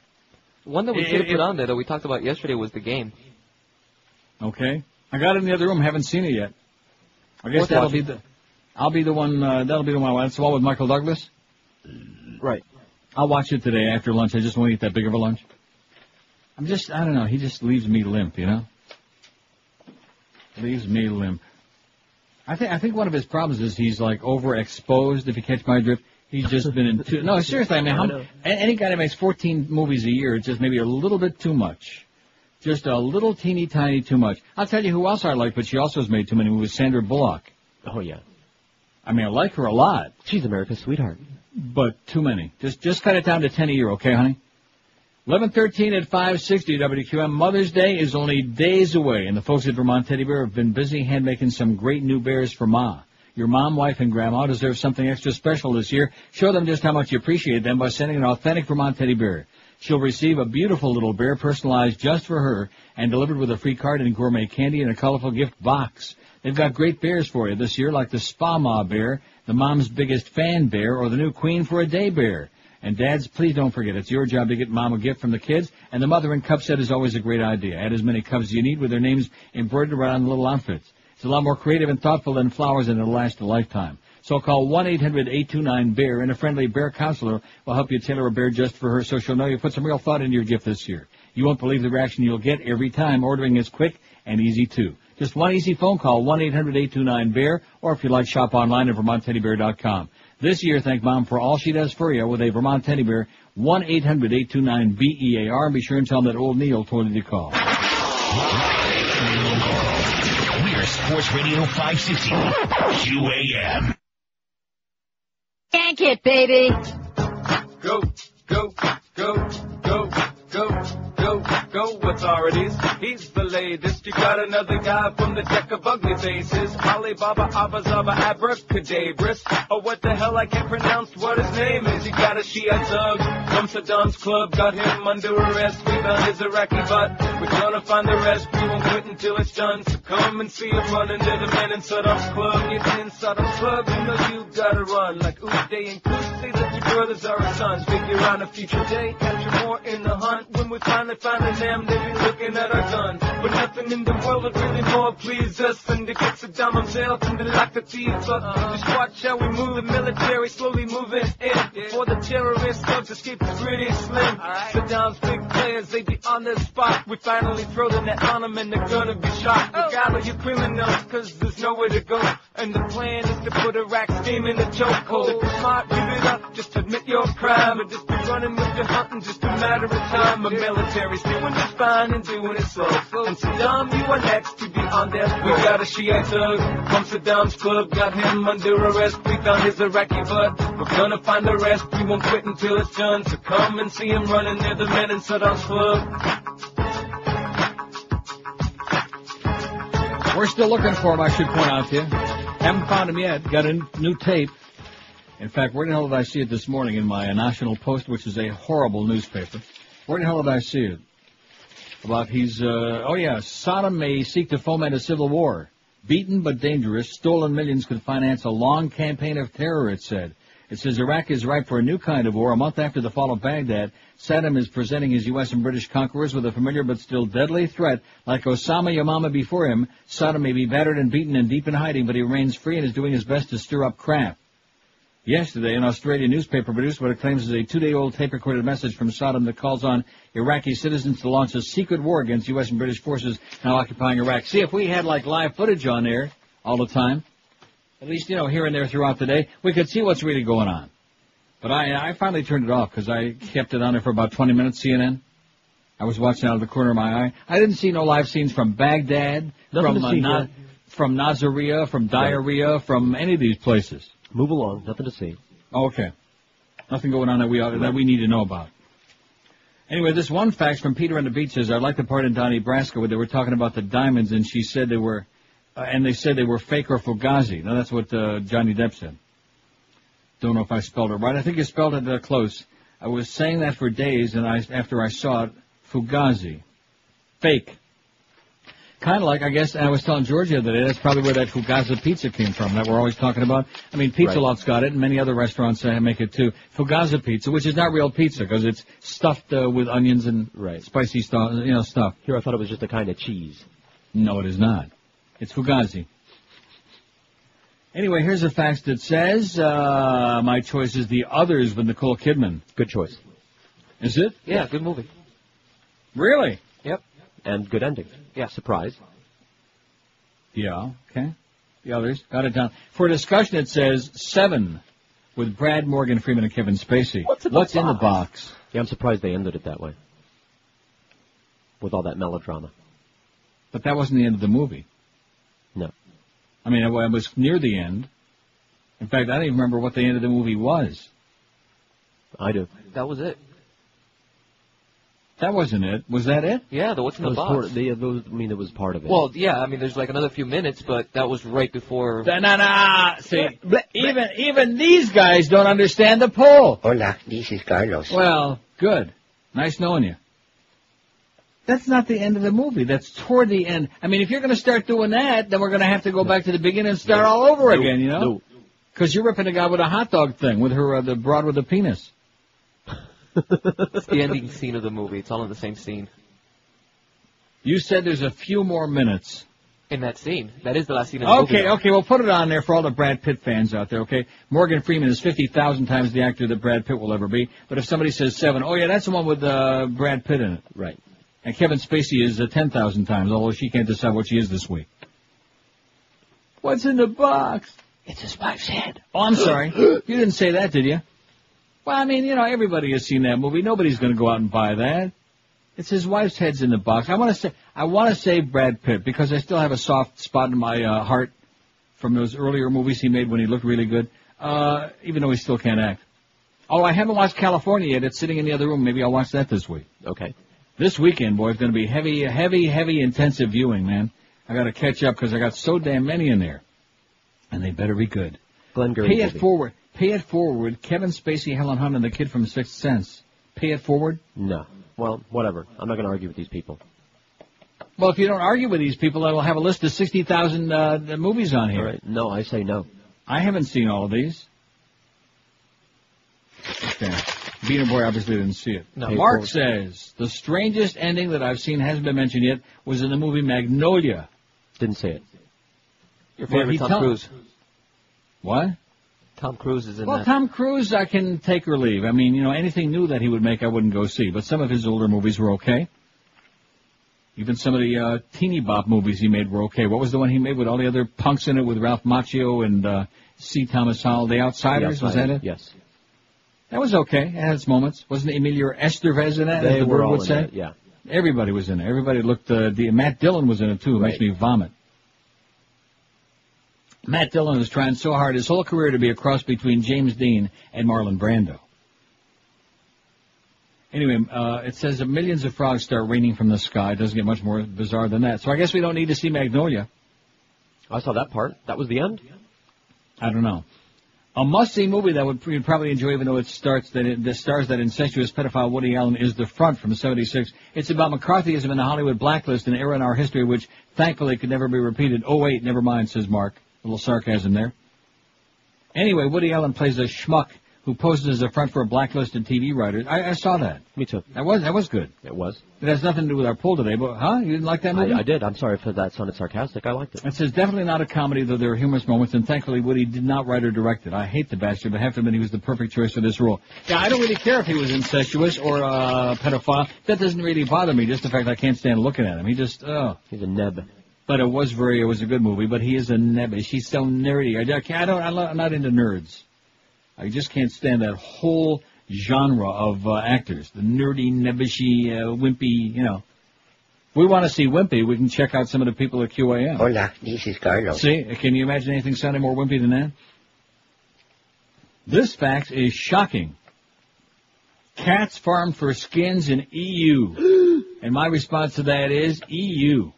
One that we should have put on there that we talked about yesterday was The Game. Okay. I got it in the other room, haven't seen it yet. I guess that'll be the one, that'll be the one. That's the one with Michael Douglas? Right. I'll watch it today after lunch. I just won't eat that big of a lunch. I don't know, he just leaves me limp, you know? Leaves me limp. I think one of his problems is he's like overexposed, if you catch my drift. He's just been in two. No, seriously, I mean, any guy that makes 14 movies a year, it's just maybe a little bit too much. Just a little teeny tiny too much. I'll tell you who else I like, but she also has made too many movies, Sandra Bullock. Oh, yeah. I mean, I like her a lot. She's America's sweetheart. But too many. Just cut it down to 10 a year, okay, honey? 11:13 at 560 WQM. Mother's Day is only days away, and the folks at Vermont Teddy Bear have been busy hand-making some great new bears for Ma. Your mom, wife, and grandma deserve something extra special this year. Show them just how much you appreciate them by sending an authentic Vermont Teddy Bear. She'll receive a beautiful little bear personalized just for her and delivered with a free card and gourmet candy in a colorful gift box. They've got great bears for you this year, like the Spa Ma Bear, the Mom's Biggest Fan Bear, or the new Queen for a Day Bear. And dads, please don't forget, it's your job to get Mom a gift from the kids, and the Mother and Cup set is always a great idea. Add as many cups as you need with their names embroidered around the little outfits. It's a lot more creative and thoughtful than flowers, and it'll last a lifetime. So call 1-800-829-BEAR, and a friendly bear counselor will help you tailor a bear just for her, so she'll know you put some real thought into your gift this year. You won't believe the reaction you'll get every time. Ordering is quick and easy, too. Just one easy phone call, 1-800-829-BEAR, or if you like, shop online at VermontTeddyBear.com. This year, thank Mom for all she does for you with a Vermont Teddy Bear, 1-800-829-BEAR, and be sure and tell them that old Neil told you to call. We're Sports Radio 560, QAM. Yank it, baby. Go, go, go, go, go, go, go, authorities. He's the latest. You got another guy from the deck of ugly faces. Alibaba, Abazaba, Abracadabras. Oh, what the hell, I can't pronounce what his name is. You got a Shiite thug from Saddam's club. Got him under arrest. We found his Iraqi butt. We're gonna find the rest. We won't quit until it's done. So come and see him running to the men in Saddam's club. You're in Saddam's club, you know you gotta run. Like Uday and Kus, say that your brothers are his sons. Figure on a future day, capture more in the hunt. When we finally finding them, they be looking at our guns. But nothing in the world would really more please us than to get Saddam himself and to lock the thieves up. Just watch how we move, the military slowly moving in. Before the terrorist thugs escape, it's pretty slim. Saddam's big players, they be on the spot. We finally throw the net on them and they're gonna be shot. Look out of you criminals, cause there's nowhere to go. And the plan is to put Iraq's team in a chokehold. If you're smart, give it up, just admit your crime. And just be running with your hunting, just a matter of time. The military's doing just fine and doing it slow. And Saddam, you are next to be on death. We got a Shiite thug from Saddam's club. Got him under arrest. We found his Iraqi butt. We're gonna find the rest. We won't quit until it's done. So come and see him running near the men in Saddam's club. We're still looking for him, I should point out to you. Haven't found him yet. Got a new tape. In fact, where the hell did I see it this morning in my National Post, which is a horrible newspaper? Where the hell did I see it? About Saddam may seek to foment a civil war. Beaten but dangerous, stolen millions could finance a long campaign of terror, it said. It says Iraq is ripe for a new kind of war. A month after the fall of Baghdad, Saddam is presenting his U.S. and British conquerors with a familiar but still deadly threat. Like Osama Yamama before him, Saddam may be battered and beaten and deep in hiding, but he remains free and is doing his best to stir up craft. Yesterday, an Australian newspaper produced what it claims is a 2-day-old tape-recorded message from Saddam that calls on Iraqi citizens to launch a secret war against U.S. and British forces now occupying Iraq. See, if we had, like, live footage on there all the time, at least, here and there throughout the day, we could see what's really going on. But I finally turned it off because I kept it on there for about 20 minutes, CNN. I was watching out of the corner of my eye. I didn't see no live scenes from Baghdad, from Nasiriyah, from Diarrhea, from any of these places. Move along. Nothing to see. Oh, okay. Nothing going on that we need to know about. Anyway, this one fax from Peter on the Beach says, I like the part in Donnie Brasco where they were talking about the diamonds and she said they were, they said they were fake or fugazi. Now that's what Johnny Depp said. Don't know if I spelled it right. I think you spelled it close. I was saying that for days, and after I saw it, Fugazi. Fake. Kind of like, I guess, I was telling George the other day, that's probably where that Fugazi pizza came from that we're always talking about. I mean, Pizza Lot's got it, and many other restaurants make it too. Fugazi pizza, which is not real pizza, because it's stuffed with onions and spicy stuff. Here I thought it was just a kind of cheese. No, it is not. It's Fugazi. Anyway, here's a fax that says, my choice is The Others with Nicole Kidman. Good choice. Is it? Yeah, good movie. Really? Yep. And good ending. Yeah. Surprise. Yeah, okay. The Others. Got it down. For discussion, it says 7 with Brad, Morgan Freeman, and Kevin Spacey. What's in the box? Yeah, I'm surprised they ended it that way. With all that melodrama. But that wasn't the end of the movie. No. I mean, it was near the end. In fact, I don't even remember what the end of the movie was. I do. That was it. That wasn't it. Was that it? Yeah, the what's in the box. It was part of it. Well, yeah, I mean, there's like another few minutes, but that was right before... See, even these guys don't understand the poll. Hola, this is Carlos. Well, good. Nice knowing you. That's not the end of the movie. That's toward the end. I mean, if you're going to start doing that, then we're going to have to go back to the beginning and start all over again, you know? Because you're ripping a guy with a hot dog thing with her, the broad with the penis. It's the ending scene of the movie. It's all in the same scene. You said there's a few more minutes. In that scene. That is the last scene of the movie. Okay, well, put it on there for all the Brad Pitt fans out there, okay? Morgan Freeman is 50,000 times the actor that Brad Pitt will ever be. But if somebody says 7, oh, yeah, that's the one with Brad Pitt in it. Right. And Kevin Spacey is 10,000 times, although she can't decide what she is this week. What's in the box? It's his wife's head. Oh, I'm sorry. You didn't say that, did you? Well, I mean, everybody has seen that movie. Nobody's going to go out and buy that. It's his wife's head's in the box. I want to say Brad Pitt because I still have a soft spot in my heart from those earlier movies he made when he looked really good, even though he still can't act. Oh, I haven't watched California yet. It's sitting in the other room. Maybe I'll watch that this week. Okay. This weekend, boy, it's going to be heavy, intensive viewing, man. I got to catch up because I got so damn many in there. And they better be good. Pay it forward. Pay it forward. Kevin Spacey, Helen Hunt, and the kid from Sixth Sense. Pay it forward? No. Well, whatever. I'm not going to argue with these people. Well, if you don't argue with these people, I will have a list of 60,000 movies on here. All right. No, I say no. I haven't seen all of these. Okay. Beaner Boy obviously didn't see it. No. Mark says, the strangest ending that I've seen, hasn't been mentioned yet, was in the movie Magnolia. Didn't see it. Your favorite Tom Cruise. What? Tom Cruise is in that. Well, Tom Cruise I can take or leave. I mean, anything new that he would make I wouldn't go see. But some of his older movies were okay. Even some of the teeny bop movies he made were okay. What was the one he made with all the other punks in it with Ralph Macchio and C. Thomas Howell? The Outsiders, was that it? Yes. That was okay. It had its moments. Wasn't Emilio Estevez in that? They as the were bird all would in say? it, yeah. Everybody was in it. Everybody looked... Matt Dillon was in it, too. It makes me vomit. Matt Dillon is trying so hard his whole career to be a cross between James Dean and Marlon Brando. Anyway, it says that millions of frogs start raining from the sky. It doesn't get much more bizarre than that. So I guess we don't need to see Magnolia. I saw that part. That was the end? I don't know. A must-see movie that you'd probably enjoy, even though it stars that incestuous pedophile Woody Allen, is The Front from '76. It's about McCarthyism and the Hollywood blacklist, an era in our history which, thankfully, could never be repeated. Oh, wait, never mind, says Mark. A little sarcasm there. Anyway, Woody Allen plays a schmuck who poses as a front for a blacklisted TV writer. I saw that. Me too. That was good. It was. It has nothing to do with our poll today, but, You didn't like that movie? I did. I'm sorry if that sounded sarcastic. I liked it. It says definitely not a comedy, though there are humorous moments, and thankfully Woody did not write or direct it. I hate the bastard, but I have to admit he was the perfect choice for this role. Yeah, I don't really care if he was incestuous or a pedophile. That doesn't really bother me, just the fact I can't stand looking at him. He's a neb. But it was a good movie, but he is a nebbish. He's so nerdy. I'm not into nerds. I just can't stand that whole genre of actors. The nerdy, nebbishy, wimpy, If we want to see wimpy, we can check out some of the people at QAM. Hola, this is Carlos. See, can you imagine anything sounding more wimpy than that? This fact is shocking. Cats farmed for skins in EU. And my response to that is EU.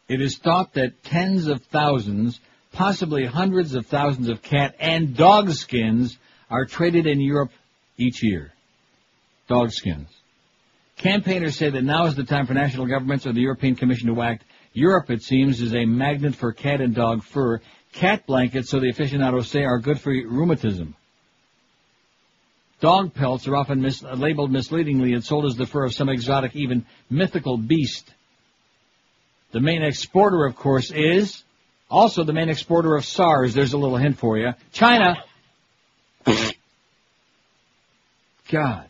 It is thought that tens of thousands, possibly hundreds of thousands of cat and dog skins are traded in Europe each year. Dog skins. Campaigners say that now is the time for national governments or the European Commission to act. Europe, it seems, is a magnet for cat and dog fur. Cat blankets, so the aficionados say, are good for rheumatism. Dog pelts are often labeled misleadingly and sold as the fur of some exotic, even mythical beast. The main exporter, of course, is also the main exporter of SARS. There's a little hint for you. China. God.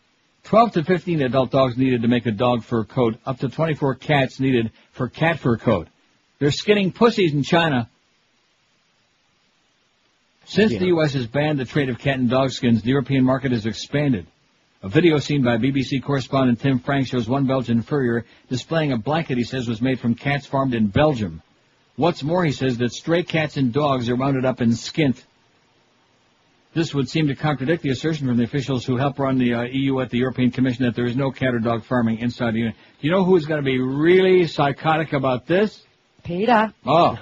12 to 15 adult dogs needed to make a dog fur coat. Up to 24 cats needed for cat fur coat. They're skinning pussies in China. Since the U.S. has banned the trade of cat and dog skins, the European market has expanded. A video seen by BBC correspondent Tim Frank shows one Belgian furrier displaying a blanket he says was made from cats farmed in Belgium. What's more, he says that stray cats and dogs are rounded up and skinned. This would seem to contradict the assertion from the officials who help run the EU at the European Commission that there is no cat or dog farming inside the Union. Do you know who's going to be really psychotic about this? Peter. Oh.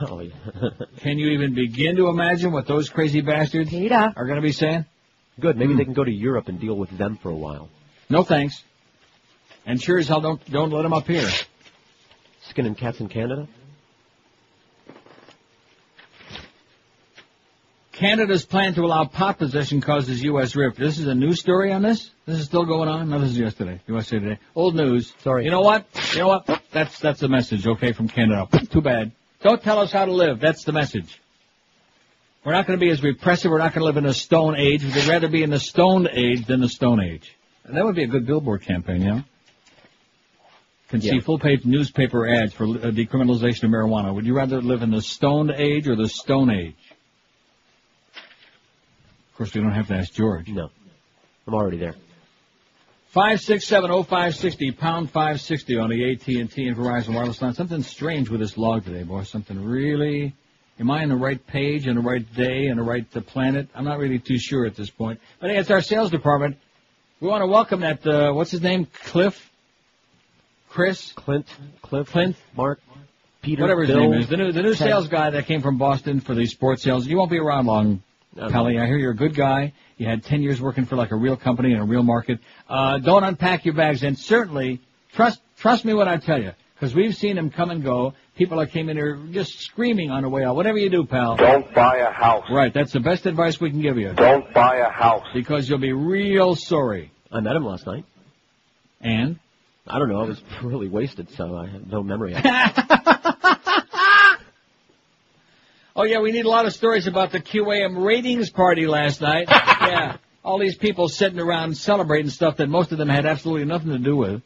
Can you even begin to imagine what those crazy bastards are going to be saying? Good. Maybe they can go to Europe and deal with them for a while. No thanks. And sure as hell don't let them up here. Skinning cats in Canada? Canada's plan to allow pot possession causes U.S. rift. This is a news story on this? This is still going on? No, this is yesterday. USA Today. Old news. Sorry. You know what? That's the message, okay, from Canada. Too bad. Don't tell us how to live. That's the message. We're not going to be as repressive. We're not going to live in a stone age. We'd rather be in the stoned age than the stone age. And that would be a good billboard campaign, you know? Can see full-page newspaper ads for decriminalization of marijuana. Would you rather live in the stoned age or the stone age? Of course, we don't have to ask George. No. I'm already there. 567-0560, pound 560 on the AT&T and Verizon wireless line. Something strange with this log today, boy. Something really... Am I on the right page and the right day and the right planet? I'm not really too sure at this point. But hey, it's our sales department. We want to welcome that, what's his name? Cliff? Chris? Clint? Mark? Peter? Whatever his Bill, name is. The new sales guy that came from Boston for the sports sales. You won't be around long, Pelly. I hear you're a good guy. You had 10 years working for like a real company in a real market. Don't unpack your bags, and certainly trust me when I tell you, because we've seen them come and go. People that came in here just screaming on the way out. Whatever you do, pal. Don't buy a house. Right, that's the best advice we can give you. Don't buy a house. Because you'll be real sorry. I met him last night. And? I don't know. I was really wasted, so I have no memory of it. Oh, yeah, we need a lot of stories about the QAM ratings party last night. Yeah, all these people sitting around celebrating stuff that most of them had absolutely nothing to do with.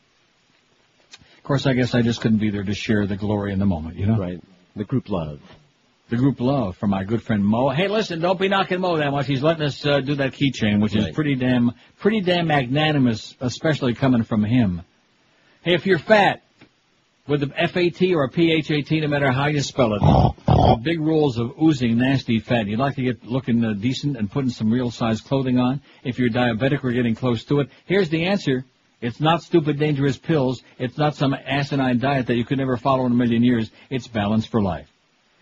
Of course, I guess I just couldn't be there to share the glory in the moment, you know? Right. The group love. The group love from my good friend Mo. Hey, listen, don't be knocking Mo that much. He's letting us do that keychain, which is pretty damn magnanimous, especially coming from him. Hey, if you're fat, with a F-A-T or a P-H-A-T, no matter how you spell it, big rolls of oozing, nasty fat. You'd like to get looking decent and putting some real-size clothing on. If you're diabetic or getting close to it, here's the answer. It's not stupid, dangerous pills. It's not some asinine diet that you could never follow in a million years. It's Balance for Life.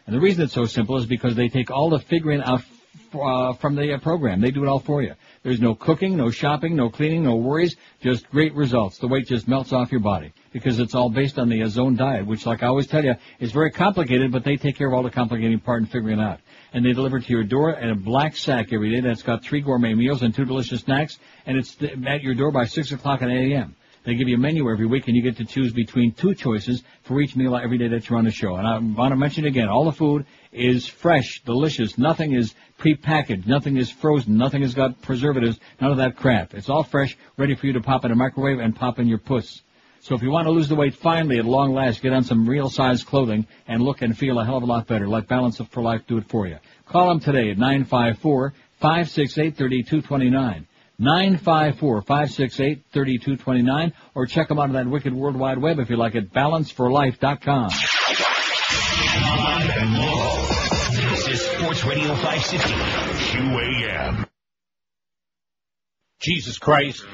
And the reason it's so simple is because they take all the figuring out from the program. They do it all for you. There's no cooking, no shopping, no cleaning, no worries, just great results. The weight just melts off your body because it's all based on the Zone diet, which, like I always tell you, is very complicated, but they take care of all the complicating part and figuring it out. And they deliver to your door in a black sack every day that's got 3 gourmet meals and 2 delicious snacks, and it's at your door by 6 o'clock at 8 a.m. They give you a menu every week, and you get to choose between 2 choices for each meal every day that you're on the show. And I want to mention again, all the food is fresh, delicious. Nothing is prepackaged. Nothing is frozen. Nothing has got preservatives. None of that crap. It's all fresh, ready for you to pop in a microwave and pop in your puss. So if you want to lose the weight finally at long last, get on some real-size clothing and look and feel a hell of a lot better. Let Balance for Life do it for you. Call them today at 954-568-3229. 954-568-3229, or check them out on that wicked World Wide Web if you like it, balanceforlife.com. This is Sports Radio 560, QAM. Jesus Christ.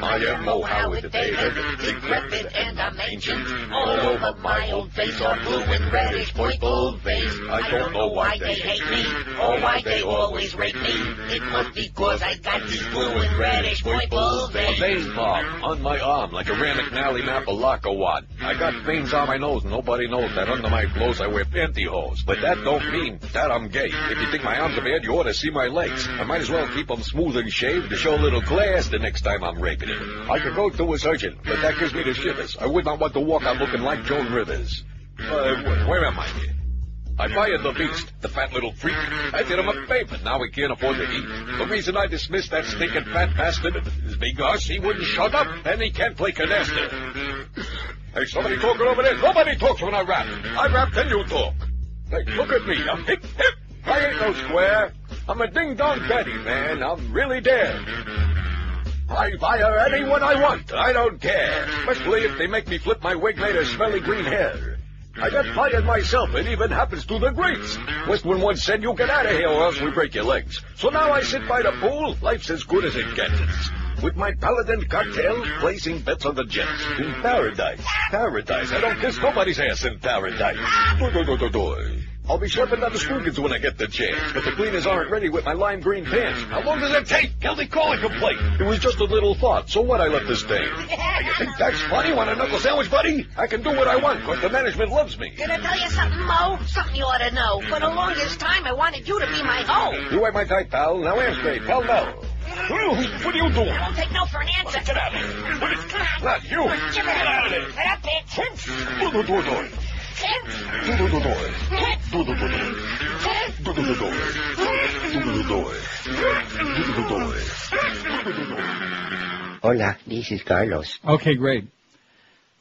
I am Mo Howard David, decrepit and I'm ancient. All over my old face are blue and reddish purple veins. I don't know why they hate me, or why they always rate me. It must be cause I got these blue and reddish purple A veins. vein mark on my arm like a Ramic Nally Mapalakawad. I got veins on my nose, nobody knows that under my clothes I wear pantyhose. But that don't mean that I'm gay. If you think my arms are bad, you ought to see my legs. I might as well keep them smooth and shaved to show a little class the next time I'm raping it. I could go to a surgeon, but that gives me the shivers. I would not want to walk out looking like Joan Rivers. Where am I here? I fired the beast, the fat little freak. I did him a favor, now he can't afford to eat. The reason I dismissed that stinking fat bastard is because he wouldn't shut up, and he can't play canasta. Hey, somebody talking over there. Nobody talks when I rap. I rap, then you talk. Hey, look at me. I'm hip, hip. I ain't no square. I'm a ding-dong daddy, man. I'm really dead. I fire anyone I want. I don't care. Especially if they make me flip my wig made of smelly green hair. I got fired myself. It even happens to the greats. Westman once said, you get out of here or else we break your legs. So now I sit by the pool. Life's as good as it gets. With my paladin cocktail, placing bets on the Jets. In paradise. Paradise. I don't kiss nobody's ass in paradise. I'll be schlepping down the Scoogans when I get the chance, but the cleaners aren't ready with my lime green pants. How long does it take? Guilty calling complaint. It was just a little thought, so what I left this stain. You think that's funny? Want a knuckle sandwich, buddy? I can do what I want, because the management loves me. Can I tell you something, Mo? Something you ought to know. For the longest time, I wanted you to be my hoe. You ain't my type, pal. Now answer, pal, no. What are you doing? I won't take no for an answer. Get out of here. Not you. Get out of there. Get up, bitch. Hola, this is Carlos. Okay, great.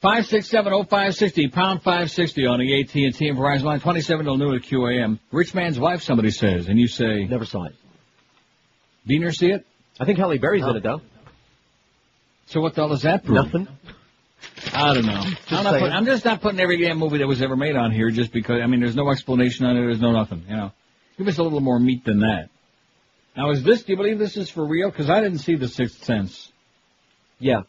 5670560, pound 560 on the AT&T and Verizon line, 27 till noon at QAM. Rich man's wife, somebody says, and you say... Never saw it. Diener see it? I think Halle Berry's in it, though. So what the hell does that prove? Nothing. I don't know. I'm just not putting every damn movie that was ever made on here just because, I mean, there's no explanation on it, there's no nothing, you know. Give us a little more meat than that. Now, do you believe this is for real? Because I didn't see The Sixth Sense. Yeah.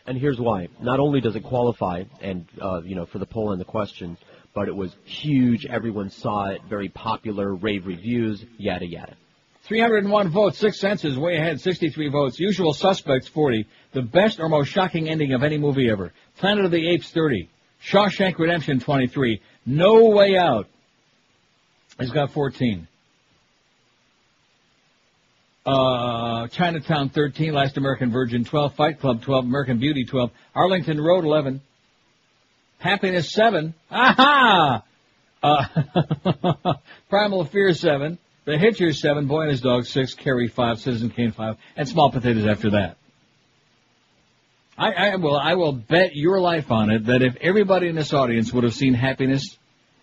And here's why. Not only does it qualify, and, for the poll and the question, but it was huge, everyone saw it, very popular, rave reviews, yada, yada. 301 votes, Sixth Sense is way ahead, 63 votes. Usual Suspects, 40. The best or most shocking ending of any movie ever. Planet of the Apes, 30. Shawshank Redemption, 23. No Way Out has got 14. Chinatown, 13. Last American Virgin, 12. Fight Club, 12. American Beauty, 12. Arlington Road, 11. Happiness, 7. Aha! Primal Fear, 7. The Hitcher, 7. Boy and His Dog, 6. Carrie, 5. Citizen Kane, 5. And Small Potatoes after that. I will bet your life on it that if everybody in this audience would have seen Happiness,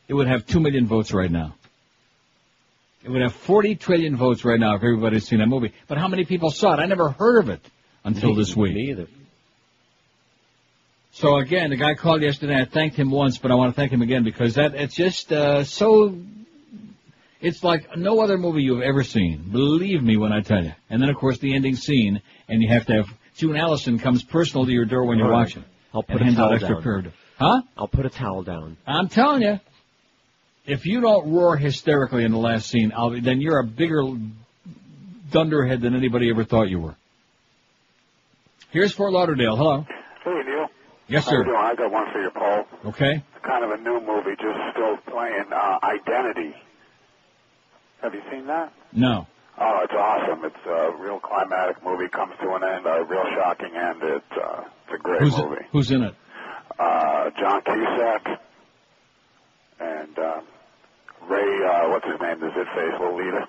it would have 2 million votes right now. It would have 40 trillion votes right now if everybody's seen that movie. But how many people saw it? I never heard of it until this week. Me either. So again, the guy called yesterday. I thanked him once, but I want to thank him again because it's just so... It's like no other movie you've ever seen. Believe me when I tell you. And then, of course, the ending scene, and you have to have... June Allison comes personal to your door when you're watching. I'll put a towel down. Huh? I'll put a towel down. I'm telling you. If you don't roar hysterically in the last scene, then you're a bigger dunderhead than anybody ever thought you were. Here's Fort Lauderdale. Hello. Hey, Neil. Yes, How you sir. doing? I got one for you, Paul. Okay. It's kind of a new movie, just still playing Identity. Have you seen that? No. Oh, it's awesome. It's a real climatic movie, comes to an end, a real shocking end. It's a great movie. Who's in it? John Cusack and Ray, what's his name? Does it face Lolita?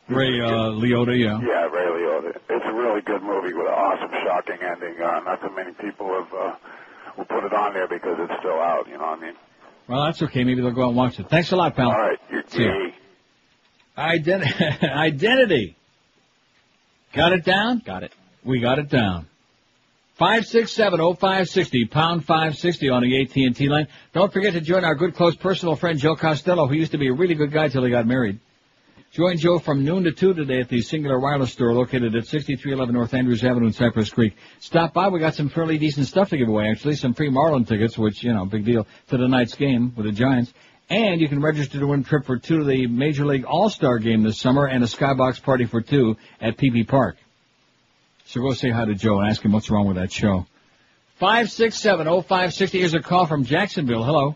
Ray Liotta, yeah. Yeah, Ray Liotta. It's a really good movie with an awesome, shocking ending. Not so many people will put it on there because it's still out, you know what I mean? Well, that's okay. Maybe they'll go out and watch it. Thanks a lot, pal. All right. See you. Identity. Got it down? Got it. We got it down. 5670560, pound 560 on the AT&T line. Don't forget to join our good, close, personal friend Joe Costello, who used to be a really good guy till he got married. Join Joe from noon to 2 today at the Singular Wireless Store located at 6311 North Andrews Avenue in Cypress Creek. Stop by. We got some fairly decent stuff to give away, actually. Some free Marlin tickets, which, big deal, to tonight's game with the Giants. And you can register to win a trip for 2 to the Major League All-Star game this summer and a skybox party for 2 at PP Park. So go say hi to Joe and ask him what's wrong with that show. 567-0560. Here's a call from Jacksonville. Hello.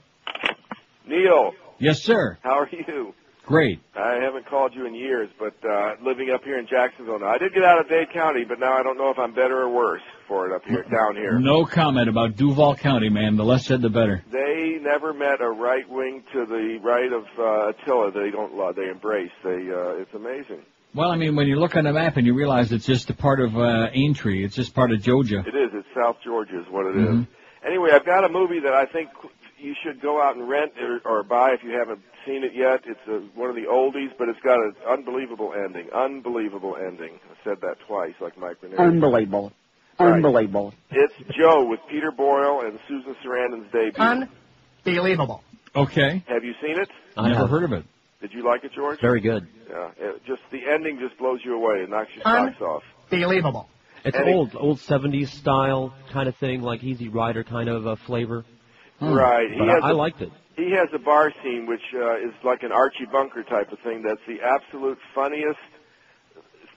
Neil. Yes, sir. How are you? Great. I haven't called you in years, but living up here in Jacksonville now. I did get out of Dade County, but now I don't know if I'm better or worse for it up here, down here. No comment about Duval County, man. The less said, the better. They never met a right wing to the right of Attila. They don't love. They embrace. It's amazing. Well, I mean, when you look on the map and you realize it's just a part of Aintree, it's just part of Georgia. It is. It's South Georgia is what it is. Anyway, I've got a movie that I think you should go out and rent or buy if you haven't seen it yet. It's one of the oldies, but it's got an unbelievable ending. Unbelievable ending. I said that twice, like Mike Renee. Unbelievable. Right. Unbelievable. It's Joe with Peter Boyle and Susan Sarandon's debut. Unbelievable. Okay. Have you seen it? I never heard of it. Did you like it, George? Very good. Yeah. Just the ending just blows you away. It knocks your socks off. Unbelievable. It's old 70s style kind of thing, like Easy Rider kind of flavor. Right. I liked it. He has a bar scene which is like an Archie Bunker type of thing. That's the absolute funniest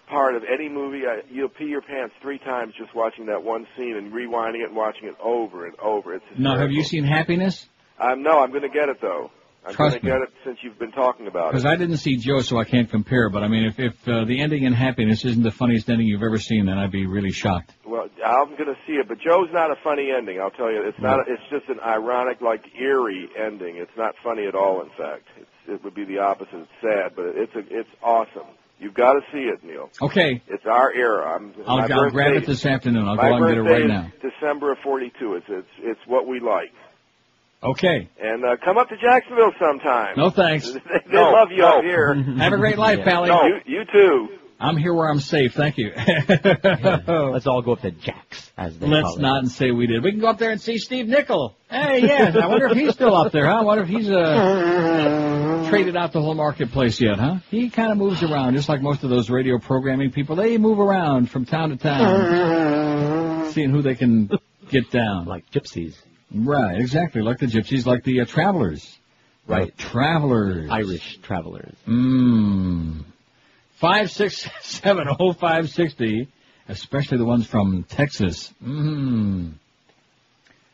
part of any movie. You'll pee your pants 3 times just watching that one scene and rewinding it and watching it over and over. It's hysterical. Now, have you seen Happiness? No, I'm going to get it, though. I'm going to get it since you've been talking about it. Because I didn't see Joe, so I can't compare. But, I mean, if the ending in Happiness isn't the funniest ending you've ever seen, then I'd be really shocked. Well, I'm going to see it. But Joe's not a funny ending, I'll tell you. It's not. It's just an ironic, like, eerie ending. It's not funny at all, in fact. It would be the opposite. It's sad, but it's awesome. You've got to see it, Neil. Okay. It's our era. I'll grab it this afternoon. I'll go out and get it right now. My birthday is December of 42. It's what we like. Okay. And come up to Jacksonville sometime. No thanks. They love you up here. Have a great life, Pally. You too. I'm here where I'm safe. Thank you. Let's all go up to Jack's, as they call it. Let's not say we did. We can go up there and see Steve Nickel. Hey, yes. I wonder if he's still up there, huh? I wonder if he's traded out the whole marketplace yet, huh? He kind of moves around, just like most of those radio programming people. They move around from town to town, seeing who they can get down. Like gypsies. Right, exactly, like the gypsies, like the travelers. Right. Travelers. Irish travelers. 5670560, especially the ones from Texas.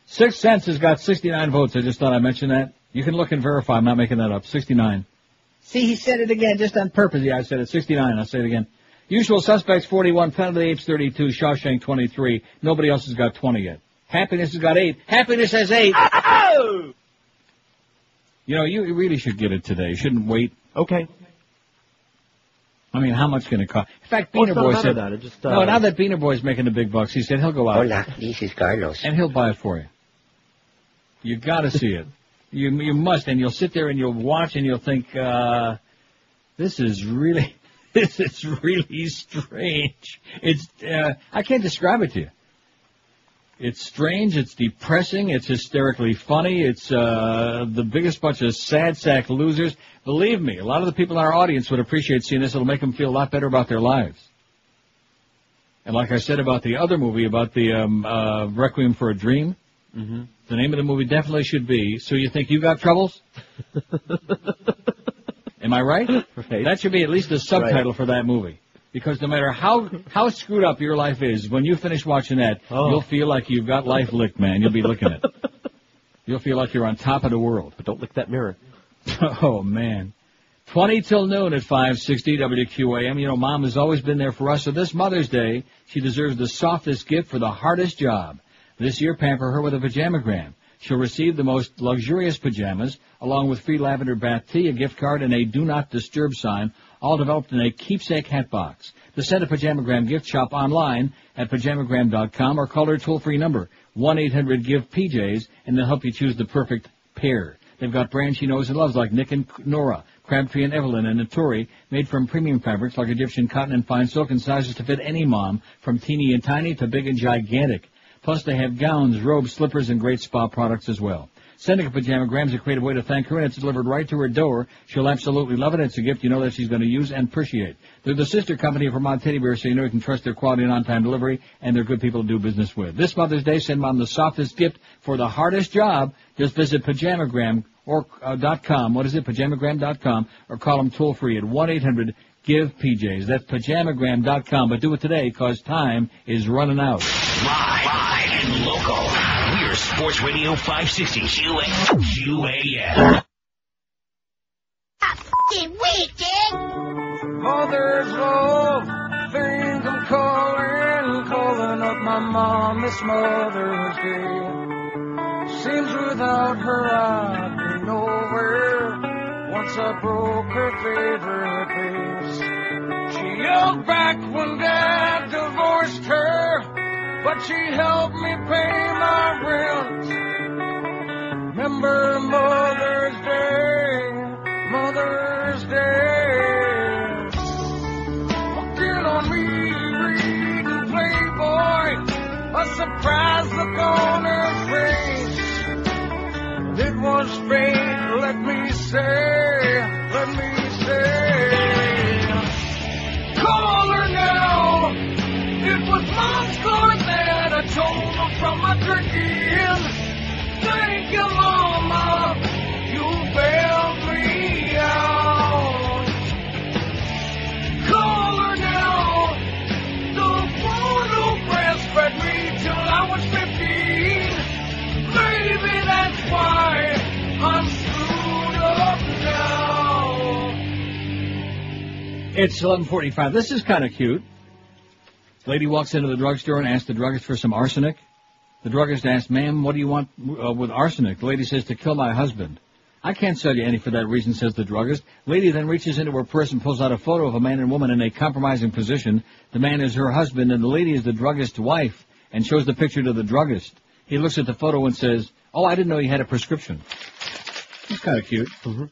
6 Cents has got 69 votes. I just thought I'd mention that. You can look and verify. I'm not making that up. 69. See, he said it again just on purpose. Yeah, I said it. 69. I'll say it again. Usual Suspects 41, Planet of the Apes 32, Shawshank 23. Nobody else has got 20 yet. Happiness has got 8. Happiness has 8. Oh! You really should get it today. You shouldn't wait. Okay. I mean, how much can it cost? In fact, Beaner Boy said that. No, now that Beaner Boy's making the big bucks, he said he'll go out. Hola, this is Carlos. And he'll buy it for you. You got to see it. You must, and you'll sit there and you'll watch and you'll think, this is really strange. I can't describe it to you. It's strange, it's depressing, it's hysterically funny, it's the biggest bunch of sad sack losers. Believe me, a lot of the people in our audience would appreciate seeing this. It'll make them feel a lot better about their lives. And like I said about the other movie, about the Requiem for a Dream, the name of the movie definitely should be, So You Think You Got Troubles? Am I right? Right? That should be at least a subtitle for that movie. Because no matter how screwed up your life is, when you finish watching that, you'll feel like you've got life licked, man. You'll be licking it. You'll feel like you're on top of the world. But don't lick that mirror. Oh, man. 20 till noon at 560 WQAM. Mom has always been there for us. So this Mother's Day, she deserves the softest gift for the hardest job. This year, pamper her with a pajamagram. She'll receive the most luxurious pajamas, along with free lavender bath tea, a gift card, and a Do Not Disturb sign, all developed in a keepsake hat box. To send a Pajamagram gift, shop online at pajamagram.com or call her toll-free number, 1-800-GIVE-PJs, and they'll help you choose the perfect pair. They've got brands she knows and loves like Nick and Nora, Crabtree and Evelyn, and Naturi, made from premium fabrics like Egyptian cotton and fine silk in sizes to fit any mom, from teeny and tiny to big and gigantic. Plus, they have gowns, robes, slippers, and great spa products as well. Sending a pajamagram is a creative way to thank her, and it's delivered right to her door. She'll absolutely love it. It's a gift you know that she's going to use and appreciate. They're the sister company of Vermont Teddy Bear, so you know you can trust their quality and on-time delivery, and they're good people to do business with. This Mother's Day, send Mom the softest gift for the hardest job. Just visit pajamagram or .com. What is it? Pajamagram.com, or call them toll-free at 1-800-GIVE-PJs. That's pajamagram.com. But do it today, because time is running out. Live and local. We're Sports Radio 560 QAM. Mother's love, things I'm calling up my mom this Mother's Day. Seems without her I'd be nowhere. Once I broke her favorite vase. She yelled back when Dad divorced her, but she helped me pay my rent. Remember Mother's Day, Mother's Day. Walking on me, reading Playboy, a surprise look on her face. It was fate, let me say. Call her now. It was Mom's good that I told her from my drinking. Thank you, Mama, you bailed me out. Call her now. The one who breastfed me till I was 15. Maybe that's why I'm screwed up now. It's 11:45. This is kind of cute. Lady walks into the drugstore and asks the druggist for some arsenic. The druggist asks, "Ma'am, what do you want with arsenic?" The lady says, "To kill my husband." "I can't sell you any for that reason," says the druggist. Lady then reaches into her purse and pulls out a photo of a man and woman in a compromising position. The man is her husband and the lady is the druggist's wife, and shows the picture to the druggist. He looks at the photo and says, "Oh, I didn't know you had a prescription." It's kind of cute. Mm-hmm.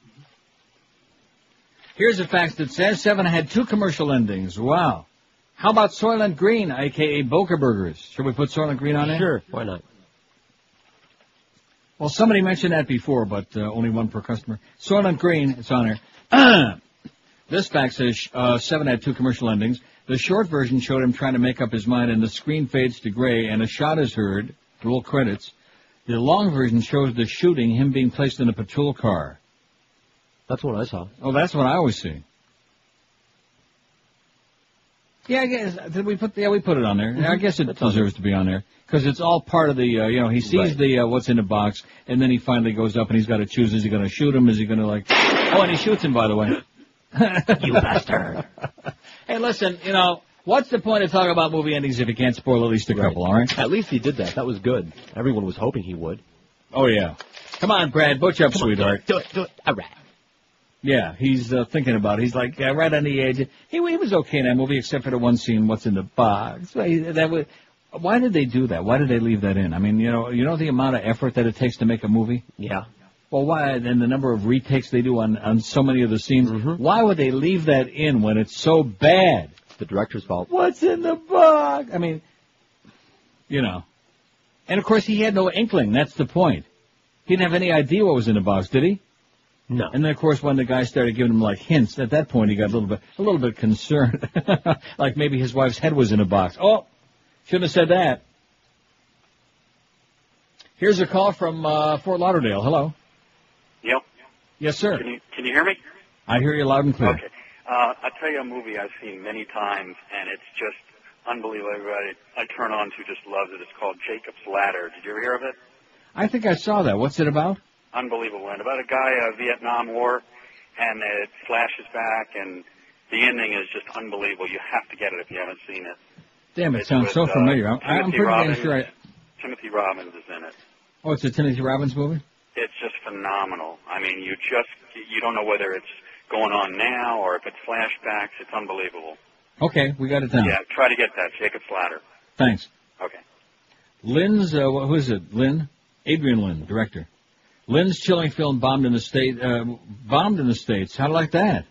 Here's a fact that says 7 had 2 commercial endings. Wow. How about Soylent Green, a.k.a. Boca Burgers? Should we put Soylent Green on there? Sure, why not? Well, somebody mentioned that before, but only one per customer. Soylent Green, it's on there. This fact says 7 had 2 commercial endings. The short version showed him trying to make up his mind, and the screen fades to gray, and a shot is heard. Roll credits. The long version shows the shooting, him being placed in a patrol car. That's what I saw. Oh, that's what I always see. Yeah, I guess, we put it on there. Mm-hmm. I guess it deserves to be on there. Because it's all part of the, he sees the, what's in the box, and then he finally goes up and he's got to choose, is he going to shoot him, is he going to oh, and he shoots him, by the way. You bastard. Hey, listen, what's the point of talking about movie endings if you can't spoil at least a couple, all right? At least he did that. That was good. Everyone was hoping he would. Oh, yeah. Come on, Brad, butch up, sweetheart. Do it. All right. Yeah, he's thinking about it. He's like, right on the edge. He was okay in that movie, except for the one scene, what's in the box. Why did they do that? Why did they leave that in? I mean, you know the amount of effort that it takes to make a movie? Yeah. Well, why, and the number of retakes they do on so many of the scenes, why would they leave that in when it's so bad? It's the director's fault. What's in the box? I mean, And of course, he had no inkling. That's the point. He didn't have any idea what was in the box, did he? No. And then, of course, when the guy started giving him, hints, at that point he got a little bit concerned. Like maybe his wife's head was in a box. Oh, shouldn't have said that. Here's a call from Fort Lauderdale. Hello. Yep. Yes, sir. Can you hear me? I hear you loud and clear. Okay. I'll tell you a movie I've seen many times, and it's just unbelievable. Everybody I turn on to just loves it. It's called Jacob's Ladder. Did you ever hear of it? I think I saw that. What's it about? Unbelievable. And about a guy, Vietnam War, and it flashes back, and the ending is just unbelievable. You have to get it if you haven't seen it. Damn, it sounds so familiar. I'm pretty damn sure Timothy Robbins is in it. Oh, it's a Timothy Robbins movie? It's just phenomenal. I mean, you don't know whether it's going on now or if it's flashbacks. It's unbelievable. Okay, we got it down. Yeah, try to get that. Jacob's Ladder. Thanks. Okay. Lynn's, who is it? Lynn? Adrian Lynn, director. Lynn's chilling film bombed in the States. How do you like that?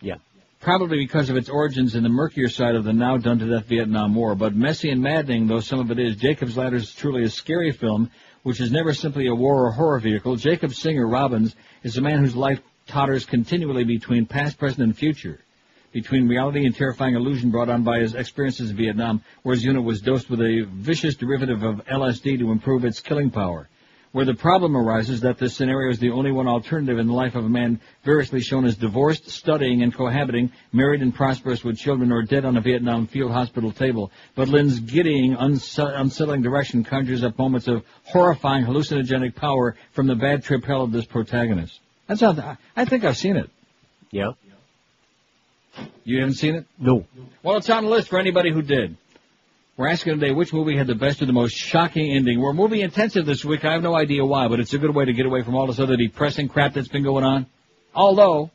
Yeah. probably because of its origins in the murkier side of the now done-to-death Vietnam War. But messy and maddening though some of it is, Jacob's Ladder is truly a scary film, which is never simply a war or horror vehicle. Jacob Singer Robbins is a man whose life totters continually between past, present, and future, between reality and terrifying illusion brought on by his experiences in Vietnam, where his unit was dosed with a vicious derivative of LSD to improve its killing power. Where the problem arises that this scenario is the only one alternative in the life of a man variously shown as divorced, studying, and cohabiting, married and prosperous with children, or dead on a Vietnam field hospital table. But Lynn's giddying, unsettling direction conjures up moments of horrifying hallucinogenic power from the bad trip hell of this protagonist. I think I've seen it. Yeah. You haven't seen it? No. Well, it's on the list for anybody who did. We're asking today which movie had the best or the most shocking ending. We're movie intensive this week. I have no idea why, but it's a good way to get away from all this other depressing crap that's been going on. Although,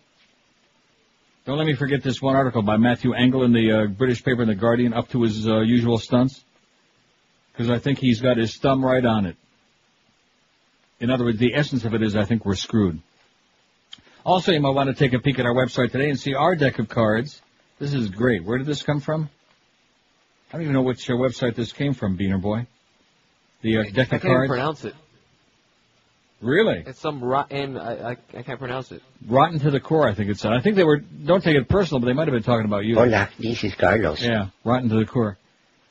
don't let me forget this one article by Matthew Engel in the British paper The Guardian, up to his usual stunts, because I think he's got his thumb right on it. In other words, the essence of it is I think we're screwed. Also, you might want to take a peek at our website today and see our deck of cards. This is great. Where did this come from? I don't even know which website this came from, Beaner Boy. The deck of cards. I can't even pronounce it. Really? It's some rotten. I can't pronounce it. Rotten to the core, I think it said. I think they were. Don't take it personal, but they might have been talking about you. Hola, this is Carlos. Yeah, rotten to the core.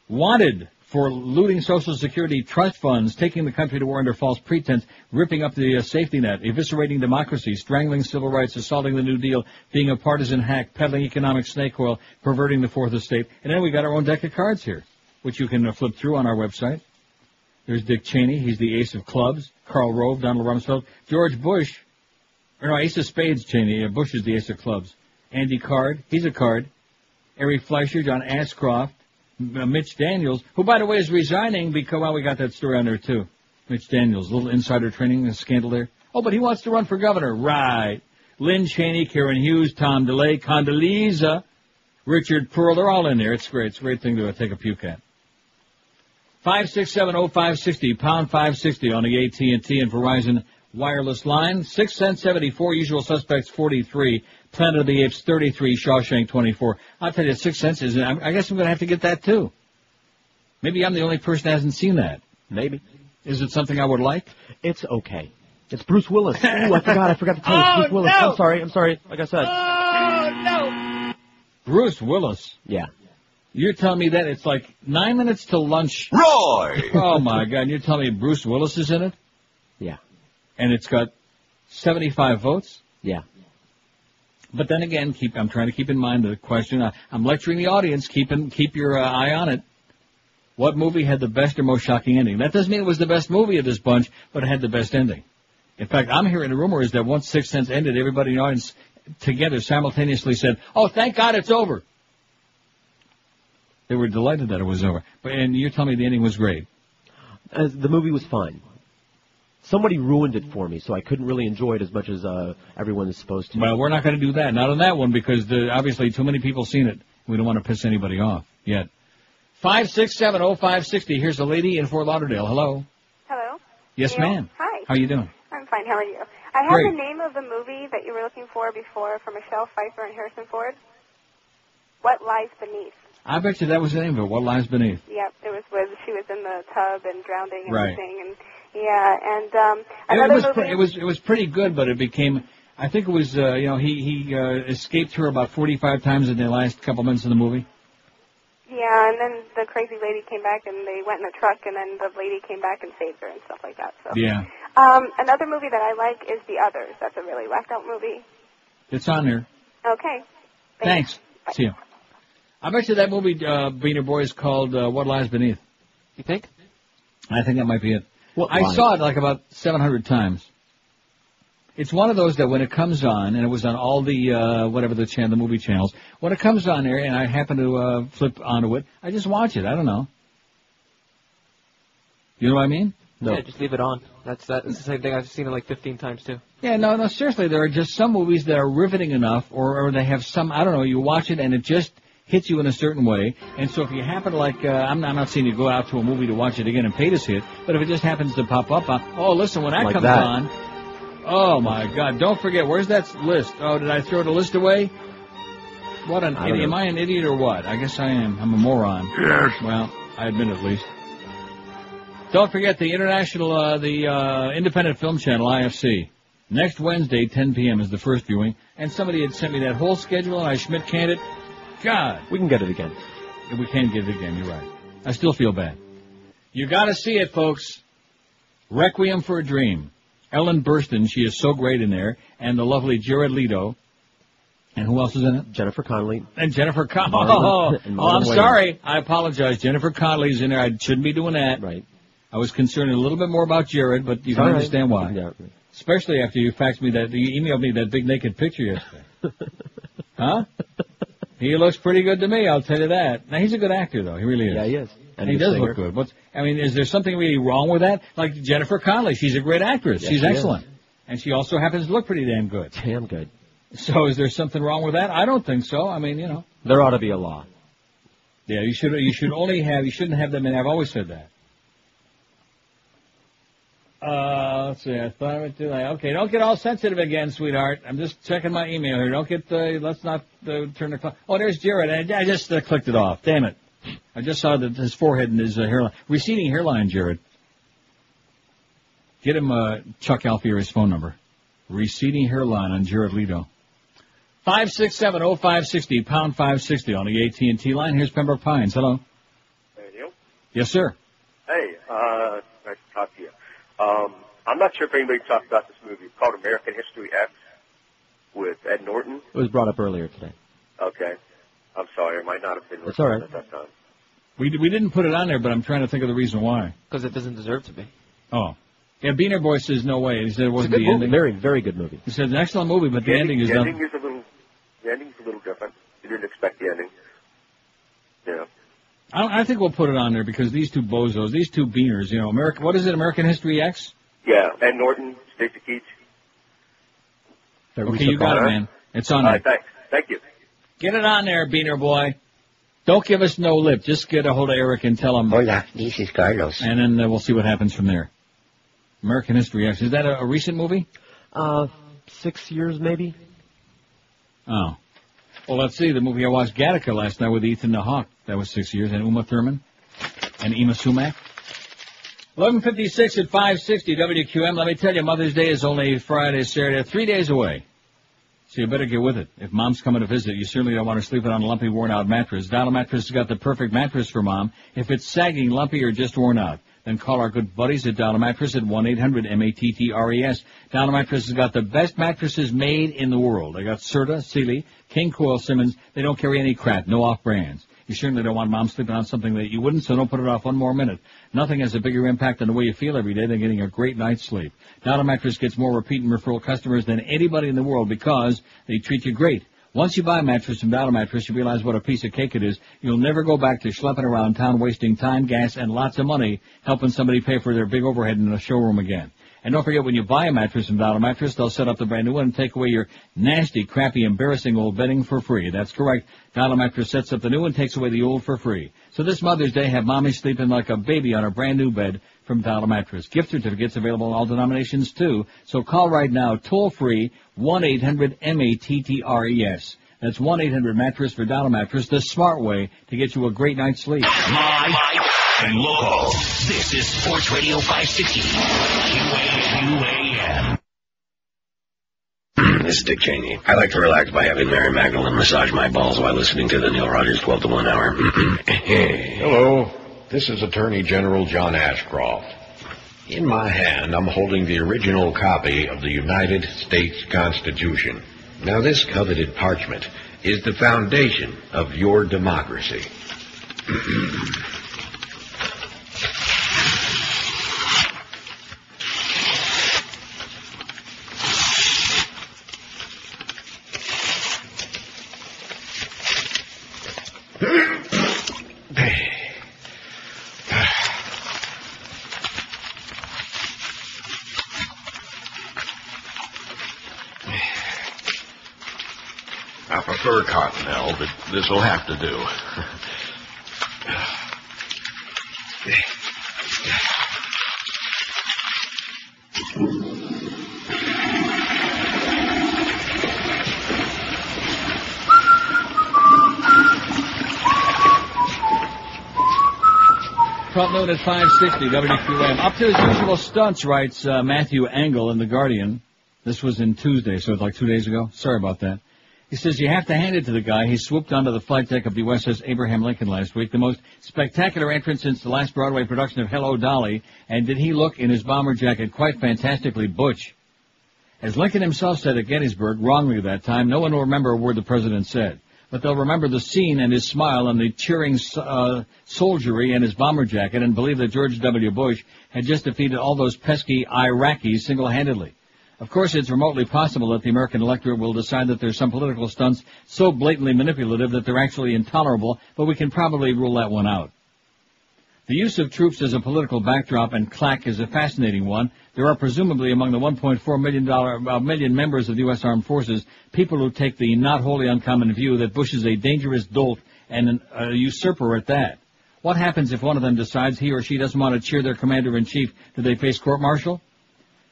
Wanted for looting Social Security trust funds, taking the country to war under false pretense, ripping up the safety net, eviscerating democracy, strangling civil rights, assaulting the New Deal, being a partisan hack, peddling economic snake oil, perverting the Fourth Estate. And then we got our own deck of cards here, which you can flip through on our website. There's Dick Cheney. He's the ace of clubs. Karl Rove, Donald Rumsfeld. George Bush. Or no, ace of spades, Cheney. Bush is the ace of clubs. Andy Card. He's a card. Eric Fleischer, John Ashcroft. Mitch Daniels, who, by the way, is resigning because, well, we got that story on there, too. Mitch Daniels, a little insider training scandal there. Oh, but he wants to run for governor. Right. Lynn Cheney, Karen Hughes, Tom DeLay, Condoleezza, Richard Pearl, they're all in there. It's great. It's a great thing to take a puke at. 5670560, pound 560 on the AT&T and Verizon wireless line. 6 cents 74, usual suspects 43, Planet of the Apes 33, Shawshank 24. I'll tell you, 6 cents is, I guess I'm going to have to get that too. Maybe I'm the only person that hasn't seen that. Maybe. Is it something I would like? It's okay. It's Bruce Willis. Ooh, I forgot to tell you. It's Bruce Willis. No. I'm sorry. Like I said. Oh, no. Bruce Willis. Yeah. You're telling me that it's like 9 minutes till lunch. Roy! Oh, my God. You're telling me Bruce Willis is in it? Yeah. And it's got 75 votes? Yeah. But then again, I'm trying to keep in mind the question. I'm lecturing the audience. Keep your eye on it. What movie had the best or most shocking ending? That doesn't mean it was the best movie of this bunch, but it had the best ending. In fact, I'm hearing the rumor is that once 6 cents ended, everybody in the audience together simultaneously said, "Oh, thank God it's over." They were delighted that it was over. And you're telling me the ending was great. The movie was fine. Somebody ruined it for me, so I couldn't really enjoy it as much as everyone is supposed to. Well, we're not going to do that. Not on that one, because obviously too many people seen it. We don't want to piss anybody off yet. 5670560. Here's a lady in Fort Lauderdale. Hello. Hello. Yes, Neil? ma'am. Hi. How you doing? I'm fine. How are you? I have Great. the name of the movie that you were looking for before for Michelle Pfeiffer and Harrison Ford. What Lies Beneath. I bet you that was the name of it. What Lies Beneath. Yep. It was when she was in the tub and drowning and Right. everything. And yeah, and another movie. It was pretty good, but it became. I think it was. He escaped her about 45 times in the last couple minutes of the movie. Yeah, and then the crazy lady came back, and they went in a truck, and then the lady came back and saved her and stuff like that. So. Yeah. Another movie that I like is The Others. That's a really whacked out movie. It's on there. Okay. Thanks. See you. I bet you that movie, Beaner Boy, is called What Lies Beneath. You think? I think that might be it. What I lies? saw it like about 700 times. It's one of those that when it comes on, and it was on all the, the movie channels, when it comes on there and I happen to flip onto it, I just watch it. I don't know. You know what I mean? No. Yeah, just leave it on. That's the same thing. I've seen it like 15 times too. Yeah, no, seriously, there are just some movies that are riveting enough, or they have some, I don't know, you watch it and it just hits you in a certain way, and so if you happen to I'm not saying you go out to a movie to watch it again and pay to see it, but if it just happens to pop up on, listen, when that like comes that. on, oh my God, don't forget, where's that list? Oh, did I throw the list away? What an idiot. Am I an idiot or what? I guess I am. I'm a moron. Yes. Well, I admit at least. Don't forget the Independent Film Channel, IFC. Next Wednesday, 10 p.m. is the first viewing. And somebody had sent me that whole schedule, and I Schmidt canned it. God. We can get it again. We can get it again, you're right. I still feel bad. You gotta see it, folks. Requiem for a Dream. Ellen Burstyn, she is so great in there. And the lovely Jared Leto. And who else is in it? Jennifer Connelly. And Jennifer Connelly. I'm sorry. I apologize. Jennifer Connelly's in there. I shouldn't be doing that. Right. I was concerned a little bit more about Jared, but you can understand why. Yeah. Especially after you faxed me you emailed me that big naked picture yesterday. Huh? He looks pretty good to me, I'll tell you that. Now, he's a good actor, though. He really is. Yeah, he is. And he does look good. Is there something really wrong with that? Like Jennifer Connelly, she's a great actress. Yes, she's she excellent. Is. And she also happens to look pretty damn good. Damn good. So is there something wrong with that? I don't think so. I mean, you know. There ought to be a law. Yeah, you shouldn't have them in. I've always said that. Let's see. I thought I would do that. Okay, don't get all sensitive again, sweetheart. I'm just checking my email here. Don't get, let's not turn the clock. Oh, there's Jared. I just clicked it off. Damn it. I just saw that his forehead and his hairline. Receding hairline, Jared. Get him, Chuck Alfieri's phone number. Receding hairline on Jared Leto. 567-0560, pound 560 on the AT&T line. Here's Pembroke Pines. Hello. Hey, Neil. Yes, sir. Hey, nice to talk to you. I'm not sure if anybody talked about this movie. It's called American History X with Ed Norton. It was brought up earlier today. Okay. I'm sorry. It might not have been It's all right. at that time. We didn't put it on there, but I'm trying to think of the reason why. Because it doesn't deserve to be. Oh. Yeah, Beaner Boy says no way. He said it wasn't the ending. Very, very good movie. He said an excellent movie, but the ending is the ending's a little different. You didn't expect the ending. Yeah. I think we'll put it on there because these two bozos, these two beaners, you know, what is it, American History X? Yeah, Ed Norton, Stacey Keach. Okay, you got it, man. It's on there. All right, thanks. Thank you. Get it on there, Beaner Boy. Don't give us no lip. Just get a hold of Eric and tell him. Hola, this is Carlos. And then we'll see what happens from there. American History X. Is that a recent movie? 6 years, maybe. Oh. Well, let's see. The movie I watched, Gattaca, last night with Ethan the Hawk. That was 6 years. And Uma Thurman. And Ema Sumac. 11:56 at 560 WQM. Let me tell you, Mother's Day is only Friday, Saturday, 3 days away. So you better get with it. If Mom's coming to visit, you certainly don't want her sleeping on a lumpy, worn-out mattress. Dial Mattress has got the perfect mattress for Mom. If it's sagging, lumpy, or just worn out, then call our good buddies at Dial Mattress at 1-800-MATTRES. Dial Mattress has got the best mattresses made in the world. They got Serta, Sealy, King Coil, Simmons. They don't carry any crap, no off-brands. You certainly don't want Mom sleeping on something that you wouldn't, so don't put it off one more minute. Nothing has a bigger impact on the way you feel every day than getting a great night's sleep. Dial Mattress gets more repeat and referral customers than anybody in the world because they treat you great. Once you buy a mattress from Dial Mattress, you realize what a piece of cake it is. You'll never go back to schlepping around town, wasting time, gas, and lots of money helping somebody pay for their big overhead in a showroom again. And don't forget, when you buy a mattress from Dial Mattress, they'll set up the brand new one and take away your nasty, crappy, embarrassing old bedding for free. That's correct. Dial Mattress sets up the new one and takes away the old for free. So this Mother's Day, have Mommy sleeping like a baby on a brand new bed from Dial Mattress. Gift certificates available in all denominations, too. So call right now, toll-free, 1-800-MATTRES. That's 1-800-MATTRESS for Dial Mattress, the smart way to get you a great night's sleep. Live and local. This is Sports Radio 560. QAM. This is Dick Cheney. I like to relax by having Mary Magdalene massage my balls while listening to the Neil Rogers 12 to 1 hour. Hello. This is Attorney General John Ashcroft. In my hand, I'm holding the original copy of the United States Constitution. Now, this coveted parchment is the foundation of your democracy. I prefer Cottonelle, but this will have to do. 12 noon at 560 WQAM. Up to his usual stunts, writes Matthew Engel in The Guardian. This was in Tuesday, so it's like 2 days ago. Sorry about that. He says, you have to hand it to the guy. He swooped onto the flight deck of the USS Abraham Lincoln last week, the most spectacular entrance since the last Broadway production of Hello, Dolly, and did he look in his bomber jacket quite fantastically butch. As Lincoln himself said at Gettysburg, wrongly that time, no one will remember a word the president said. But they'll remember the scene and his smile and the cheering soldiery and his bomber jacket and believe that George W. Bush had just defeated all those pesky Iraqis single-handedly. Of course, it's remotely possible that the American electorate will decide that there's some political stunts so blatantly manipulative that they're actually intolerable, but we can probably rule that one out. The use of troops as a political backdrop and claque is a fascinating one. There are presumably among the 1.4 million members of the U.S. Armed Forces people who take the not wholly uncommon view that Bush is a dangerous dolt and a usurper at that. What happens if one of them decides he or she doesn't want to cheer their commander-in-chief? Do they face court-martial?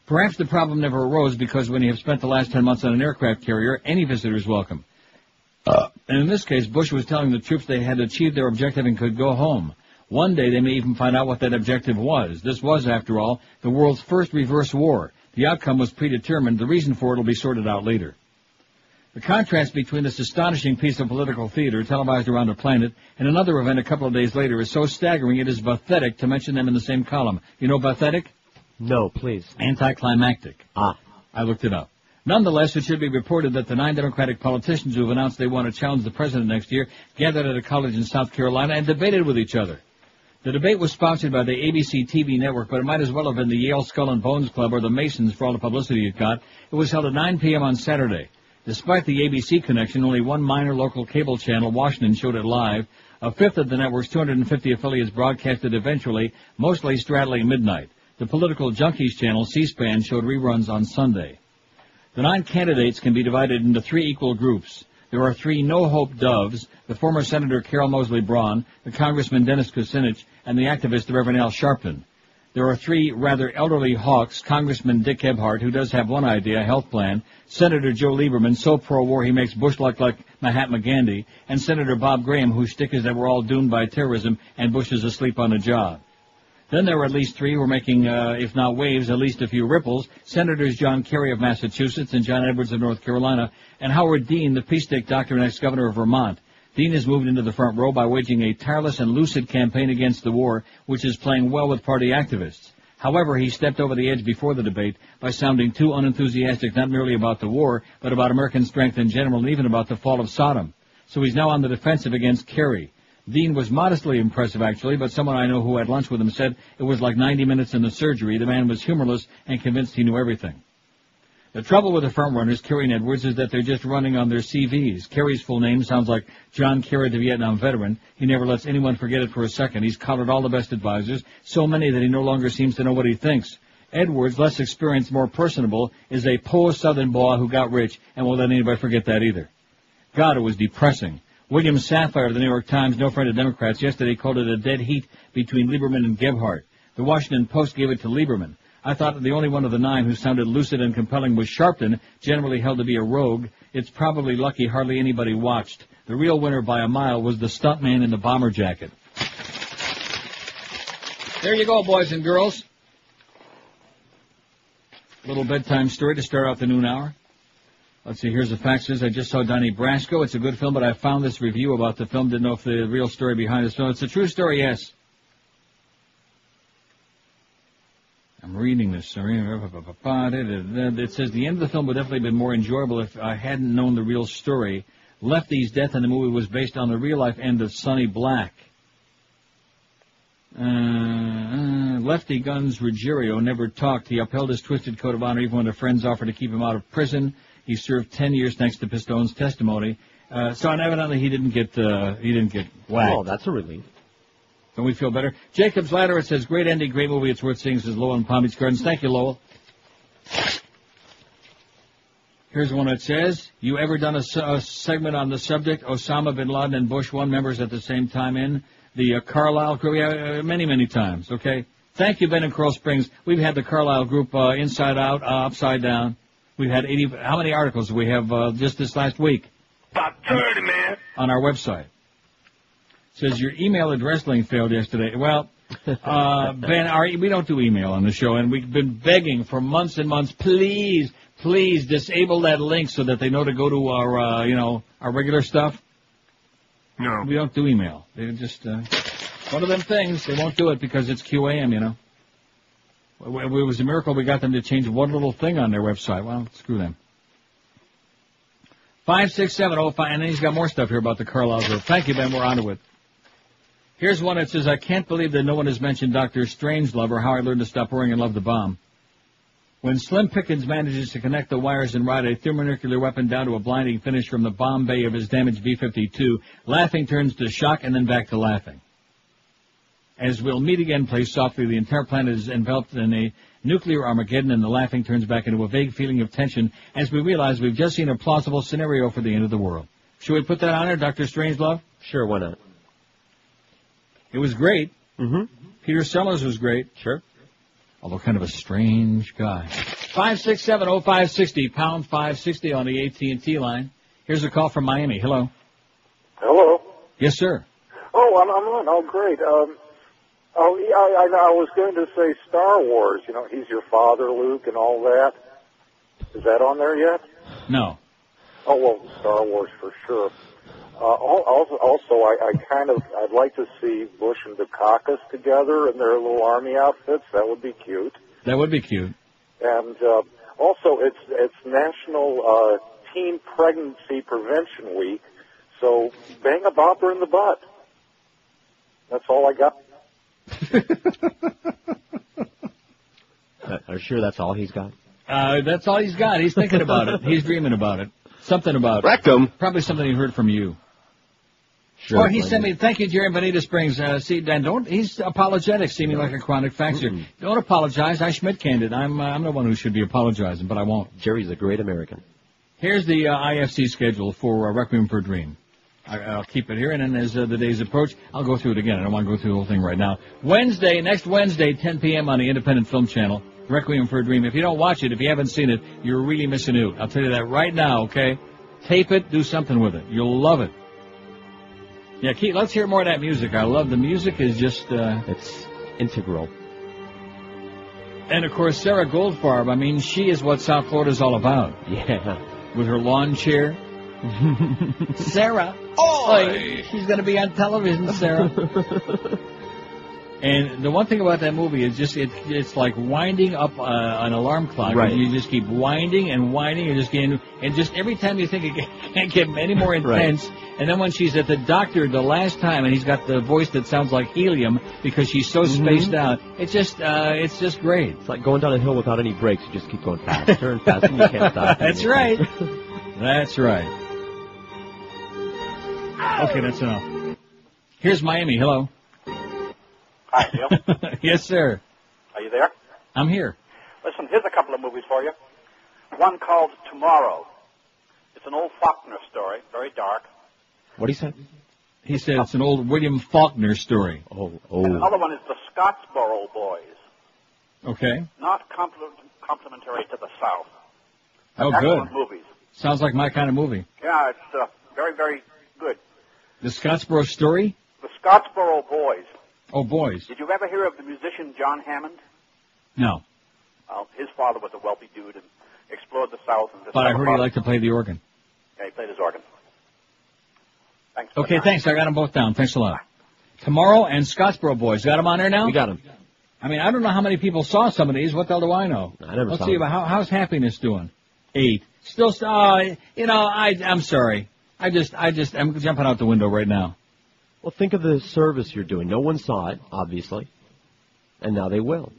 Perhaps the problem never arose because when you have spent the last 10 months on an aircraft carrier, any visitor is welcome. And in this case, Bush was telling the troops they had achieved their objective and could go home. One day they may even find out what that objective was. This was, after all, the world's first reverse war. The outcome was predetermined. The reason for it will be sorted out later. The contrast between this astonishing piece of political theater televised around the planet and another event a couple of days later is so staggering it is pathetic to mention them in the same column. You know pathetic? No, please. Anticlimactic. I looked it up. Nonetheless, it should be reported that the 9 Democratic politicians who have announced they want to challenge the president next year gathered at a college in South Carolina and debated with each other. The debate was sponsored by the ABC TV network, but it might as well have been the Yale Skull and Bones Club or the Masons for all the publicity it got. It was held at 9 p.m. on Saturday. Despite the ABC connection, only one minor local cable channel, Washington, showed it live. A fifth of the network's 250 affiliates broadcast it eventually, mostly straddling midnight. The political junkies channel, C-SPAN, showed reruns on Sunday. The 9 candidates can be divided into 3 equal groups. There are 3 no-hope doves, the former Senator Carol Moseley Braun, the Congressman Dennis Kucinich, and the activist the Reverend Al Sharpton. There are 3 rather elderly hawks, Congressman Dick Ebhart, who does have one idea, a health plan, Senator Joe Lieberman, so pro-war he makes Bush look like Mahatma Gandhi, and Senator Bob Graham, whose shtick is that we're all doomed by terrorism and Bush is asleep on the job. Then there were at least 3 who were making, if not waves, at least a few ripples. Senators John Kerry of Massachusetts and John Edwards of North Carolina, and Howard Dean, the peace stick doctor and ex-governor of Vermont. Dean has moved into the front row by waging a tireless and lucid campaign against the war, which is playing well with party activists. However, he stepped over the edge before the debate by sounding too unenthusiastic not merely about the war, but about American strength in general and even about the fall of Sodom. So he's now on the defensive against Kerry. Dean was modestly impressive, actually, but someone I know who had lunch with him said it was like 90 minutes in the surgery. The man was humorless and convinced he knew everything. The trouble with the frontrunners, Kerry and Edwards, is that they're just running on their CVs. Kerry's full name sounds like John Kerry, the Vietnam veteran. He never lets anyone forget it for a second. He's collared all the best advisors, so many that he no longer seems to know what he thinks. Edwards, less experienced, more personable, is a poor-Southern boy who got rich and won't let anybody forget that either. God, it was depressing. William Safire of the New York Times, no friend of Democrats, yesterday called it a dead heat between Lieberman and Gebhardt. The Washington Post gave it to Lieberman. I thought that the only one of the 9 who sounded lucid and compelling was Sharpton, generally held to be a rogue. It's probably lucky hardly anybody watched. The real winner by a mile was the stuntman in the bomber jacket. There you go, boys and girls. Little bedtime story to start out the noon hour. Let's see, here's the faxes. I just saw Donnie Brasco. It's a good film, but I found this review about the film. Didn't know if the real story behind this film. It's a true story, yes. I'm reading this. It says the end of the film would definitely have been more enjoyable if I hadn't known the real story. Lefty's death in the movie was based on the real-life end of Sonny Black. Lefty Guns Ruggiero never talked. He upheld his twisted code of honor even when the friends offered to keep him out of prison. He served 10 years thanks to Pistone's testimony. So evidently he didn't get whacked. Oh, that's a relief. Don't we feel better? Jacob's Ladder, it says, great ending, great movie, it's worth seeing, says Lowell in Palm Beach Gardens. Thank you, Lowell. Here's one that says, you ever done a segment on the subject, Osama bin Laden and Bush, 1 members at the same time in the Carlisle group? Yeah, many, many times, okay? Thank you, Ben in Coral Springs. We've had the Carlisle group inside out, upside down. We've had 80, how many articles do we have just this last week? About 30, man. On our website. Says your email address link failed yesterday. Well, Ben, we don't do email on the show, and we've been begging for months and months, please disable that link so that they know to go to our, our regular stuff. No. We don't do email. They just, one of them things, they won't do it because it's QAM, It was a miracle we got them to change one little thing on their website. Well, screw them. 56705, and then he's got more stuff here about the Carlisle group. Thank you, Ben. We're on to it. Here's one that says, I can't believe that no one has mentioned Dr. Strangelove or how I learned to stop worrying and love the bomb. When Slim Pickens manages to connect the wires and ride a thermonuclear weapon down to a blinding finish from the bomb bay of his damaged B-52, laughing turns to shock and then back to laughing. As we'll meet again, play softly, the entire planet is enveloped in a nuclear Armageddon, and the laughing turns back into a vague feeling of tension as we realize we've just seen a plausible scenario for the end of the world. Should we put that on there, Dr. Strangelove? Sure, why not? It was great. Mm-hmm. Peter Sellers was great. Sure. Although kind of a strange guy. 5670560, pound 560 on the AT&T line. Here's a call from Miami. Hello. Hello. Yes, sir. Oh, I'm on. Oh, great. I was going to say Star Wars. He's your father, Luke, and all that. Is that on there yet? No. Oh, well, Star Wars for sure. I'd like to see Bush and Dukakis together in their little army outfits. That would be cute. That would be cute. And also, it's National Teen Pregnancy Prevention Week, so bang a bopper in the butt. That's all I got. Are you sure that's all he's got? That's all he's got. He's thinking about it. He's dreaming about it. Something about rectum. Probably something he heard from you. Sure. Or he sent me, thank you, Jerry Bonita Springs. See, Dan, he's apologetic, seeming like a chronic faxer. Mm-mm. Don't apologize. I Schmidt-canned it. I'm the one who should be apologizing, but I won't. Jerry's a great American. Here's the IFC schedule for Requiem for a Dream. I'll keep it here, and then as the days approach, I'll go through it again. I don't want to go through the whole thing right now. Next Wednesday, 10 p.m. on the Independent Film Channel, Requiem for a Dream. If you don't watch it, if you haven't seen it, you're really missing out. I'll tell you that right now, okay? Tape it, do something with it. You'll love it. Yeah, Keith, let's hear more of that music. I love the music. Is just it's integral. And of course, Sarah Goldfarb. She is what South Florida's all about. Yeah, with her lawn chair. Sarah, she's going to be on television, Sarah. And the one thing about that movie is just it's like winding up an alarm clock. Right. You just keep winding and winding and just every time you think it can't get any more intense. Right. And then when she's at the doctor the last time and he's got the voice that sounds like helium because she's so spaced out, it's just great. It's like going down a hill without any brakes. You just keep going faster and faster and you can't stop. That's right. That's right. Okay, that's enough. Here's Miami. Hello. Hi, Neil. Yes, sir. Are you there? I'm here. Listen, here's a couple of movies for you. One called Tomorrow. It's an old Faulkner story, very dark. What did he say? He said it's an old William Faulkner story. Oh. And the other one is The Scottsboro Boys. Okay. Not complimentary to the South. Oh, excellent good. Movies. Sounds like my kind of movie. Yeah, it's very, very good. The Scottsboro Story? The Scottsboro Boys. Oh, boys. Did you ever hear of the musician John Hammond? No. Well, his father was a wealthy dude and explored the South. But I heard he liked to play the organ. Yeah, he played his organ. Thanks. Okay, thanks. I got them both down. Thanks a lot. Tomorrow and Scottsboro Boys. Got them on there now? We got them. I don't know how many people saw some of these. What the hell do I know? I never Let's saw see them. How's Happiness doing? 8. Still, I'm sorry. I'm jumping out the window right now. Well, think of the service you're doing. No one saw it, obviously. And now they will.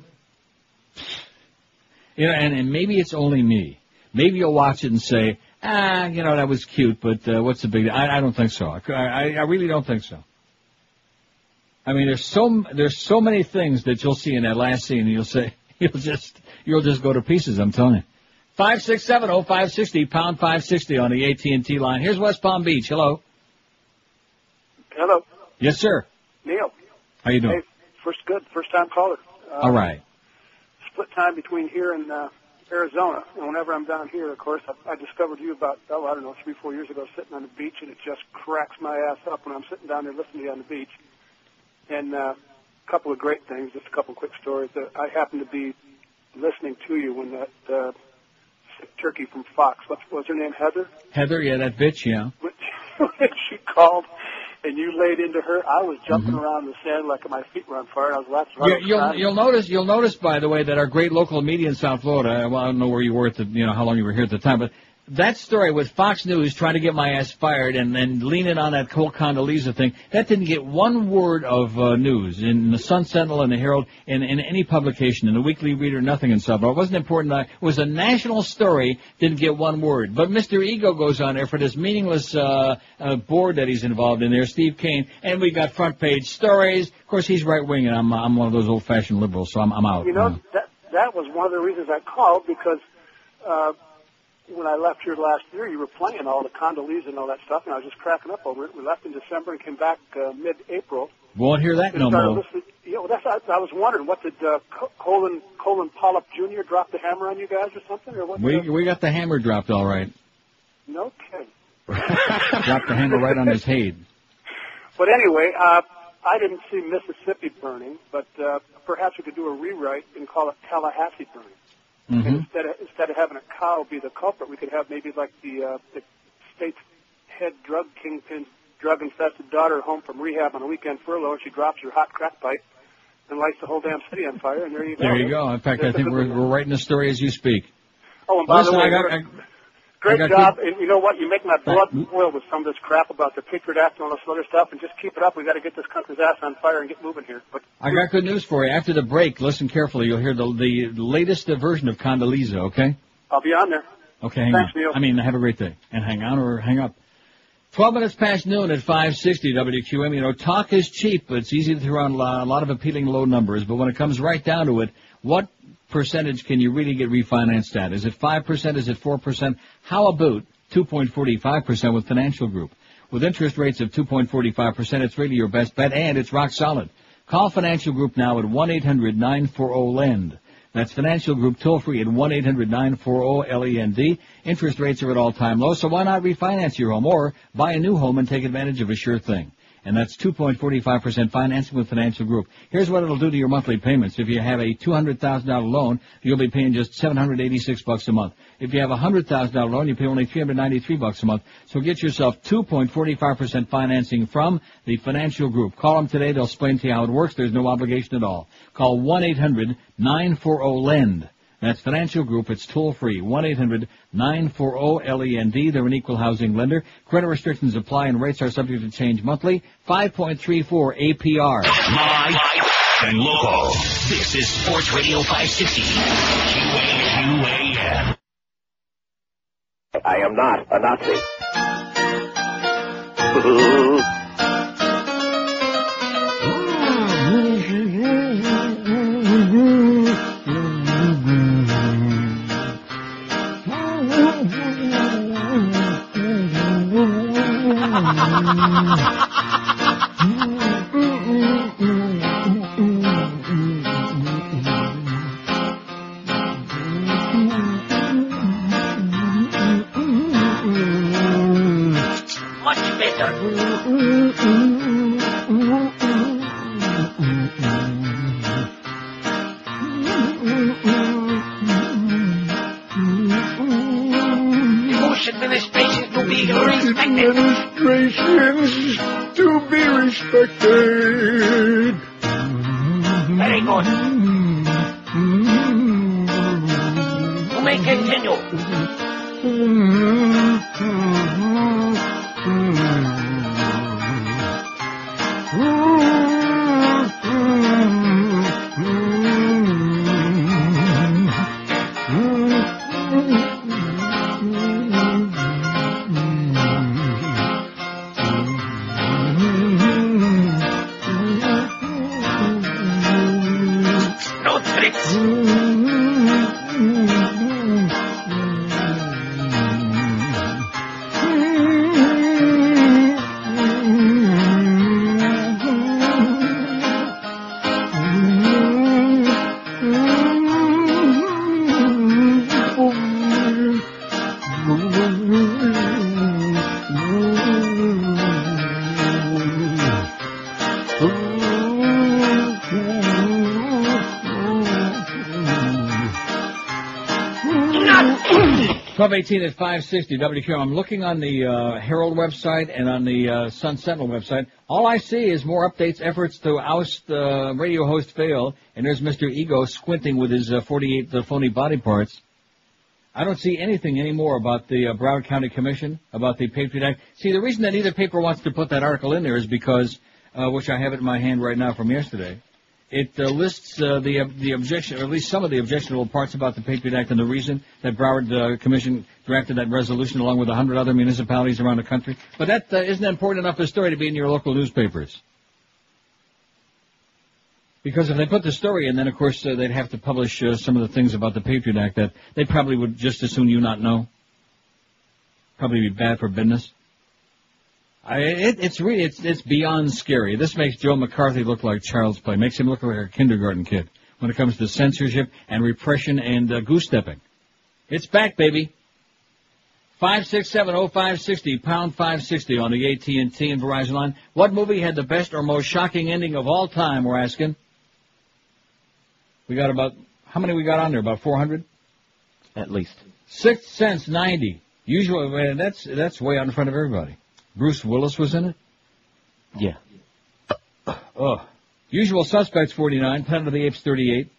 And maybe it's only me. Maybe you'll watch it and say, that was cute, but what's the big deal? I don't think so. I really don't think so. There's so many things that you'll see in that last scene, and you'll say, you'll just go to pieces, I'm telling you. 5670560, pound 560 on the AT&T line. Here's West Palm Beach. Hello. Hello. Yes, sir. Neil. How you doing? Hey, first time caller. All right. Split time between here and Arizona. And whenever I'm down here, of course, I discovered you about, 3-4 years ago sitting on the beach, and it just cracks my ass up when I'm sitting down there listening to you on the beach. And couple of great things, just a couple of quick stories. I happened to be listening to you when that turkey from Fox, what was her name, Heather? Heather, yeah, that bitch, yeah. When she called and you laid into her, I was jumping around the sand like my feet were on fire. I was watching. You'll notice, by the way, that our great local media in South Florida. Well, I don't know where you were how long you were here at the time, but that story with Fox News trying to get my ass fired and then leaning on that whole Condoleezza thing, that didn't get one word of news in the Sun Sentinel and the Herald, in any publication, in the Weekly Reader, nothing in South. It wasn't important. It was a national story, didn't get one word. But Mr. Ego goes on there for this meaningless board that he's involved in there, Steve Kane, and we got front page stories. Of course, he's right-wing, and I'm one of those old-fashioned liberals, so I'm out. You know, that was one of the reasons I called, because when I left here last year, you were playing all the Condoleezza and all that stuff, and I was just cracking up over it. We left in December and came back mid-April. Won't hear that no more. I was wondering, what did Colin Polyp Jr. drop the hammer on you guys or something? Or what? We got the hammer dropped all right. No kidding. Dropped the hammer right on his head. But anyway, I didn't see Mississippi burning, but perhaps we could do a rewrite and call it Tallahassee burning. And instead of having a cow be the culprit, we could have maybe like the state's head drug kingpin's drug-infested daughter home from rehab on a weekend furlough, and she drops her hot crack pipe and lights the whole damn city on fire, and there you go. There you go. In fact, I think we're writing the story as you speak. Oh, and by the way, great job. And you know what? You make my blood boil with some of this crap about the Patriot Act and all this other stuff, and just keep it up. We've got to get this country's ass on fire and get moving here. But I got good news for you. After the break, listen carefully. You'll hear the latest version of Condoleezza, okay? I'll be on there. Okay, hang Thanks, on. Neil. I mean, have a great day. And hang on or hang up. 12 minutes past noon at 560 WQM. You know, talk is cheap, but it's easy to throw out a lot of appealing low numbers. But when it comes right down to it, what percentage can you really get refinanced at? Is it 5%? Is it 4%? How about 2.45% with Financial Group? With interest rates of 2.45%, it's really your best bet, and it's rock solid. Call Financial Group now at 1-800-940-LEND. That's Financial Group toll-free at 1-800-940-LEND. Interest rates are at all-time low, so why not refinance your home or buy a new home and take advantage of a sure thing? And that's 2.45% financing with Financial Group. Here's what it'll do to your monthly payments. If you have a $200,000 loan, you'll be paying just $786 a month. If you have a $100,000 loan, you pay only $393 a month. So get yourself 2.45% financing from the Financial Group. Call them today. They'll explain to you how it works. There's no obligation at all. Call 1-800-940-LEND. That's Financial Group. It's toll-free. 1-800-940-LEND. They're an equal housing lender. Credit restrictions apply and rates are subject to change monthly. 5.34 APR. Live and local. This is Sports Radio 560. QAM. I am not a Nazi. Much better. Administrations to be respected. Administrations to be respected. Very good. You may continue. No tricks. 12:18 at 560 WQM. I'm looking on the Herald website and on the Sun Sentinel website. All I see is more updates, efforts to oust radio host fail, and there's Mr. Ego squinting with his 48 phony body parts. I don't see anything anymore about the Broward County Commission, about the Patriot Act. See, the reason that either paper wants to put that article in there is because, which I have it in my hand right now from yesterday, it lists the objection, or at least some of the objectionable parts about the Patriot Act and the reason that Broward Commission drafted that resolution along with 100 other municipalities around the country. But that isn't important enough a story to be in your local newspapers. Because if they put the story in, then of course they'd have to publish some of the things about the Patriot Act that they probably would just as soon you not know. Probably be bad for business. It's beyond scary. This makes Joe McCarthy look like child's play. Makes him look like a kindergarten kid when it comes to censorship and repression and goose-stepping. It's back, baby. 5670560, pound 560 on the AT&T and Verizon line. What movie had the best or most shocking ending of all time, we're asking? We got about, how many we got on there? About 400? At least. Sixth Sense, 90. Usually, that's way out in front of everybody. Bruce Willis was in it? Yeah. Usual Suspects, 49. Planet of the Apes, 38.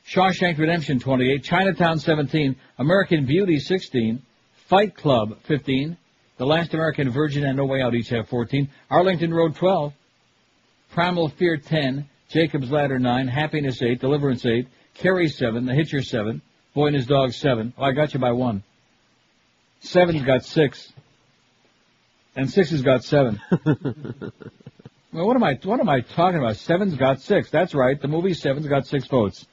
Shawshank Redemption, 28. Chinatown, 17. American Beauty, 16. Fight Club, 15. The Last American Virgin and No Way Out each have 14. Arlington Road, 12. Primal Fear, 10. Jacob's Ladder, 9. Happiness, 8. Deliverance, 8. Carrie, 7. The Hitcher, 7. Boy and His Dog, 7. Oh, I got you by 1. 7's got 6. And 6 has got 7. Well, what am I talking about? 7's got 6. That's right. The movie 7's got 6 votes.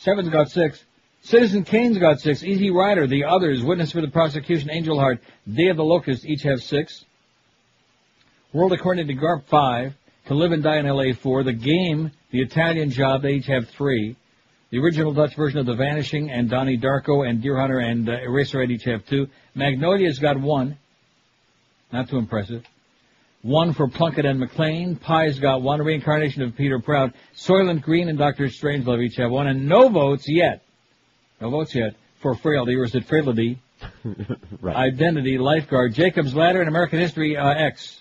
7's got 6. Citizen Kane's got 6. Easy Rider, The Others, Witness for the Prosecution, Angel Heart, Day of the Locust each have 6. World According to Garp, 5. To Live and Die in L.A., 4. The Game, The Italian Job, they each have 3. The original Dutch version of The Vanishing and Donnie Darko and Deer Hunter and Eraserhead each have 2. Magnolia's got 1. Not too impressive. 1 for Plunkett and McLean. Pie's got 1. Reincarnation of Peter Proud. Soylent Green and Dr. Strangelove each have 1. And no votes yet for Frailty, or is it Frailty? Right. Identity, Lifeguard, Jacob's Ladder, and American History X.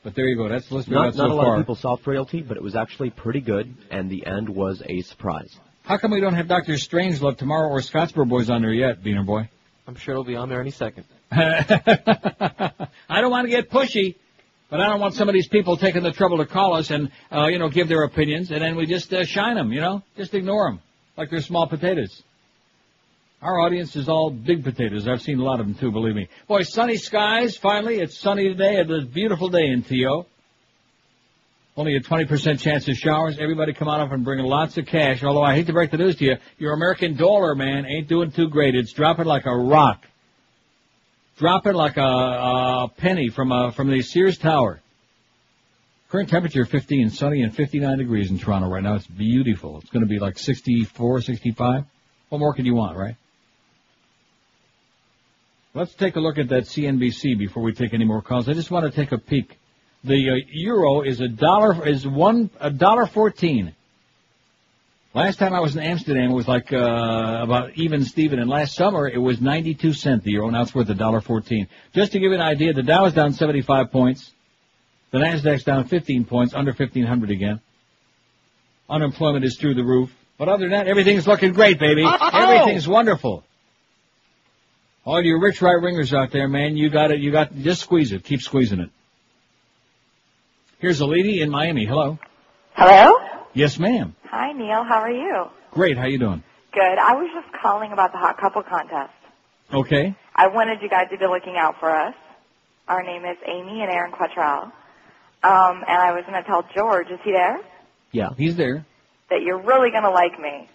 But there you go. That's the list we got so far. Not a lot of people saw Frailty, but it was actually pretty good, and the end was a surprise. How come we don't have Dr. Strangelove tomorrow or Scottsboro Boys on there yet, Beaner Boy? I'm sure it'll be on there any second. I don't want to get pushy, but I don't want some of these people taking the trouble to call us and, give their opinions, and then we just shine them, just ignore them like they're small potatoes. Our audience is all big potatoes. I've seen a lot of them, too, believe me. Boy, sunny skies, finally. It's sunny today. It's a beautiful day in T.O. Only a 20% chance of showers. Everybody come on up and bring lots of cash, although I hate to break the news to you, your American dollar, man, ain't doing too great. It's dropping like a rock. Dropping like a penny from the Sears Tower. Current temperature 15, sunny and 59 degrees in Toronto right now. It's beautiful. It's going to be like 64, 65. What more could you want, right? Let's take a look at that CNBC before we take any more calls. I just want to take a peek. The euro is $1.14. Last time I was in Amsterdam, it was like about even Steven, and last summer it was 92 cents the euro. Now it's worth $1.14. Just to give you an idea, the Dow is down 75 points. The Nasdaq's down 15 points, under 1,500 again. Unemployment is through the roof. But other than that, everything's looking great, baby. Everything's wonderful. All you rich right-wingers out there, man, you got it. Just squeeze it. Keep squeezing it. Here's a lady in Miami. Hello. Hello? Yes, ma'am. Hi, Neil. How are you? Great. How you doing? Good. I was just calling about the Hot Couple Contest. Okay. I wanted you guys to be looking out for us. Our name is Amy and Aaron Quattrell. And I was going to tell George, is he there? Yeah, he's there. That you're really going to like me.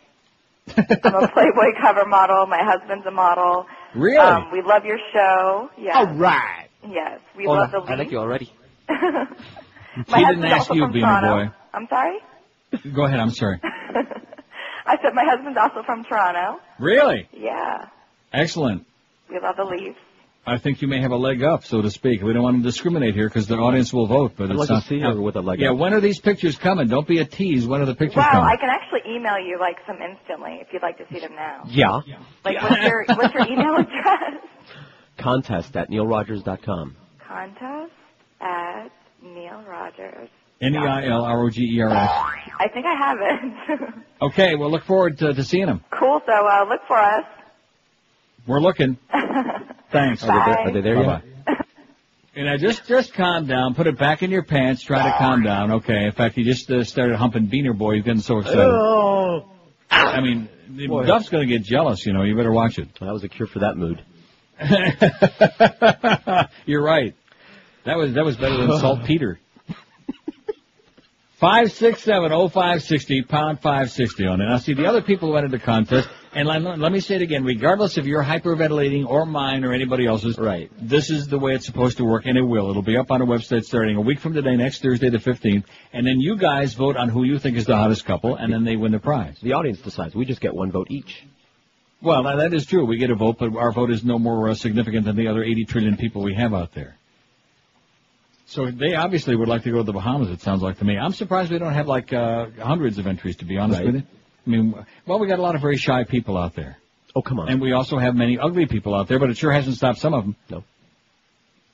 I'm a Playboy cover model. My husband's a model. Really? We love your show. Yes. All right. Yes. We love the lead. I like you already. My She didn't husband's ask also you, from Beaner Toronto. Boy. I'm sorry? Go ahead. I'm sorry. I said my husband's also from Toronto. Really? Yeah. Excellent. We love the Leafs. I think you may have a leg up, so to speak. We don't want to discriminate here because the audience will vote. But I'd like to see her with a leg up. Yeah, when are these pictures coming? Don't be a tease. When are the pictures Well, coming? I can actually email you like some instantly if you'd like to see them now. Yeah. Like, what's your email address? Contest@neilrogers.com. Contest@neilrogers. NEILROGERS. I think I have it. Okay, we'll look forward to seeing them. Cool, so look for us. We're looking. Thanks. Are they there yet? And just calm down. Put it back in your pants. Try to calm down. Okay. In fact, he just started humping Beaner Boy. He's getting so excited. Oh. I mean, Duff's going to get jealous. You know. You better watch it. That was a cure for that mood. You're right. That was better than saltpeter. 567-0560, pound 560 on it. Now, see, the other people who entered the contest, and let me say it again, regardless if you're hyperventilating or mine or anybody else's, right? This is the way it's supposed to work, and it will. It'll be up on our website starting a week from today, next Thursday the 15th, and then you guys vote on who you think is the hottest couple, and then they win the prize. The audience decides. We just get one vote each. Well, now, that is true. We get a vote, but our vote is no more significant than the other 80 trillion people we have out there. So they obviously would like to go to the Bahamas, it sounds like to me. I'm surprised we don't have like hundreds of entries, to be honest with you. I mean, well, we got a lot of very shy people out there. Oh, come on. And we also have many ugly people out there, but it sure hasn't stopped some of them. No.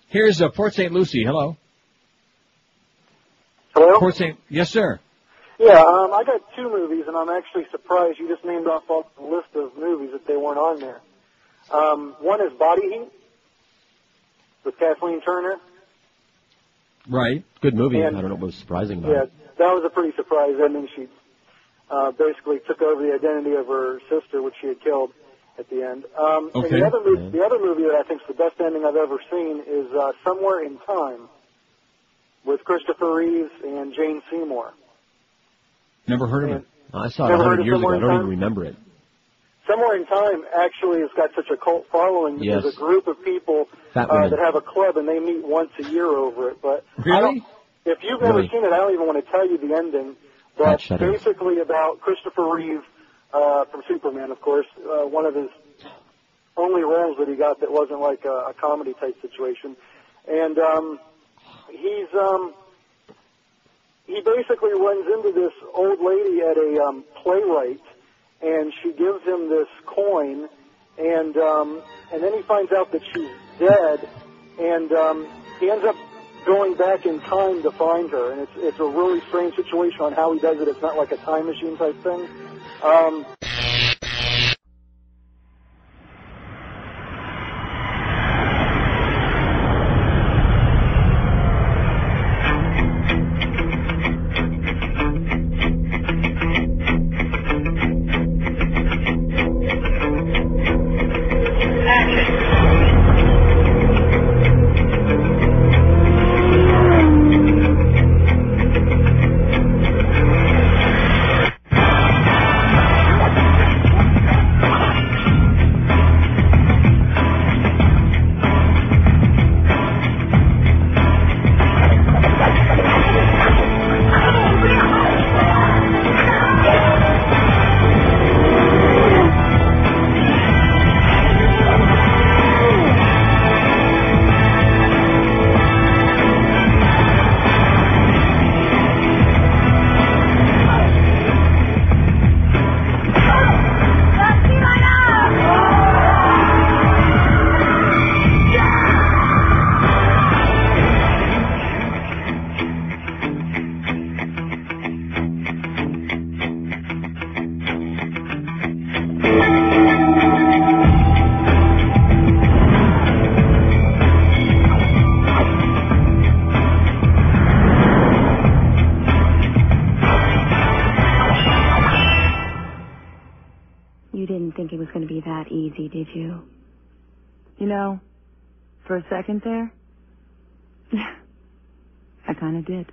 Here's Port St. Lucie. Hello. Hello? Port St. Yes, sir. Yeah, I got two movies, and I'm actually surprised you just named off all the list of movies that they weren't on there. One is Body Heat with Kathleen Turner. Right. Good movie. And, I don't know what was surprising about yeah, it. that was a pretty surprise ending. She basically took over the identity of her sister, which she had killed at the end. Okay. And the other movie that I think is the best ending I've ever seen is Somewhere in Time with Christopher Reeves and Jane Seymour. Never heard of it. I saw it 100 years ago. I don't even remember it. Somewhere in Time actually has got such a cult following that there's a group of people that have a club and they meet once a year over it. But really? If you've never seen it, I don't even want to tell you the ending. But shut basically about Christopher Reeve from Superman, of course, one of his only roles that he got that wasn't like a comedy type situation. And he basically runs into this old lady at a playwright, and she gives him this coin, and then he finds out that she's dead, and he ends up going back in time to find her, and it's a really strange situation on how he does it. It's not like a time machine type thing. You didn't think it was going to be that easy, did you? You know, for a second there, I kind of did.